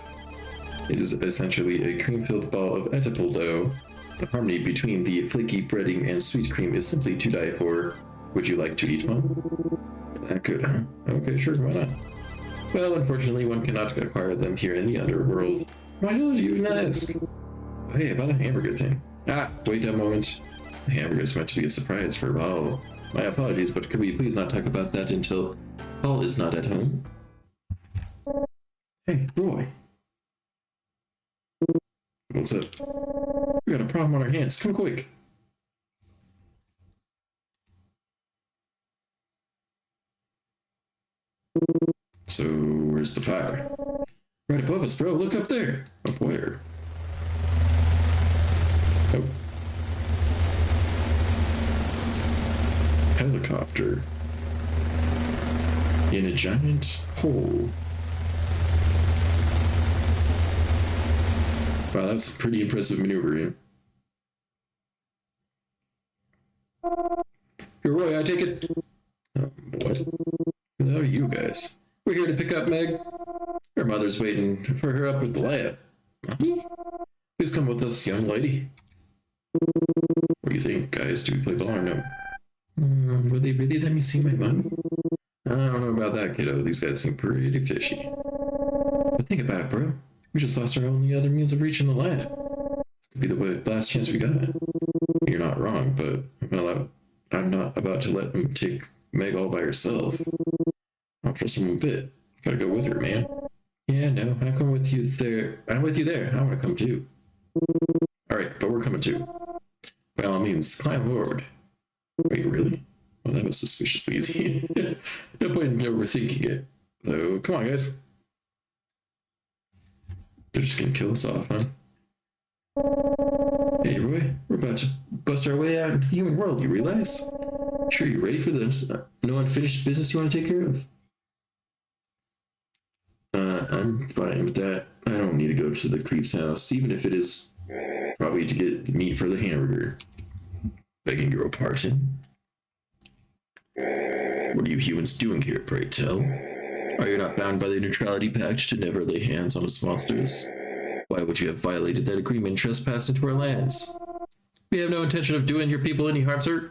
It is essentially a cream-filled ball of edible dough. The harmony between the flaky breading and sweet cream is simply to die for. Would you like to eat one? That good, huh? Okay, sure, why not? Well, unfortunately, one cannot acquire them here in the underworld. Why don't you even ask? Oh, hey, about the hamburger thing. Wait a moment. The hamburger is meant to be a surprise for Paul. My apologies, but could we please not talk about that until Paul is not at home. Hey, Roy. What's up? We got a problem on our hands. Come quick. So, where's the fire? Right above us, bro. Look up there. Up where? Oh. Helicopter. In a giant hole. Wow, that was a pretty impressive maneuvering. Here, Roy, I take it. What? Who are you guys? We're here to pick up Meg. Her mother's waiting for her up with the lab. Mommy? Please come with us, young lady. What do you think, guys? Do we play ball or no? Will they really let me see my mom? I don't know about that, kiddo. These guys seem pretty fishy. But think about it, bro. We just lost our only other means of reaching the lab. This could be the last chance we got. You're not wrong, but I'm not about to let them take Meg all by herself. I don't trust her one bit. Gotta go with her, man. Yeah, no, I'm coming with you there. I'm with you there. I want to come too. Alright, but we're coming too. By all means, climb aboard. Wait, really? Well, that was suspiciously easy. No point in overthinking it. So, come on, guys. They're just gonna kill us off, huh? Hey, Roy, we're about to bust our way out into the human world, you realize? Sure, you ready for this? No unfinished business you want to take care of? I'm fine with that. I don't need to go to the creep's house, even if it is probably to get meat for the hamburger. Begging your pardon? What are you humans doing here, pray tell? Are you not bound by the Neutrality Pact to never lay hands on its monsters? Why would you have violated that agreement and trespassed into our lands? We have no intention of doing your people any harm, sir.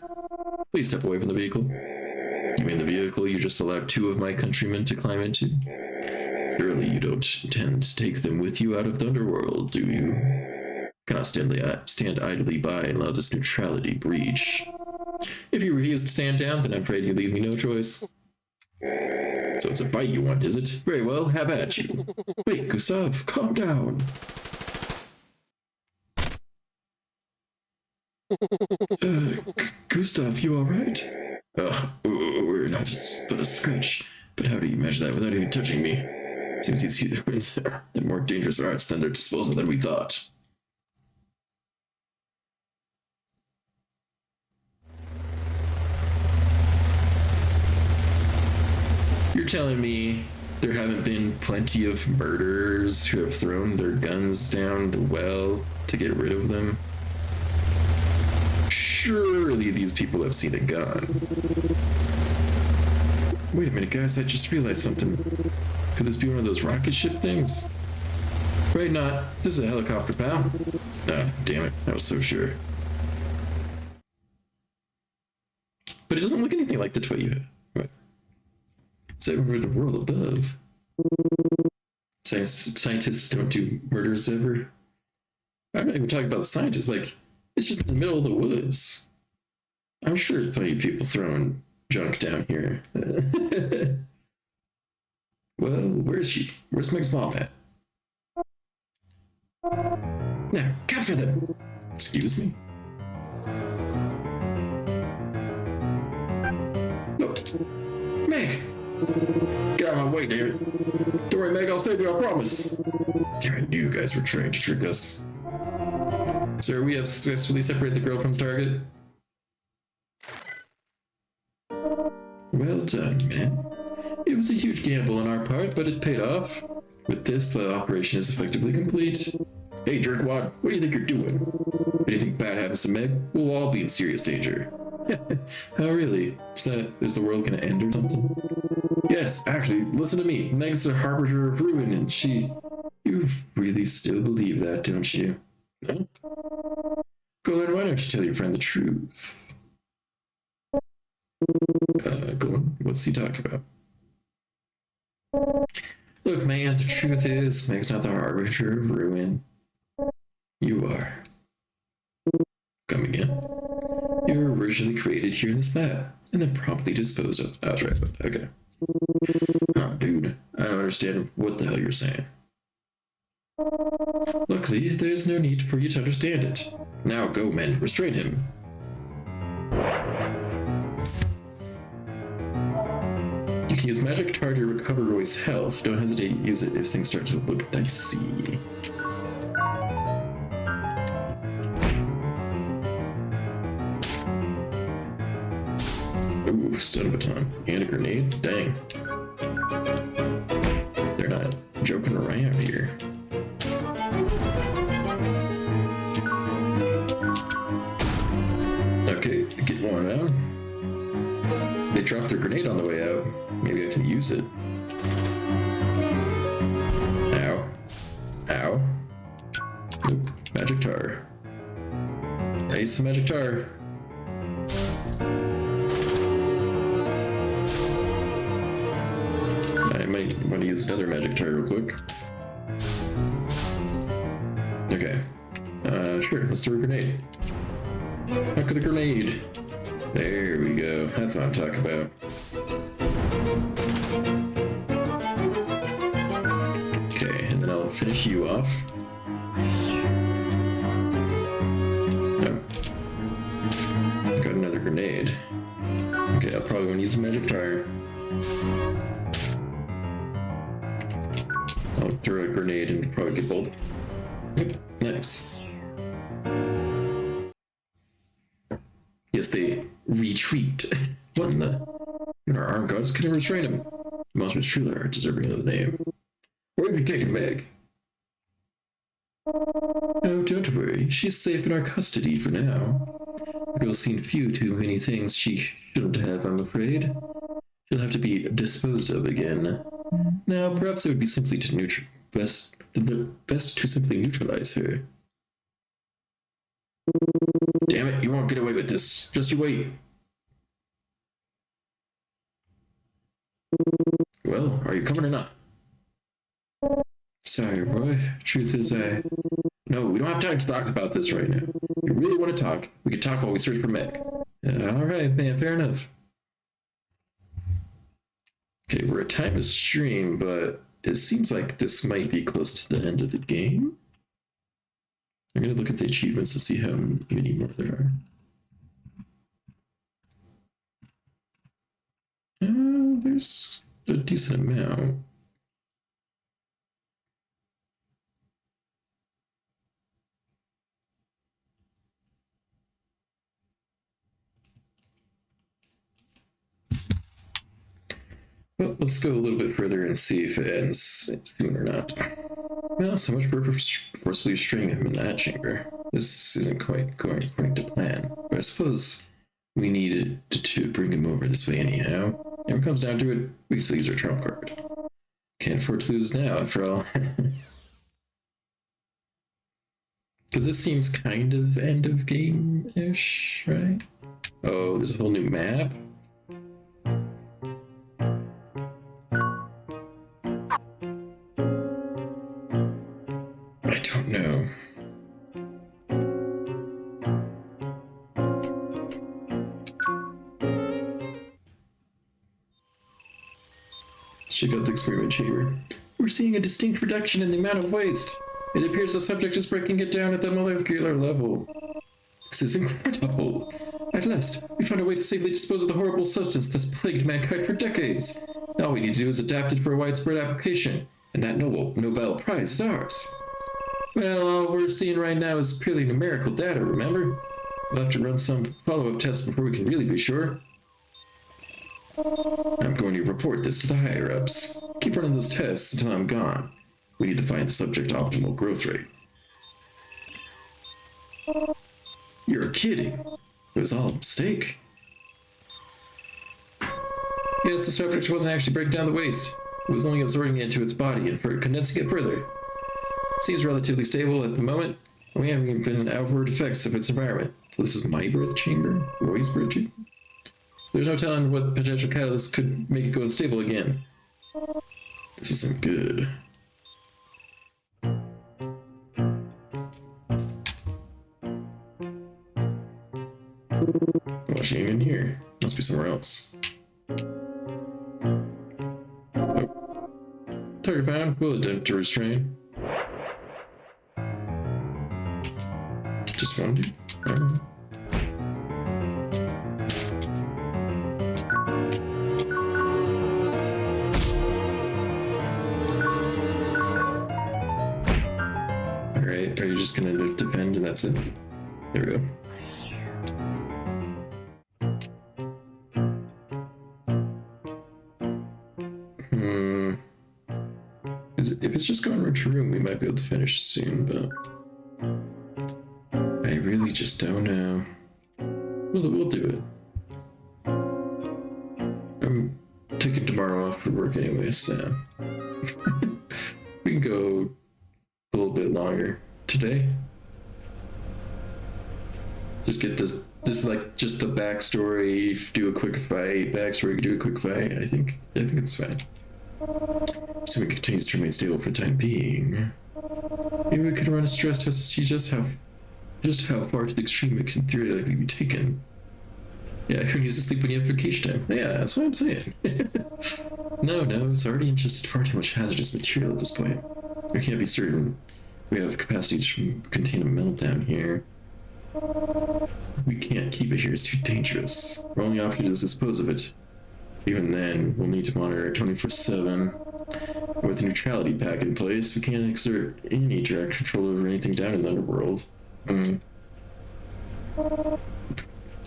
Please step away from the vehicle. You mean the vehicle you just allowed 2 of my countrymen to climb into? Surely you don't intend to take them with you out of the underworld, do you? Cannot stand idly by and allow this neutrality breach. If you refuse to stand down, then I'm afraid you leave me no choice. So it's a bite you want, is it? Very well, have at you. Wait, Gustav, calm down. Gustav, you alright? We're not just but a scratch. But how do you measure that without even touching me? Seems these humans are more dangerous arts than their disposal than we thought. You're telling me there haven't been plenty of murderers who have thrown their guns down the well to get rid of them? Surely these people have seen a gun. Wait a minute, guys, I just realized something. Could this be one of those rocket ship things? Right, not. This is a helicopter, pal. Ah, damn it, I was so sure. But it doesn't look anything like the toy you had. Right. So we're the world above. Scientists don't do murders ever. I'm not even talking about the scientists, like, it's just in the middle of the woods. I'm sure there's plenty of people throwing junk down here. Well, where is she? Where's Meg's mom at? Now, capture them! Excuse me? No! Meg! Get out of my way, damn it! Don't worry, Meg, I'll save you, I promise! Damn, I knew you guys were trying to trick us. Sir, we have successfully separated the girl from the target. Well done, man. It was a huge gamble on our part, but it paid off. With this, the operation is effectively complete. Hey, jerkwad, what do you think you're doing? If anything bad happens to Meg, we'll all be in serious danger. Oh, really? Is the world gonna end or something? Yes, actually, listen to me. Meg's the harbinger of ruin, and You really still believe that, don't you? No? Go then, why don't you tell your friend the truth? Go on. What's he talking about? Look, man, the truth is, Meg's not the harbinger of ruin. You are. Come again. You were originally created here in this lab, and then promptly disposed of. I was right, but okay. Oh, dude, I don't understand what the hell you're saying. Luckily, there's no need for you to understand it. Now go, men, restrain him. You can use magic tar to recover Roy's health. Don't hesitate to use it if things start to look dicey. Ooh, stun baton. And a grenade? Dang. They're not joking around here. Okay, get one out. They dropped their grenade on the way out. Maybe I can use it. Ow. Ow. Nope. Magic tar. Ace the magic tar. I might want to use another magic tar real quick. Okay. Sure, let's throw a grenade. Huck of the grenade. There we go. That's what I'm talking about. Okay, and then I'll finish you off. No. I got another grenade. Okay, I'll probably want to use a magic tire. I'll throw a grenade and probably get both. Yep, nice. Yes, they retreat. What in the? Our armed gods couldn't restrain him. The monsters truly are deserving of the name. Where have you taken Meg? Oh, don't worry. She's safe in our custody for now. The girl's seen too many things she shouldn't have, I'm afraid. She'll have to be disposed of again. Now, perhaps it would be simply to best to simply neutralize her. Damn it, you won't get away with this. Just you wait. Well, are you coming or not? Sorry, Roy. Truth is, No, we don't have time to talk about this right now. If you really want to talk, we can talk while we search for Meg. Alright, man, fair enough. Okay, we're at time of stream, but it seems like this might be close to the end of the game. I'm going to look at the achievements to see how many more there are. There's a decent amount. Well, let's go a little bit further and see if it ends soon or not. Well, so much for forcibly restraining him in that chamber. This isn't quite going according to plan, but I suppose we needed to bring him over this way anyhow. And when it comes down to it, we still use our trump card. Can't afford to lose now, after all. Because this seems kind of end of game-ish, right? Oh, there's a whole new map? I don't know. Let's check out the experiment chamber. We're seeing a distinct reduction in the amount of waste. It appears the subject is breaking it down at the molecular level. This is incredible. At last, we found a way to safely dispose of the horrible substance that's plagued mankind for decades. All we need to do is adapt it for a widespread application, and that Nobel Prize is ours. Well, all we're seeing right now is purely numerical data, remember? We'll have to run some follow-up tests before we can really be sure. I'm going to report this to the higher-ups. Keep running those tests until I'm gone. We need to find the subject optimal growth rate. You're kidding. It was all a mistake. Yes, the subject wasn't actually breaking down the waste. It was only absorbing it into its body and condensing it further. Seems relatively stable at the moment, and we haven't even been outward effects of its environment. So this is my birth chamber? Roy's birth chamber? There's no telling what potential catalyst could make it go unstable again. This isn't good. Well, she ain't in here. Must be somewhere else. Target found. We'll attempt to restrain. Just one dude. Alright. Alright, are you just gonna defend and that's it? There we go. If it's just going room to room, we might be able to finish soon, but I really just don't know. We'll do it. I'm taking tomorrow off for work anyway, so we can go a little bit longer today. Just get this like just the backstory, do a quick fight, do a quick fight. I think it's fine. So it continues to remain stable for the time being. Maybe we could run a stress test to see just how far to the extreme it can theoretically be taken. Yeah, who needs to sleep when you have vacation time? Yeah, that's what I'm saying. No, it's already ingested far too much hazardous material at this point. We can't be certain we have capacity to contain a meltdown here. We can't keep it here, it's too dangerous. Our only option is to dispose of it. Even then, we'll need to monitor it 24/7. With a neutrality pack in place, we can't exert any direct control over anything down in the underworld.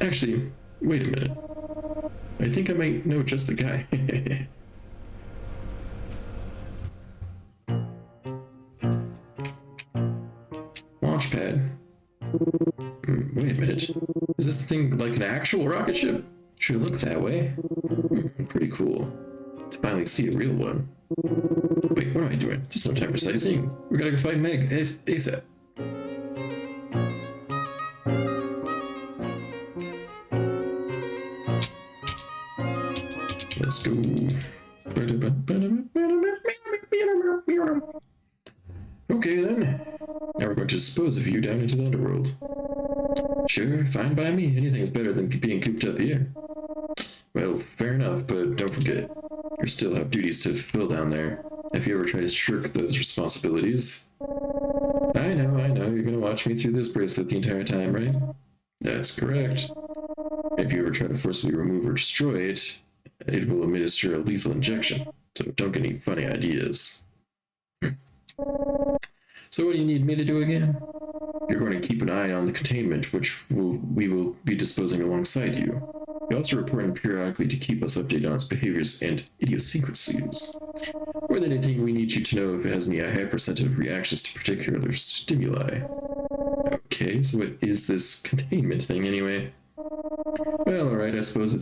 Actually, wait a minute. I think I might know just the guy. Launchpad. Wait a minute. Is this thing like an actual rocket ship? Sure looks that way. Pretty cool. To finally see a real one. Wait, what am I doing? Just no time for sightseeing. We gotta go find Meg ASAP. Let's go. Okay then. Now we're going to dispose of you down into the underworld. Sure, fine by me. Anything's better than being cooped up here. Well, fair enough, but don't forget, you still have duties to fulfill down there. If you ever try to shirk those responsibilities... I know, you're gonna watch me through this bracelet the entire time, right? That's correct. If you ever try to forcibly remove or destroy it, it will administer a lethal injection, so don't get any funny ideas. So what do you need me to do again? You're going to keep an eye on the containment, which we will be disposing alongside you. You also report in periodically to keep us updated on its behaviors and idiosyncrasies. More than anything, we need you to know if it has any hypersensitive reactions to particular stimuli. Okay, so what is this containment thing anyway? Well, alright, I suppose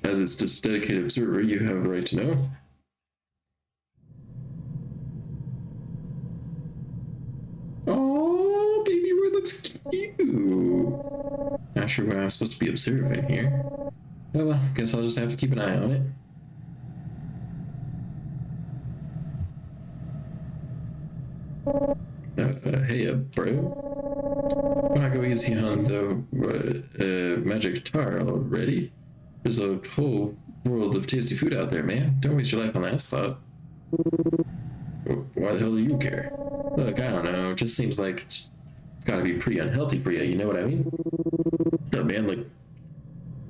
as its just dedicated observer, you have the right to know. Oh, baby, where looks cute. Not sure what I'm supposed to be observing here. Oh well, guess I'll just have to keep an eye on it. Hey, bro. Why not go easy on the magic guitar already? There's a whole world of tasty food out there, man. Don't waste your life on that slot. Why the hell do you care? Look, I don't know. It just seems like it's gotta be pretty unhealthy for you, you know what I mean? No, man, like,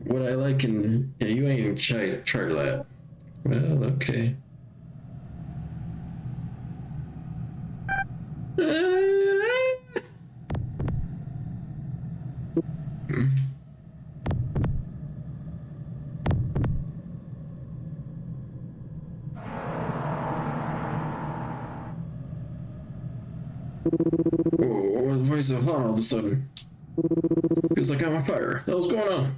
what I like and you ain't even tried that. Well, okay. Why is it hot all of a sudden? Feels like I'm on fire. What the hell's going on?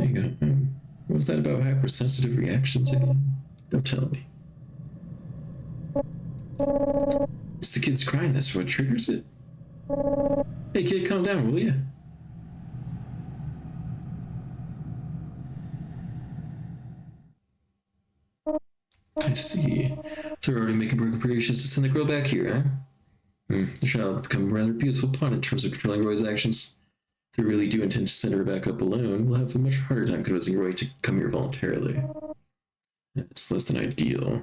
Hang on. What was that about hypersensitive reactions again? Don't tell me. It's the kids crying. That's what triggers it. Hey kid, calm down, will you? I see. So we're already making preparations to send the girl back here, huh? The child will become a rather beautiful pawn in terms of controlling Roy's actions. If we really do intend to send her back up alone, we'll have a much harder time convincing Roy to come here voluntarily. That's less than ideal.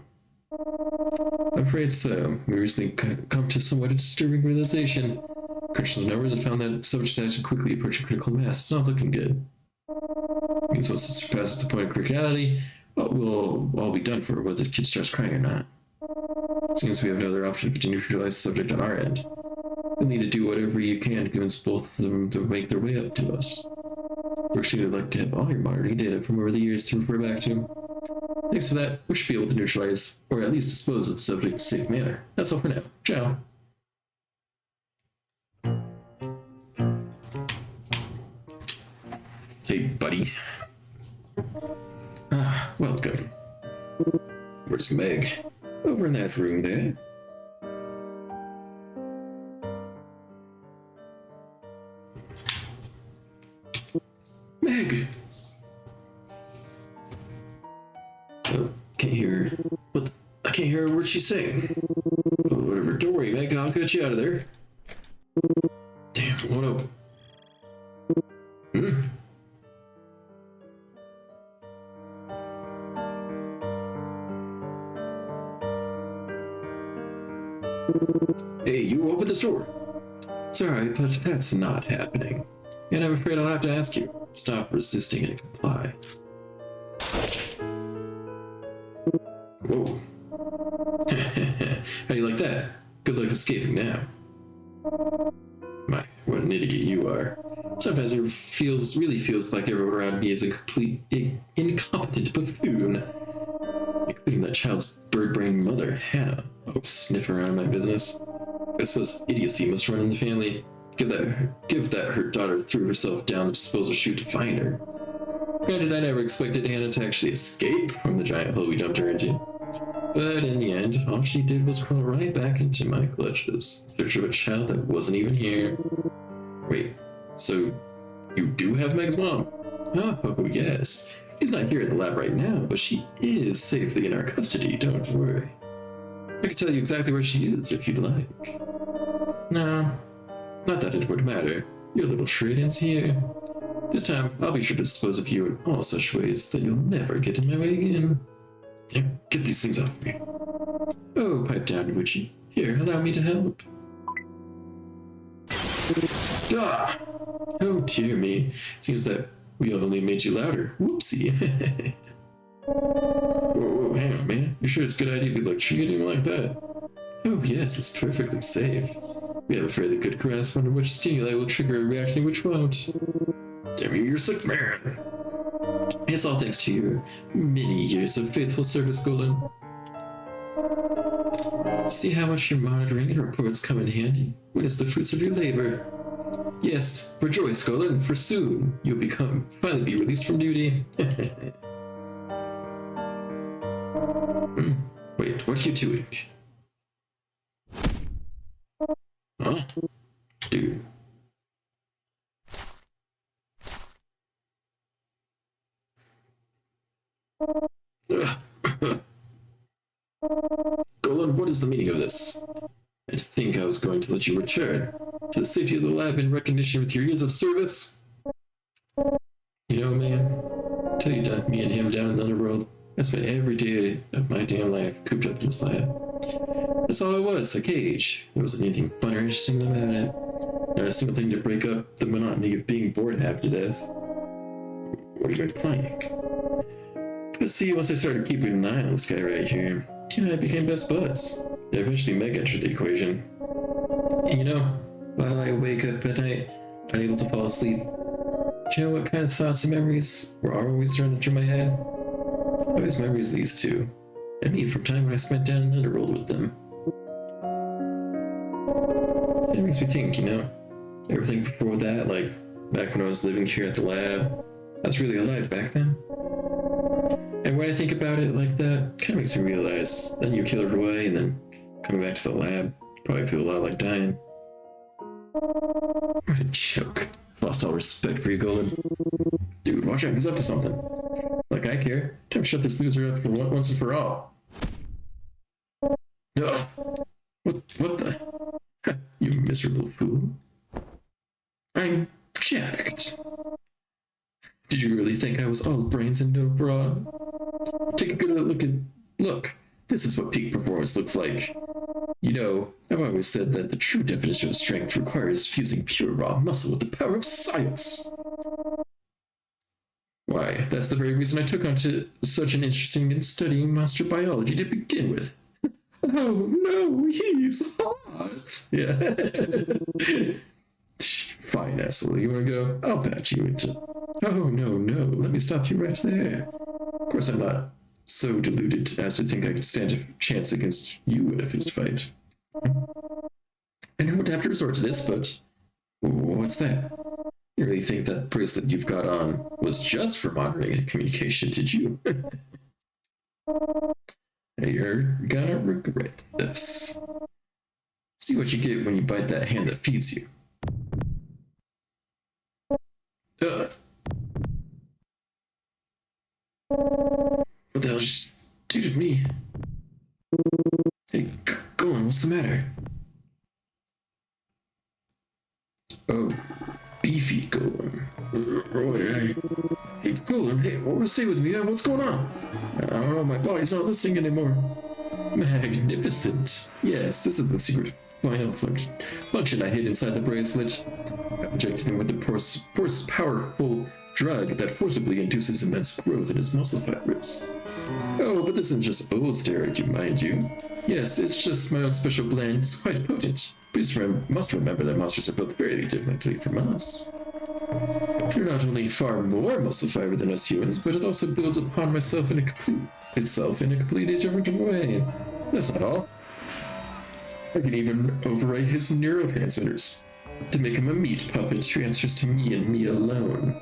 I'm afraid so. We recently come to somewhat a disturbing realization. Corrections numbers have found that subject action quickly approaching critical mass. It's not looking good. Means once it surpasses the point of criticality, well, we'll all be done for whether the kid starts crying or not. Seems we have no other option but to neutralize the subject on our end. You'll need to do whatever you can to convince both of them to make their way up to us. We're sure they'd like to have all your monitoring data from over the years to refer back to. Thanks for that, we should be able to neutralize, or at least dispose of the subject in a safe manner. That's all for now. Ciao. Hey, buddy. Ah, welcome. Where's Meg? Over in that room there. Meg! Oh, can't hear her. What? I can't hear a word she's saying. Oh, whatever. Don't worry, Meg. I'll get you out of there. Damn, what up? Hmm? Hey, you open this door. Sorry, but that's not happening. And I'm afraid I'll have to ask you. Stop resisting and comply. Whoa. How do you like that? Good luck escaping now. My, what an idiot you are. Sometimes it really feels like everyone around me is a complete incompetent buffoon. Including that child's bird-brained mother, Hannah. Always sniffing around my business. I suppose idiocy must run in the family. Give that her daughter threw herself down the disposal chute to find her. Granted, I never expected Hannah to actually escape from the giant hole we dumped her into. But in the end, all she did was crawl right back into my clutches, in search of a child that wasn't even here. Wait, so you do have Meg's mom? Oh, yes. She's not here in the lab right now, but she is safely in our custody, don't worry. I can tell you exactly where she is if you'd like. No, not that it would matter. Your little trade-in's here. This time, I'll be sure to dispose of you in all such ways that you'll never get in my way again. Now, get these things off me. Oh, pipe down, Witchy. Here, allow me to help. Ah! Oh, dear me. Seems that we only made you louder. Whoopsie. Whoa, hang on, man. You sure it's a good idea to be electrocuting like that? Oh, yes, it's perfectly safe. We have a fairly good grasp on which stimuli will trigger a reaction and which won't. Damn you, you're sick, man. It's all thanks to your many years of faithful service, Golden. See how much your monitoring and reports come in handy. Witness the fruits of your labor. Yes, rejoice, Golden, for soon you'll finally be released from duty. Wait, what are you doing? Huh? Dude. Golan, what is the meaning of this? I think I was going to let you return to the safety of the lab in recognition with your years of service. You know, man, until you dumped me and him down in the underworld, I spent every day of my damn life cooped up in this lab. That's all it was, a cage. There wasn't anything fun or interesting about it. Not a single thing to break up the monotony of being bored half to death. What are you implying? But see, once I started keeping an eye on this guy right here, he and I became best buds. Then eventually Meg entered the equation. And you know, while I wake up at night, unable to fall asleep, do you know what kind of thoughts and memories were always running through my head? Always memories of these two. I mean, from time when I spent down in the underworld with them. It makes me think, you know, everything before that, like back when I was living here at the lab, I was really alive back then. And when I think about it like that, it kind of makes me realize then you killed her away and then coming back to the lab, probably feel a lot like dying. What a joke. Lost all respect for you, Golden. Dude, watch out, he's up to something. Like I care. Time to shut this loser up for once and for all. Ugh. What the? You miserable fool. I'm jacked. Did you really think I was all brains and no brawn? Take a good look. This is what peak performance looks like. You know, I've always said that the true definition of strength requires fusing pure raw muscle with the power of science. Why, that's the very reason I took on to such an interest in studying monster biology to begin with. Oh no, he's hot! Yeah. Fine, asshole, you wanna go? I'll patch you into... Oh no, let me stop you right there. Of course I'm not so deluded as to think I could stand a chance against you in a fist fight. I don't have to resort to this, but... What's that? You really think that bracelet you've got on was just for monitoring and communication, did you? You're gonna regret this. See what you get when you bite that hand that feeds you. What the hell just do to me? Hey, Golem, what's the matter? Oh, beefy Golem. Roy, hey, Golem, hey, what was say with me? What's going on? I don't know, my body's not listening anymore. Magnificent. Yes, this is the secret final function I hid inside the bracelet. I injected him with the powerful drug that forcibly induces immense growth in his muscle fibers. Oh, but this isn't just old steroid, mind you. Yes, it's just my own special blend. It's quite potent. Please must remember that monsters are built very differently from us. You're not only far more muscle fiber than us humans, but it also builds upon itself in a completely different way. That's not all. I can even overwrite his neurotransmitters to make him a meat puppet who answers to me and me alone.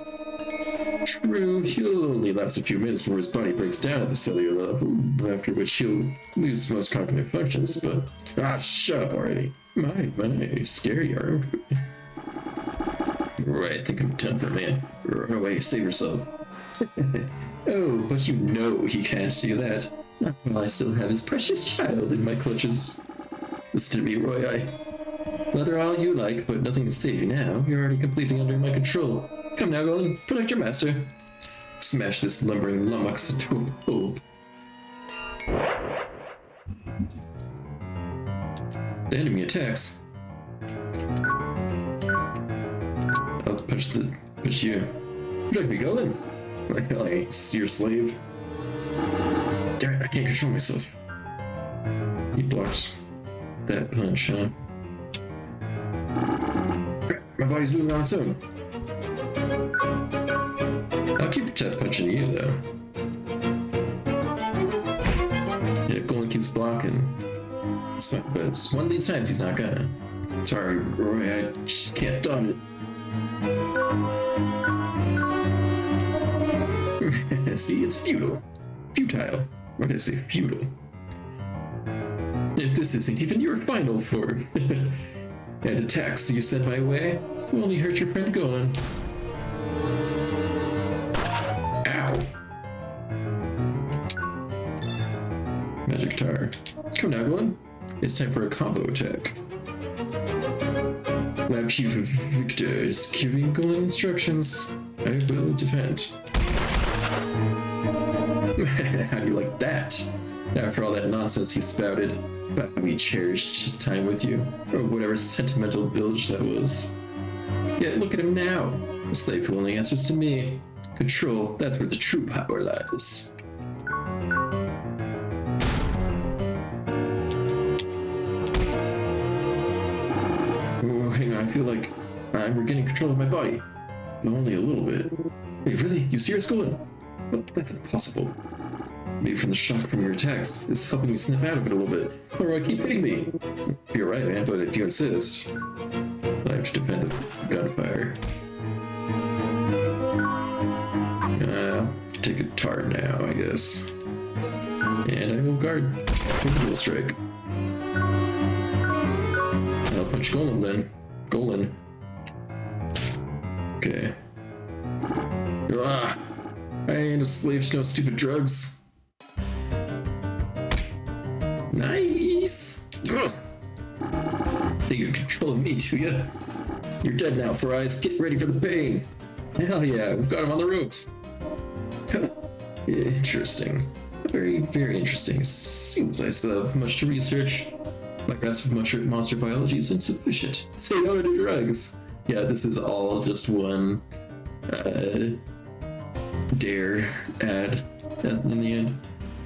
True, he'll only last a few minutes before his body breaks down at the cellular level, after which he'll lose most cognitive functions, but... shut up already. My, scary arm. Right, think I'm done for, man. Run away, save yourself. Oh, but you know he can't do that. Not while I still have his precious child in my clutches. Listen to me, Roy, Leather all you like, but nothing to save you now. You're already completely under my control. Come now, Golem, protect your master. Smash this lumbering lummox into a pulp. The enemy attacks. I'll push you. Protect me, Golem. Like hell, I ain't your slave. Damn it, I can't control myself. He blocks that punch, huh? My body's moving on its own. I'll keep Chap punching you, though. Yeah, Golem keeps blocking. But it's one of these times he's not gonna. Sorry, Roy, I just can't dodge it. See, it's futile. Futile. Why did I say futile? If this isn't even your final form. And attacks you sent my way will only hurt your friend Golem. Ow. Magic Tar. Come now, Golem. It's time for a combo attack. Lab Chief Victor is giving Golem instructions. I will defend. How do you like that? After all that nonsense he spouted about how he cherished his time with you, or whatever sentimental bilge that was. Yet look at him now, a slave who only answers to me. Control, that's where the true power lies. Oh, hang on, I feel like I'm regaining control of my body. But only a little bit. Wait, really? You serious, Golem? But that's impossible. Maybe from the shock from your attacks, it's helping me snap out of it a little bit. Or I keep hitting me. You're right, man, but if you insist, I have to defend the gunfire. Take a tar now, I guess. And I will guard for the dual strike. I'll punch Golem then. Golem. Okay. I ain't a slave to no stupid drugs. Nice! Ugh. Think you're controlling me, do ya? You're dead now, Four Eyes. Get ready for the pain. Hell yeah, we've got him on the ropes. Interesting. Very, very interesting. Seems I still have much to research. My grasp of monster biology is insufficient. Say no to drugs. Yeah, this is all just one dare ad in the end.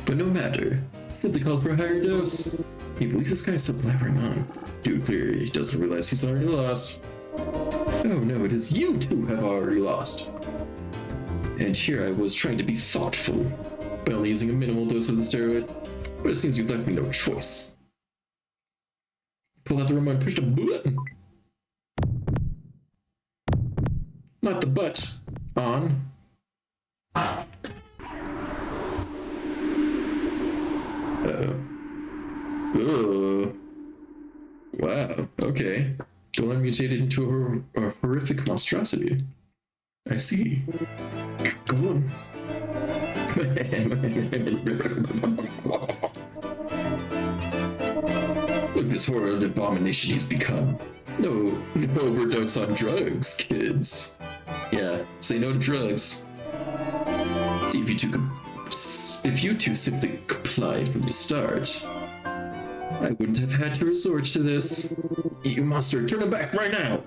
But no matter. Simply calls for a higher dose. Can't believe this guy's still blabbering on. Dude clearly doesn't realize he's already lost. Oh no, it is you two have already lost. And here I was trying to be thoughtful by only using a minimal dose of the steroid, but it seems you've left me no choice. Pull out the remote and push the button. Not the butt. On. Wow, okay. Golem mutated into a horrific monstrosity. I see. Go on. Look, this horrid abomination he's become. No overdose on drugs, kids. Yeah, say no to drugs. See, if you two simply complied from the start, I wouldn't have had to resort to this. You monster, turn him back right now!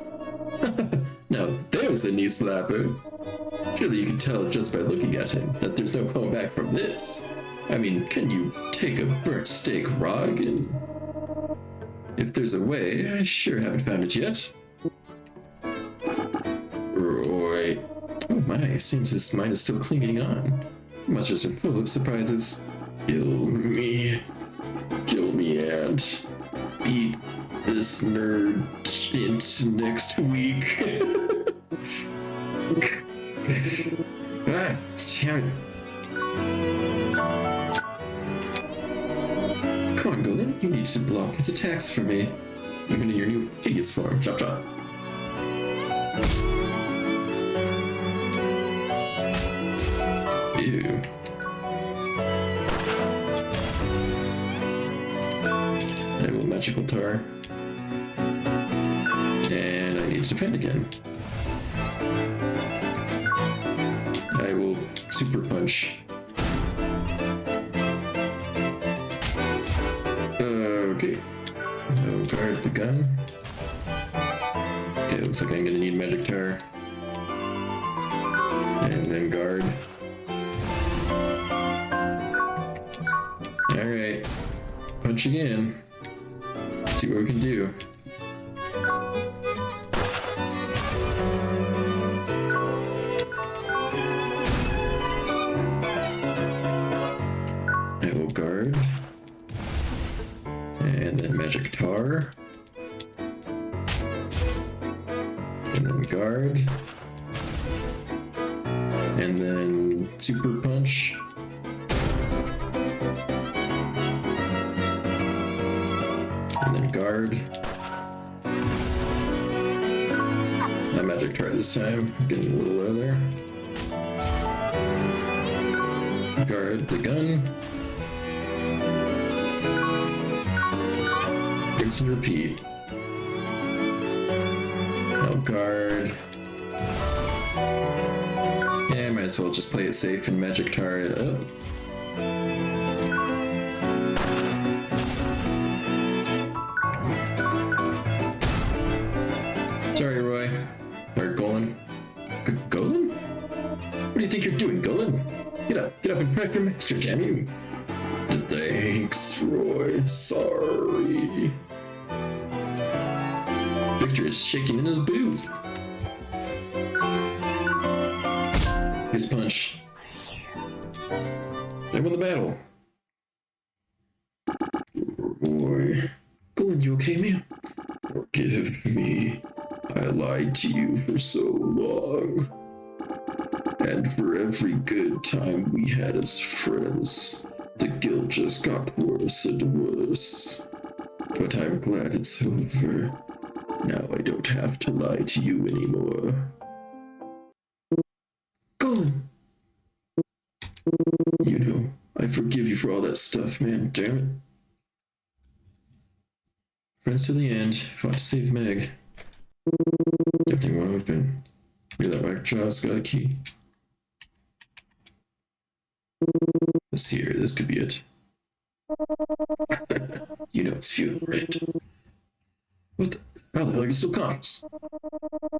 Now there's a knee slapper. Surely you can tell just by looking at him that there's no going back from this. I mean, can you take a burnt steak raw again? If there's a way, I sure haven't found it yet. Roy. Oh my, seems his mind is still clinging on. He must just be full of surprises. Kill me and beat this nerd into next week. Ah, damn it. Come on, Golden, you need to block his attacks for me. Even in your new hideous form. Chop chop. Ew. I will magical tar. And I need to defend again. I will super punch. Okay. I'll guard the gun. Okay, looks like I'm gonna need magic tar. And then guard. Alright. Punch again. Let's see what we can do. I will guard. And then magic tar. And then guard. And then super punch. And then guard. Not magic tar this time. Getting a little low there. Guard the gun. Rinse and repeat. I'll guard. Yeah, might as well just play it safe and magic tar it up. Sorry, Roy. Or Golan. Golan? What do you think you're doing, Golan? Get up and prep your master, damn you. Thanks, Roy. Sorry. Victor is shaking in his boots. Here's punch. I won the battle. Roy. Golan, you okay, man? Forgive me. I lied to you for so long. And for every good time we had as friends, the guilt just got worse and worse. But I'm glad it's over. Now I don't have to lie to you anymore. Golan! You know, I forgive you for all that stuff, man, damn it. Friends to the end, fought to save Meg. Everything went open. Maybe that back child's got a key. This here, this could be it. You know it's fuel, right? What the? How the hell are you still conscious?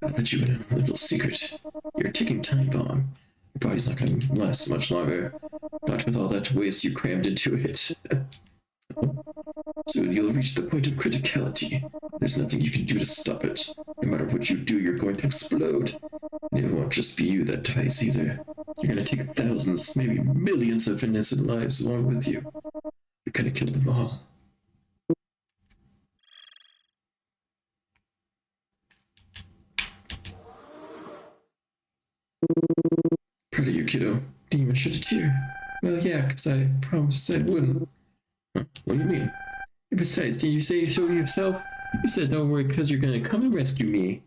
I thought you had a little secret. You're a ticking time bomb. Your body's not going to last much longer. Not with all that waste you crammed into it. Soon you'll reach the point of criticality. There's nothing you can do to stop it. No matter what you do, you're going to explode. And it won't just be you that dies either. You're going to take thousands, maybe millions of innocent lives along with you. You're going to kill them all. Proud of you, kiddo. Demon shed a tear. Well, yeah, because I promised I wouldn't. Huh? What do you mean? Besides, did you say so yourself? You said don't worry because you're gonna come and rescue me.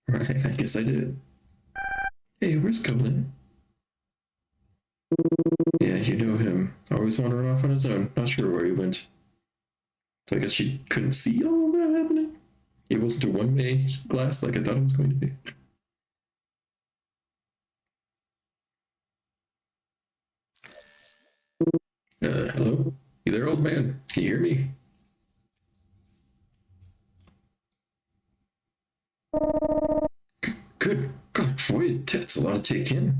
Right, I guess I did. Hey, where's Goblin? Yeah, you know him. Always wandering off on his own. Not sure where he went. So I guess she couldn't see all of that happening? It wasn't a one-way glass like I thought it was going to be. Hello? You there, old man? Can you hear me? Good God, boy, that's a lot to take in.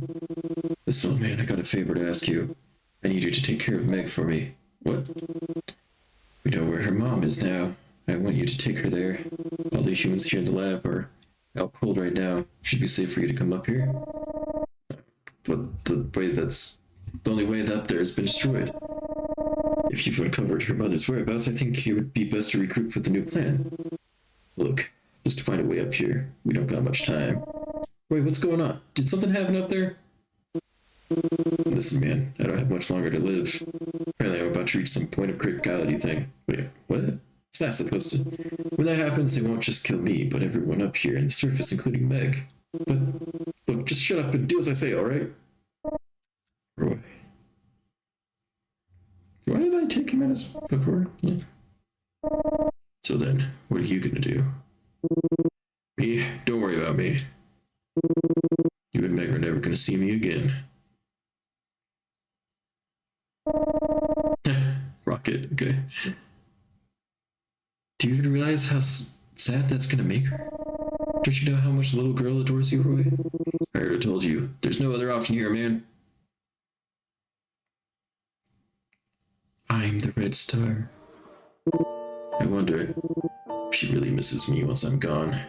Listen, old man, I got a favor to ask you. I need you to take care of Meg for me. What? We know where her mom is now. I want you to take her there. All the humans here in the lab are out cold right now. Should be safe for you to come up here. But the only way that there has been destroyed. If you've uncovered her mother's whereabouts, I think it would be best to regroup with a new plan. Look, just to find a way up here. We don't got much time. Wait, what's going on? Did something happen up there? Listen, man, I don't have much longer to live. Apparently I'm about to reach some point of criticality thing. Wait, what? It's not supposed to. When that happens, they won't just kill me, but everyone up here in the surface, including Meg. But, look, just shut up and do as I say, alright? Roy. Why did I take him as before? Yeah. So then, what are you gonna do? Me? Don't worry about me. You and Meg are never gonna see me again. Rocket, okay. Do you even realize how sad that's gonna make her? Don't you know how much the little girl adores you, Roy? I already told you, there's no other option here, man. I'm the Red Star. I wonder if she really misses me once I'm gone.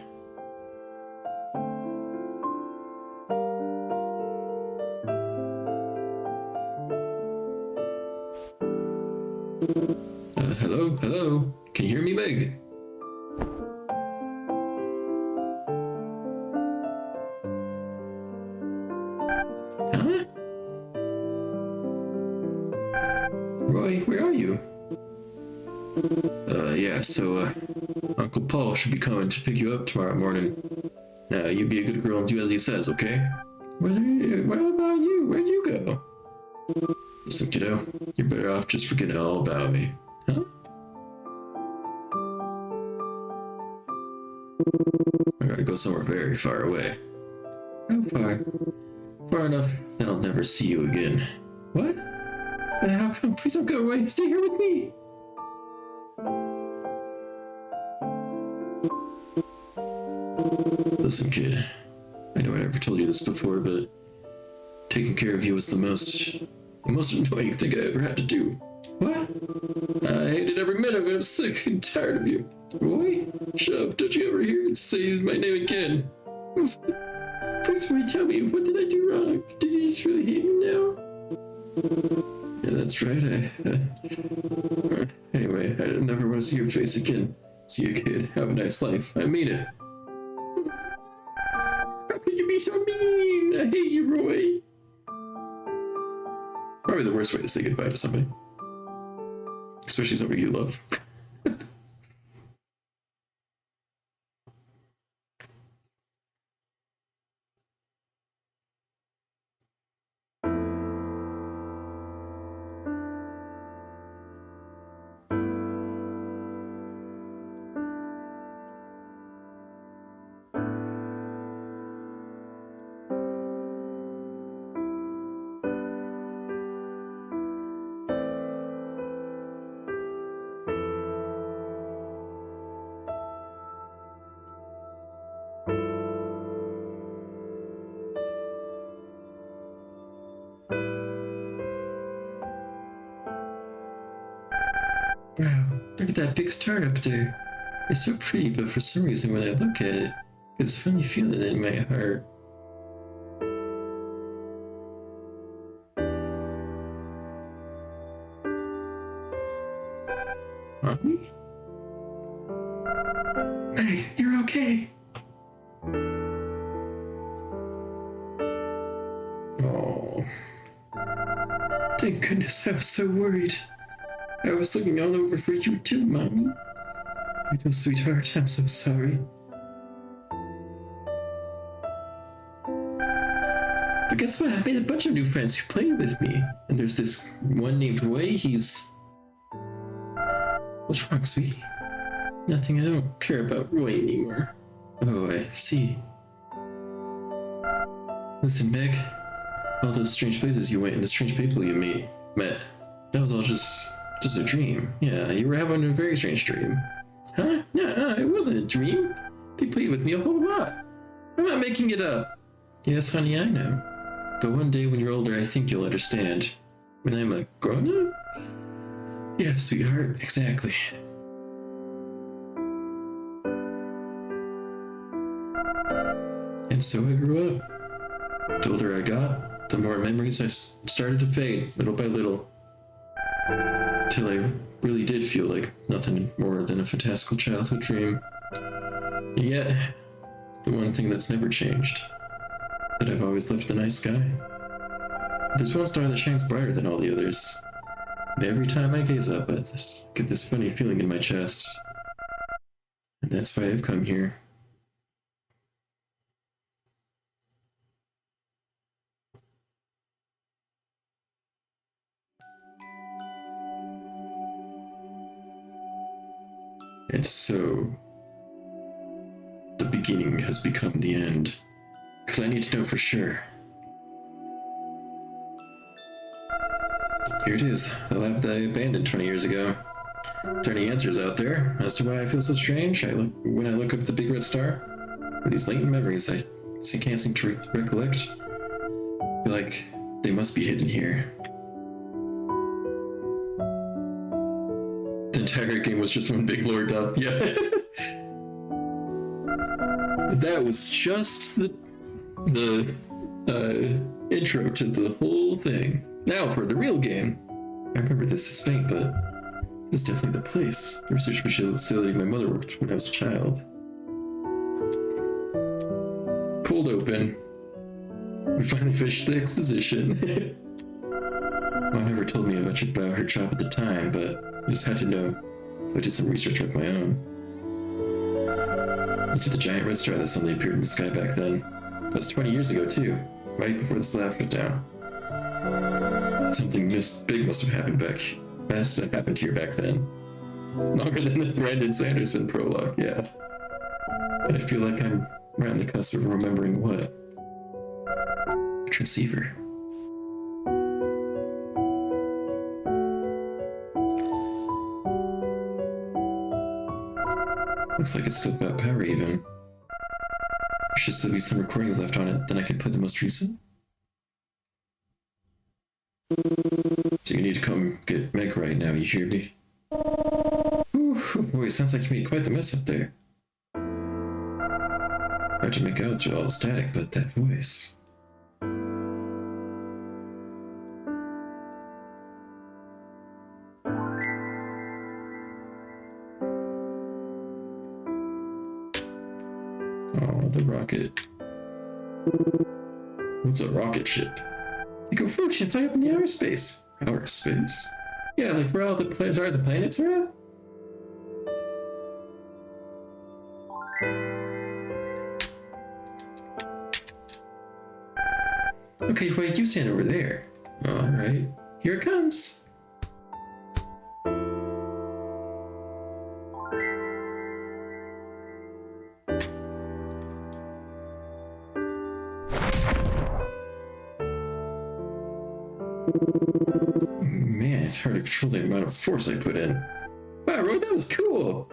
Hello? Hello? Can you hear me, Meg? Huh? Roy, where are you? Yeah, so, Uncle Paul should be coming to pick you up tomorrow morning. Now, you be a good girl and do as he says, okay? What about you? Where'd you go? Listen, kiddo, you're better off just forgetting all about me. Huh? I gotta go somewhere very far away. How far? Far enough that I'll never see you again. What? How come? Please don't go away. Stay here with me. Listen, kid. I know I never told you this before, but taking care of you was the most annoying thing I ever had to do. What? I hated every minute of it. I'm sick and tired of you. Roy? Shut up. Don't you ever hear it say my name again. Please, Roy, tell me, what did I do wrong? Did you just really hate me now? Yeah, that's right. Anyway, I never want to see your face again. See you, kid. Have a nice life. I mean it. How could you be so mean? I hate you, Roy. Probably the worst way to say goodbye to somebody. Especially somebody you love. Look at that big star up there. It's so pretty, but for some reason when I look at it, I get this funny feeling in my heart. Mommy? Meg, you're okay. Oh. Thank goodness, I was so worried. I was looking all over for you too, Mommy. I know, sweetheart, I'm so sorry. But guess what? I made a bunch of new friends who play with me. And there's this one named Roy, What's wrong, sweetie? Nothing, I don't care about Roy anymore. Oh, I see. Listen, Meg. All those strange places you went and the strange people you met. That was all just a dream. Yeah, you were having a very strange dream. Huh? No, it wasn't a dream. They played with me a whole lot. I'm not making it up. Yes, honey, I know. But one day when you're older, I think you'll understand. When I'm a grown-up? Yeah, sweetheart, exactly. And so I grew up. The older I got, the more memories I started to fade, little by little. Till I really did feel like nothing more than a fantastical childhood dream. And yet, the one thing that's never changed, that I've always loved the night sky. There's one star that shines brighter than all the others. And every time I gaze up at this, I get this funny feeling in my chest. And that's why I've come here. And so, the beginning has become the end. Because I need to know for sure. Here it is, the lab that I abandoned 20 years ago. Are there any answers out there as to why I feel so strange when I look up the big red star? Or these latent memories I can't seem to recollect? I feel like they must be hidden here. The entire game was just one big lore dump, yeah. That was just the intro to the whole thing. Now for the real game. I remember this is faint, but this is definitely the place. The research facility my mother worked when I was a child. Cold open. We finally finished the exposition. Mom never told me much about her job at the time, but I just had to know, so I did some research of my own. Looked at the giant red star that suddenly appeared in the sky back then. That was 20 years ago too, right before this lab went down. Something big must have happened here back then. Longer than the Brandon Sanderson prologue, yeah. And I feel like I'm right on the cusp of remembering what? A transceiver. Looks like it's still got power even. There should still be some recordings left on it, then I can put the most recent. So you need to come get Meg right now, you hear me? Ooh, boy, sounds like you made quite the mess up there. Hard to make out through all the static, but that voice. Oh, the rocket. What's a rocket ship? You go float and fly up in the outer space. Outer space? Yeah, like where all the stars and planets are at? Okay, wait, you stand over there. Alright, here it comes. Man, it's hard to control the amount of force I put in. Wow, Roy, that was cool!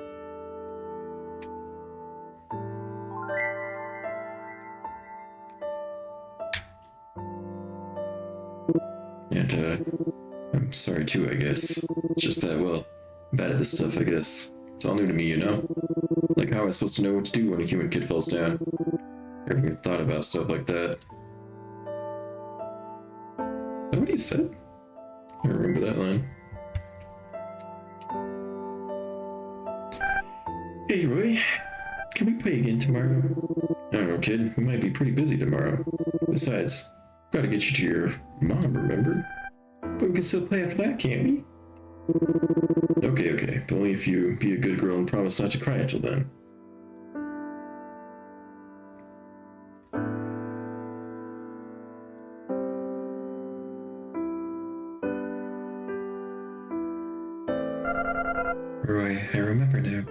And, I'm sorry too, I guess. It's just that, well, I'm bad at this stuff, I guess. It's all new to me, you know? Like, how am I supposed to know what to do when a human kid falls down? Never even thought about stuff like that. Is that what he said? I don't remember that line. Hey, Roy. Can we play again tomorrow? I don't know, kid. We might be pretty busy tomorrow. Besides, I've gotta get you to your mom, remember? But we can still play after that, can't we? Okay, but only if you be a good girl and promise not to cry until then. Roy, I remember now.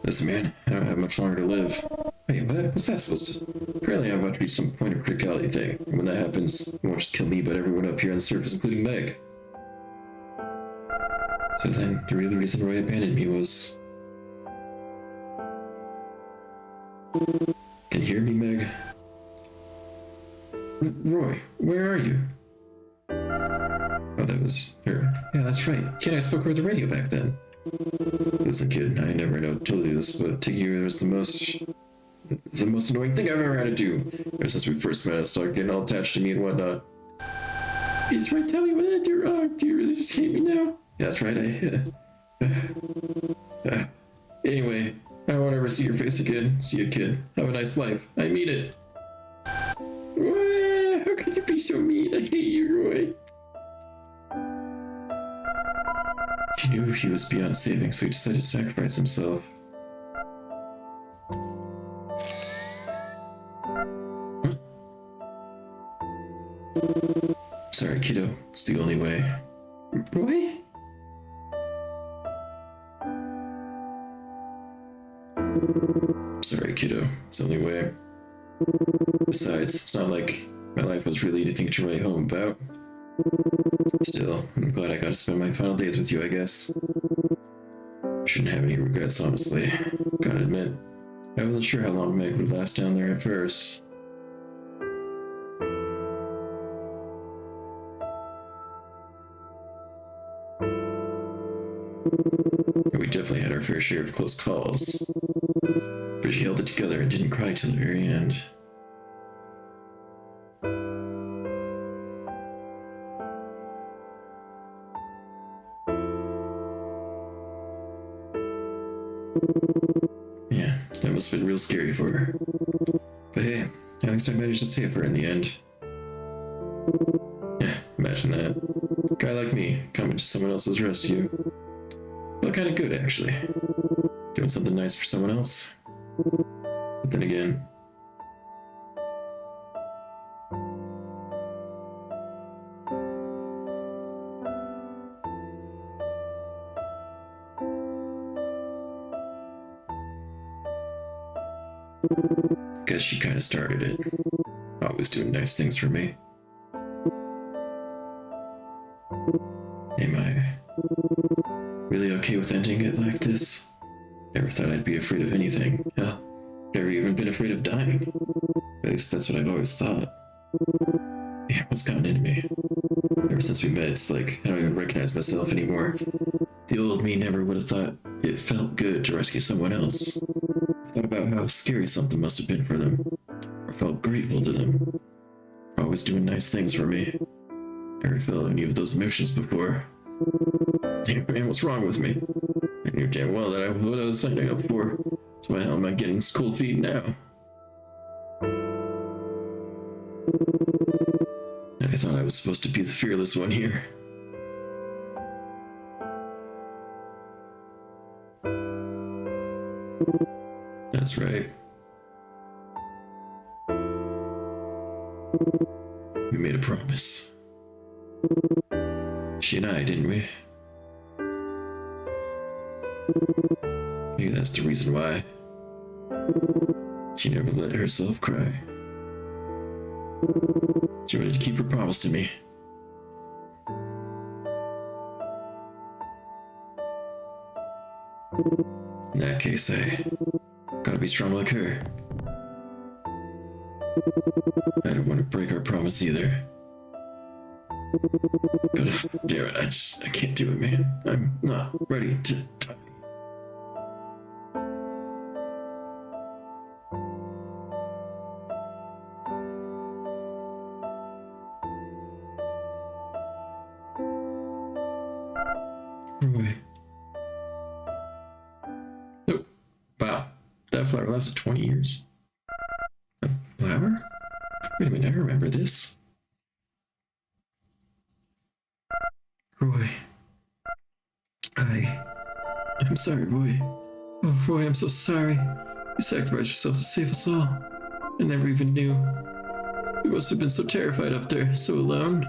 Listen, man, I don't have much longer to live. Wait, what? What's that supposed to... Apparently I'm about to reach some point of criticality thing. And when that happens, it won't just kill me, but everyone up here on the surface, including Meg. So then, the real reason Roy abandoned me was... Can you hear me, Meg? Roy, where are you? Oh, that was her. Yeah, that's right. Kid, I spoke over the radio back then. Listen, kid, I never told you this, but taking you was the most annoying thing I've ever had to do. Ever since we first met, I started getting all attached to me and whatnot. It's right, tell me what I do wrong. Do you really just hate me now? Yeah, that's right, Anyway, I won't ever see your face again. See you, kid. Have a nice life. I mean it. How could you be so mean? I hate you, Roy. He knew he was beyond saving, so he decided to sacrifice himself. Huh? Sorry, kiddo. It's the only way. Roy? Sorry, kiddo. It's the only way. Besides, it's not like my life was really anything to write home about. Still, I'm glad I got to spend my final days with you, I guess. Shouldn't have any regrets, honestly. Gotta admit, I wasn't sure how long Meg would last down there at first. We definitely had our fair share of close calls. But she held it together and didn't cry till the very end. Yeah, that must have been real scary for her. But hey, at least I managed to save her in the end. Yeah, imagine that. A guy like me coming to someone else's rescue. Felt kinda good, actually. Doing something nice for someone else. But then again... guess she kinda started it. Always doing nice things for me. Am I really okay with ending it like this? Never thought I'd be afraid of anything. Hell, never even been afraid of dying. At least that's what I've always thought. Yeah, what's gotten into me? Ever since we met, it's like I don't even recognize myself anymore. The old me never would have thought it felt good to rescue someone else. I thought about how scary something must have been for them. Or felt grateful to them. Always doing nice things for me. Never felt any of those emotions before. Damn, man, what's wrong with me? I knew damn well that what I was signing up for. So why the hell am I getting cold feet now? And I thought I was supposed to be the fearless one here. That's right. We made a promise. She and I, didn't we? Maybe that's the reason why. She never let herself cry. She wanted to keep her promise to me. In that case, I gotta be strong like her. I don't want to break our promise either. But damn it, I can't do it, man. I'm not ready to die. Roy. Oh, wow. That flower lasted 20 years. A flower? Wait a minute, I remember this. Roy. I'm sorry, Roy. Oh, Roy, I'm so sorry. You sacrificed yourself to save us all. I never even knew. You must have been so terrified up there, so alone.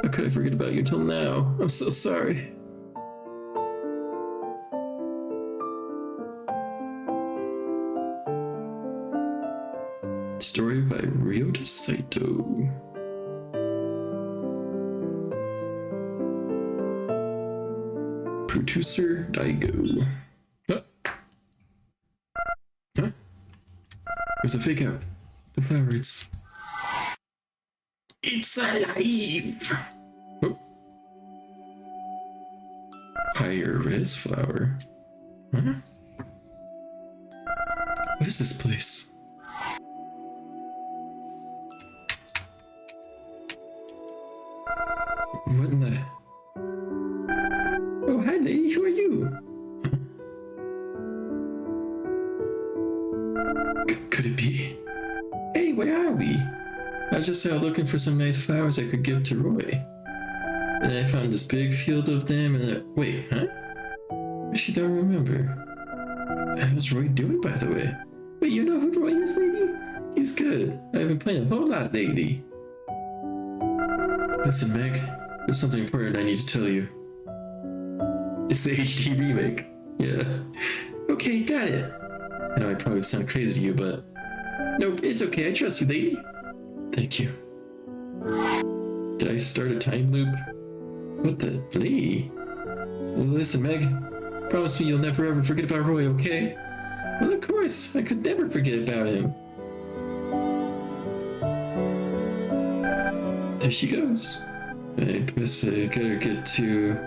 How could I forget about you until now? I'm so sorry. Story by Ryota Saito. Producer Daigo. Huh? Huh? There's a fake out. The flower, it's alive! Oh. Hammyrrh's flower. Huh? What is this place? What in the... Oh, hi lady, who are you? Could it be? Hey, where are we? I was just out looking for some nice flowers I could give to Roy. And I found this big field of them and wait, huh? I actually don't remember. How's Roy doing, by the way? Wait, you know who Roy is, lady? He's good. I've been playing a whole lot lately. Listen, Meg. There's something important I need to tell you. It's the HD remake. Yeah. Okay, got it. I know I probably sound crazy to you, but... Nope, it's okay. I trust you, lady. Thank you. Did I start a time loop? What the... Lady? Well, listen, Meg. Promise me you'll never ever forget about Roy, okay? Well, of course. I could never forget about him. There she goes. I guess I gotta get to...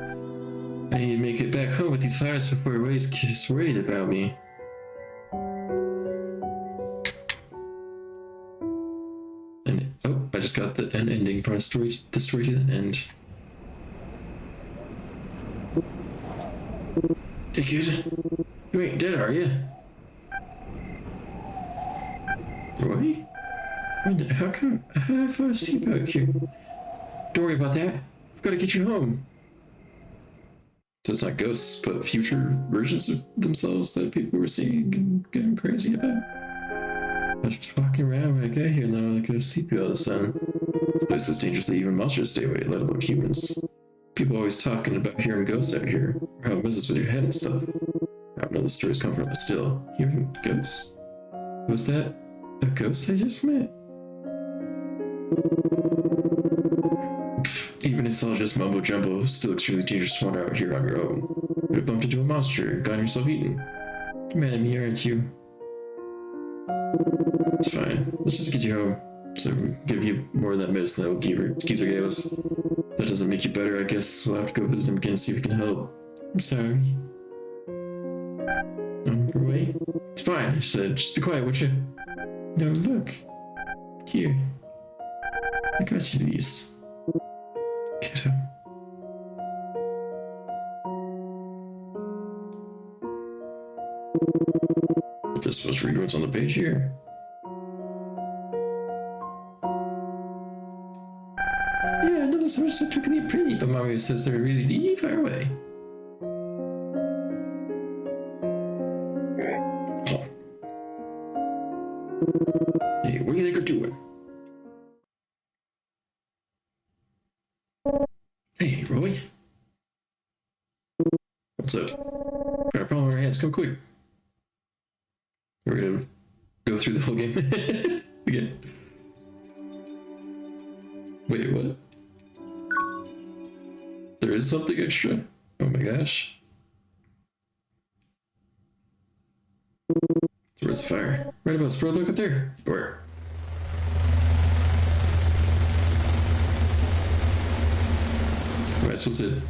I need to make it back home with these flowers before Roy's gets worried about me. And oh, I just got the ending part of the story didn't end. Hey kid, you ain't dead, are you? Roy? How come I have a seatbelt here? Don't worry about that. I've got to get you home. So it's not ghosts, but future versions of themselves that people were seeing and getting crazy about. I was just walking around when I got here, now I got a seatbelt all of a sudden. This place is dangerous that even monsters stay away, let alone humans. People always talking about hearing ghosts out here, or how it messes with your head and stuff. I don't know the stories come from, but still, hearing ghosts? Was that a ghost I just met? Even it's all just mumbo jumbo, still extremely dangerous to wander out here on your own. You could have bumped into a monster and gotten yourself eaten. You're mad at me, aren't you? It's fine. Let's just get you home. So we can give you more of that medicine that Geezer gave us. That doesn't make you better, I guess we'll have to go visit him again and see if we can help. I'm sorry. Roy? It's fine, I said. Just be quiet, would you? No, look. Here. I got you these. Kiddo. I'm just supposed to read what's on the page here. Yeah, I noticed they're so particularly pretty, but Mommy says they're really far away. Oh. Hey, what do you think you're doing? Hey, Roy. What's up? Got a problem on our hands, come quick. We're gonna go through the whole game again. Wait, what? There is something extra? Oh my gosh. So where's the fire? Right above us, bro, look up there. Where? I supposed to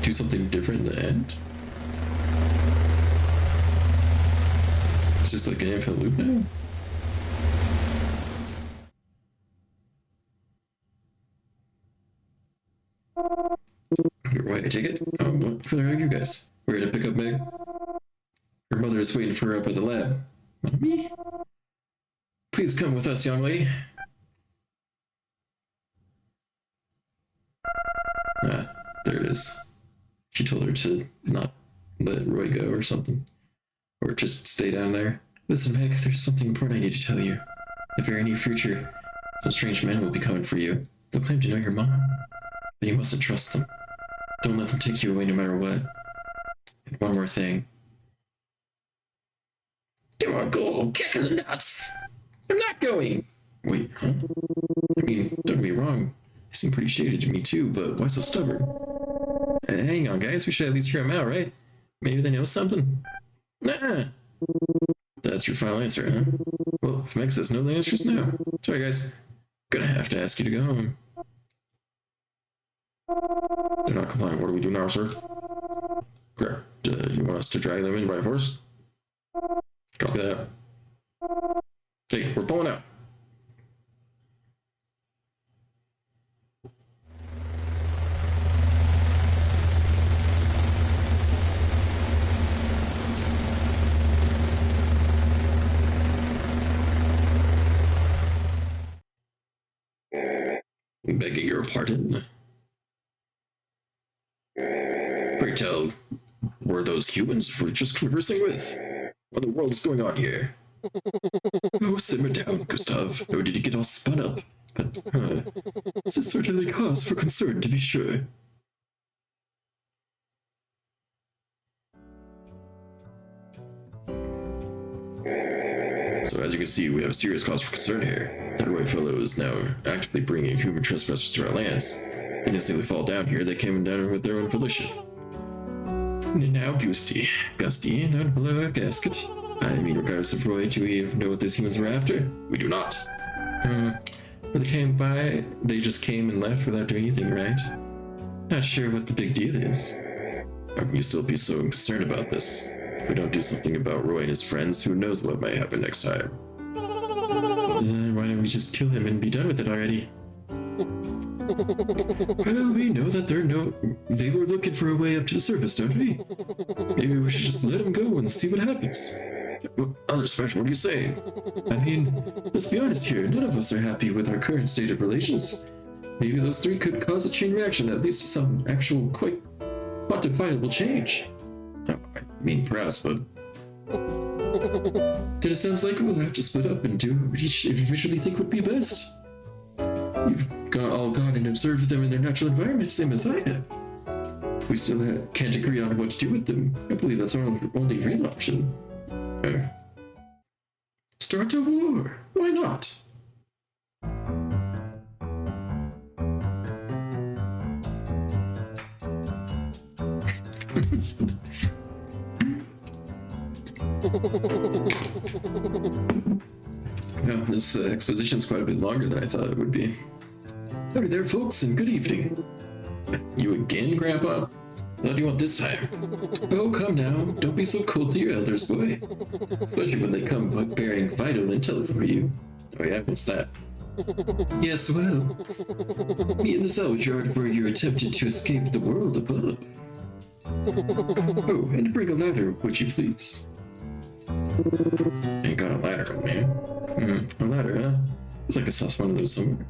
do something different in the end? It's just like an infinite loop now? Your way, I take it? What are you guys? We're here to pick up Meg. Her mother is waiting for her up at the lab. Me? Please come with us, young lady. Ah, there it is. She told her to not let Roy go or something. Or just stay down there. Listen, Meg, there's something important I need to tell you. In the very near future, some strange men will be coming for you. They'll claim to know your mom. But you mustn't trust them. Don't let them take you away no matter what. And one more thing. Come on, go, kick in the nuts! I'm not going! Wait, huh? I mean, don't get me wrong. They seem pretty shady to me too, but why so stubborn? Hang on, guys, we should at least hear them out, right? Maybe they know something? Nah! That's your final answer, huh? Well, if Meg says no, the answer is no. Sorry, guys. Gonna have to ask you to go home. They're not complying. What do we do now, sir? Correct. You want us to drag them in by force? Copy that. Hey, we're pulling out. Begging your pardon. Pray tell, were those humans we're just conversing with? What in the world is going on here? Oh, simmer down, Gustav. Or did you get all spun up? But, this is certainly cause for concern, to be sure. So as you can see, we have serious cause for concern here. That white fellow is now actively bringing human trespassers to our lands. They didn't simply fall down here, they came down with their own volition. Now, Gusty, down below our gasket. I mean, regardless of Roy, do we know what these humans were after? We do not. When they came by, they just came and left without doing anything, right? Not sure what the big deal is. How can you still be so concerned about this? If we don't do something about Roy and his friends, who knows what might happen next time? Why don't we just kill him and be done with it already? Well, we know that they were looking for a way up to the surface, don't we? Maybe we should just let them go and see what happens. Other Special, what are you saying? I mean, let's be honest here, none of us are happy with our current state of relations. Maybe those three could cause a chain reaction that leads to some actual, quite quantifiable change. I mean, perhaps, but... Then it sounds like we'll have to split up and do what we individually think would be best. You've all gone and observed them in their natural environment, same as I have. We still can't agree on what to do with them. I believe that's our only real option. Start a war. Why not? Well, this exposition's quite a bit longer than I thought it would be. Howdy there, folks, and good evening. You again, Grandpa? What do you want this time? Oh, come now. Don't be so cold to your elders, boy. Especially when they come bearing vital intel for you. Oh yeah, what's that? Yes, well, me in the salvage yard where you attempted to escape the world above. Oh, and bring a ladder, would you please? Ain't got a ladder, man. A ladder, huh? Looks like I saw one of those somewhere.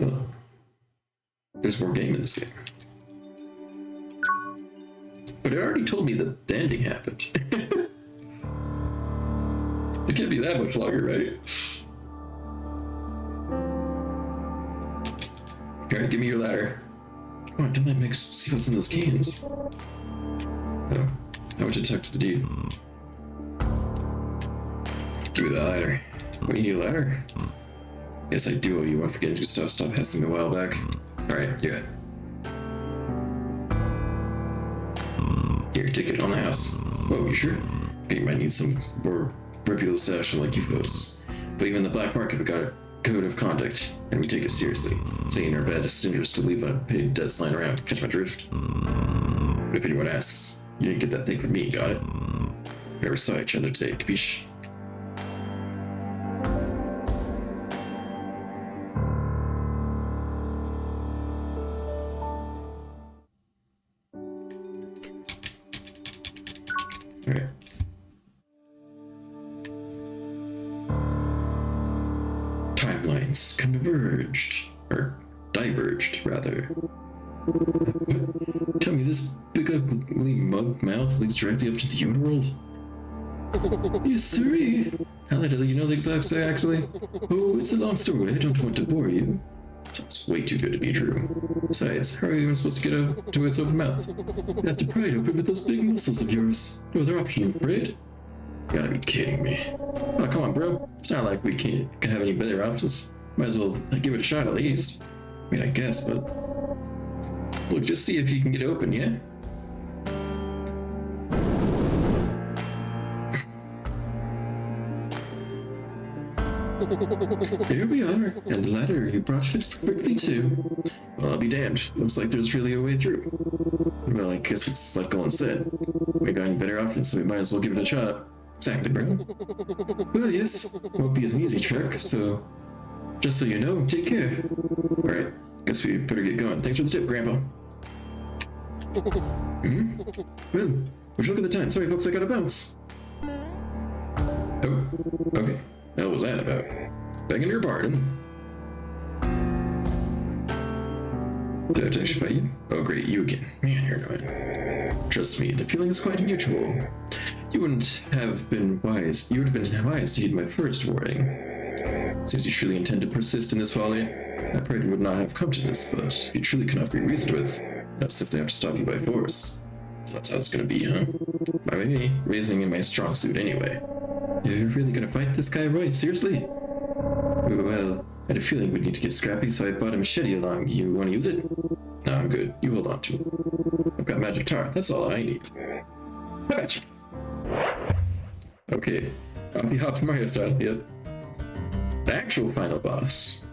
Oh. There's more game in this game. But it already told me that the ending happened. It can't be that much longer, right? Alright, give me your ladder. Come on, don't let Meg see what's in those cans. Oh, I would detect the deed. Give me that ladder. What, do you need a ladder? Yes, I do owe you one for getting good stuff. Stop hassling me a while back. Alright, do it. Here, take it on the house. Whoa, you sure? Okay, you might need some more reputable stash like you folks. But even the black market, we got it. code of conduct, and we take it seriously. Saying our best interest to leave unpaid debts lying around. Catch my drift? But if anyone asks, you didn't get that thing from me, got it? We never saw each other today, capiche? Alright. Timelines converged. Or diverged, rather. Tell me, this big ugly mug mouth leads directly up to the human world? Yes, sirree. How the hell do you know the exact say, actually? Oh, it's a long story. I don't want to bore you. Sounds way too good to be true. Besides, how are you even supposed to get out to its open mouth? You have to pry it open with those big muscles of yours. No other option, right? You gotta be kidding me. Oh, come on, bro. It's not like we can't have any better options. Might as well give it a shot at least. I mean, I guess, but... Look, just see if you can get open, yeah? Here we are, and the ladder you brought fits perfectly too. Well, I'll be damned. Looks like there's really a way through. Well, I guess it's like Colin said. We got any better options, so we might as well give it a shot. Exactly, bro. Well, yes, won't be as an easy trick, so... Just so you know, take care. Alright, guess we better get going. Thanks for the tip, Grandpa. Well, would you look at the time? Sorry, folks, I gotta bounce. Oh, okay. What was that about? Begging your pardon. Did I have to actually fight you? Oh, great, you again. Man, you're annoying. Trust me, the feeling is quite mutual. You wouldn't have been wise. You would have been wise to heed my first warning. Since you truly intend to persist in this folly, I prayed you would not have come to this, but if you truly cannot be reasoned with, I'll simply have to stop you by force. So that's how it's gonna be, huh? By me, reasoning in my strong suit anyway. You're really gonna fight this guy, Roy? Seriously? Well, I had a feeling we'd need to get scrappy, so I brought a machete along. You wanna use it? No, I'm good. You hold on to it. I've got magic tar. That's all I need. I got you. Okay. Off he hops Mario style, yep. The actual final boss.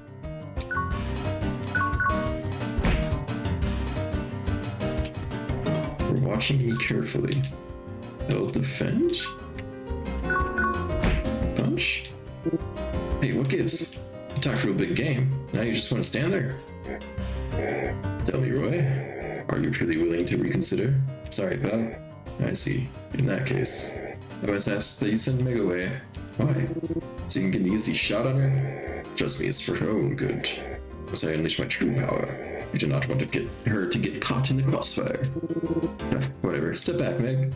We're watching me carefully. I'll defend? Punch? Hey, what gives? You talked for a big game. Now you just want to stand there? Tell me, Roy. Are you truly willing to reconsider? Sorry, pal. I see. In that case, I must ask that you send Meg away. Why? So you can get an easy shot on her? Trust me, it's for her own good. As I unleash my true power, you do not want to get her to get caught in the crossfire. Whatever. Step back, Meg.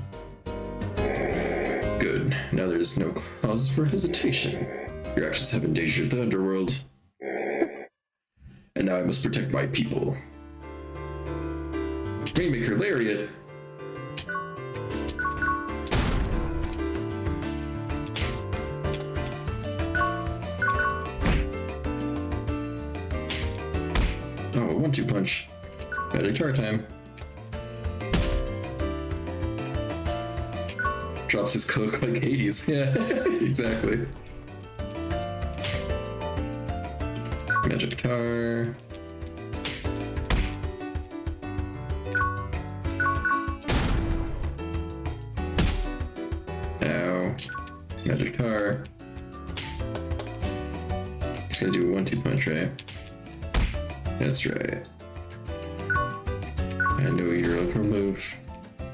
Good. Now there's no cause for hesitation. Your actions have endangered the underworld. And now I must protect my people. Rainmaker Lariat! Oh, 1-2 punch. Magic tar time. Drops his cloak like Hades. Yeah, exactly. Magic tar. Ow. Magic tar. He's gonna do a 1-2 punch, right? That's right. I know your upper move.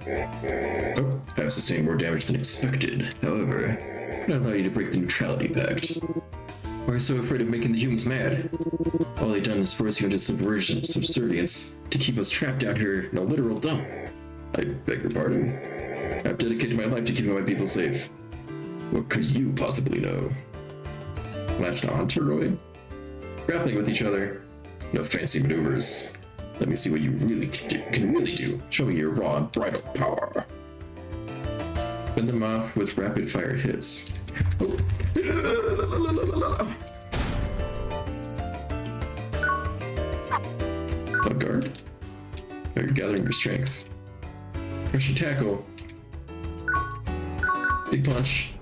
Oh, I've sustained more damage than expected. However, I cannot allow you to break the neutrality pact. Why are you so afraid of making the humans mad? All they've done is force you into subversion, subservience, to keep us trapped down here in a literal dump. I beg your pardon. I've dedicated my life to keeping my people safe. What could you possibly know? Latched on to Roy? Grappling with each other. No fancy maneuvers. Let me see what you really can really do. Show me your raw and bridal power. Fend them off with rapid fire hits. Oh. Bug guard. Are you gathering your strength? Crushing tackle. Big punch.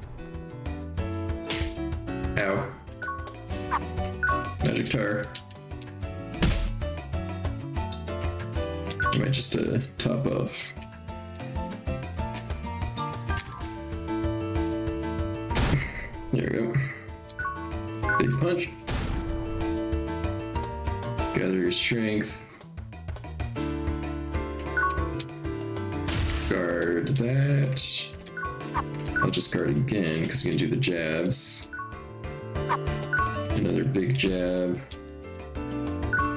Ow. magic tar. I might just top off. There we go. Big punch. Gather your strength. Guard that. I'll just guard again because you can do the jabs. Another big jab.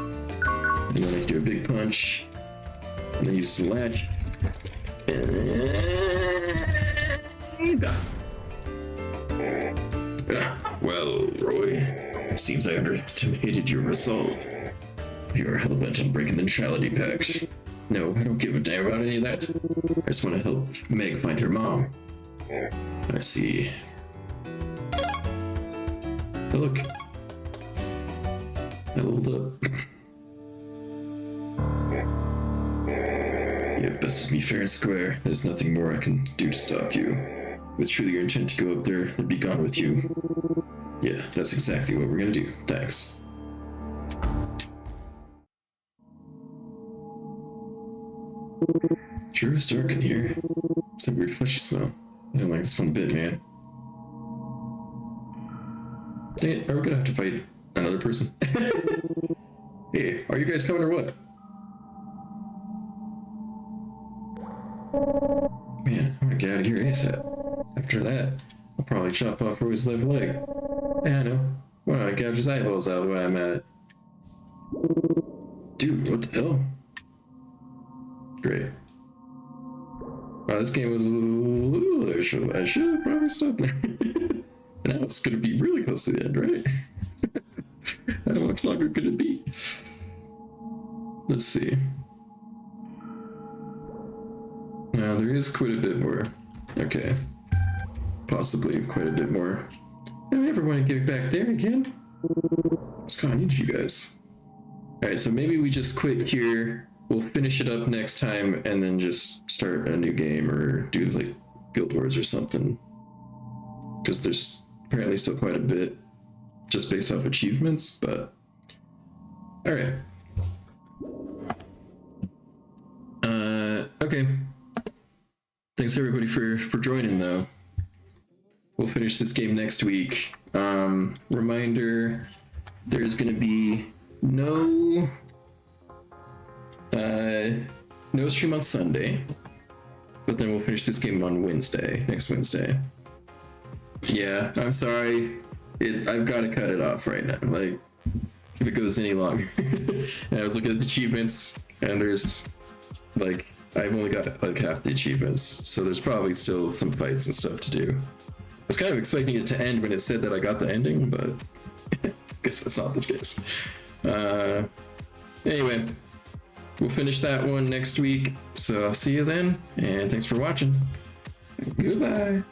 And then I can do a big punch. And then use the latch. Well, Roy, seems I underestimated your resolve. You're hellbent on breaking the neutrality pact. No, I don't give a damn about any of that. I just want to help Meg find her mom. I see. Oh, look. I leveled up. You have bested me fair and square. There's nothing more I can do to stop you. If it's truly your intent to go up there and be gone with you. Yeah, that's exactly what we're gonna do. Thanks. Sure is dark in here. It's that weird fleshy smell. I don't like this one bit, man. Dang it, are we gonna have to fight another person? Hey, are you guys coming or what? Man, I'm gonna get out of here ASAP. After that, I'll probably chop off Roy's left leg. Yeah, I know. Why don't I gouge his eyeballs out when I'm at it? Dude, what the hell? Great. Wow, this game was a little... I should have probably stopped there. Now it's gonna be really close to the end, right? How much longer could it be? Let's see. Now there is quite a bit more. Okay. Possibly quite a bit more. I don't ever want to get back there again. It's kind of need you guys. Alright, so maybe we just quit here. We'll finish it up next time and then just start a new game or do like Guild Wars or something. Because there's apparently still quite a bit just based off achievements, but alright. Okay. Thanks everybody for joining though. We'll finish this game next week. Reminder, there's gonna be no stream on Sunday, but then we'll finish this game on Wednesday, next Wednesday. Yeah, I'm sorry. I've got to cut it off right now. Like, if it goes any longer. And I was looking at the achievements, and there's like, I've only got like half the achievements, so there's probably still some fights and stuff to do. I was kind of expecting it to end when it said that I got the ending, but I guess that's not the case. Anyway, we'll finish that one next week, so I'll see you then, and thanks for watching. Goodbye.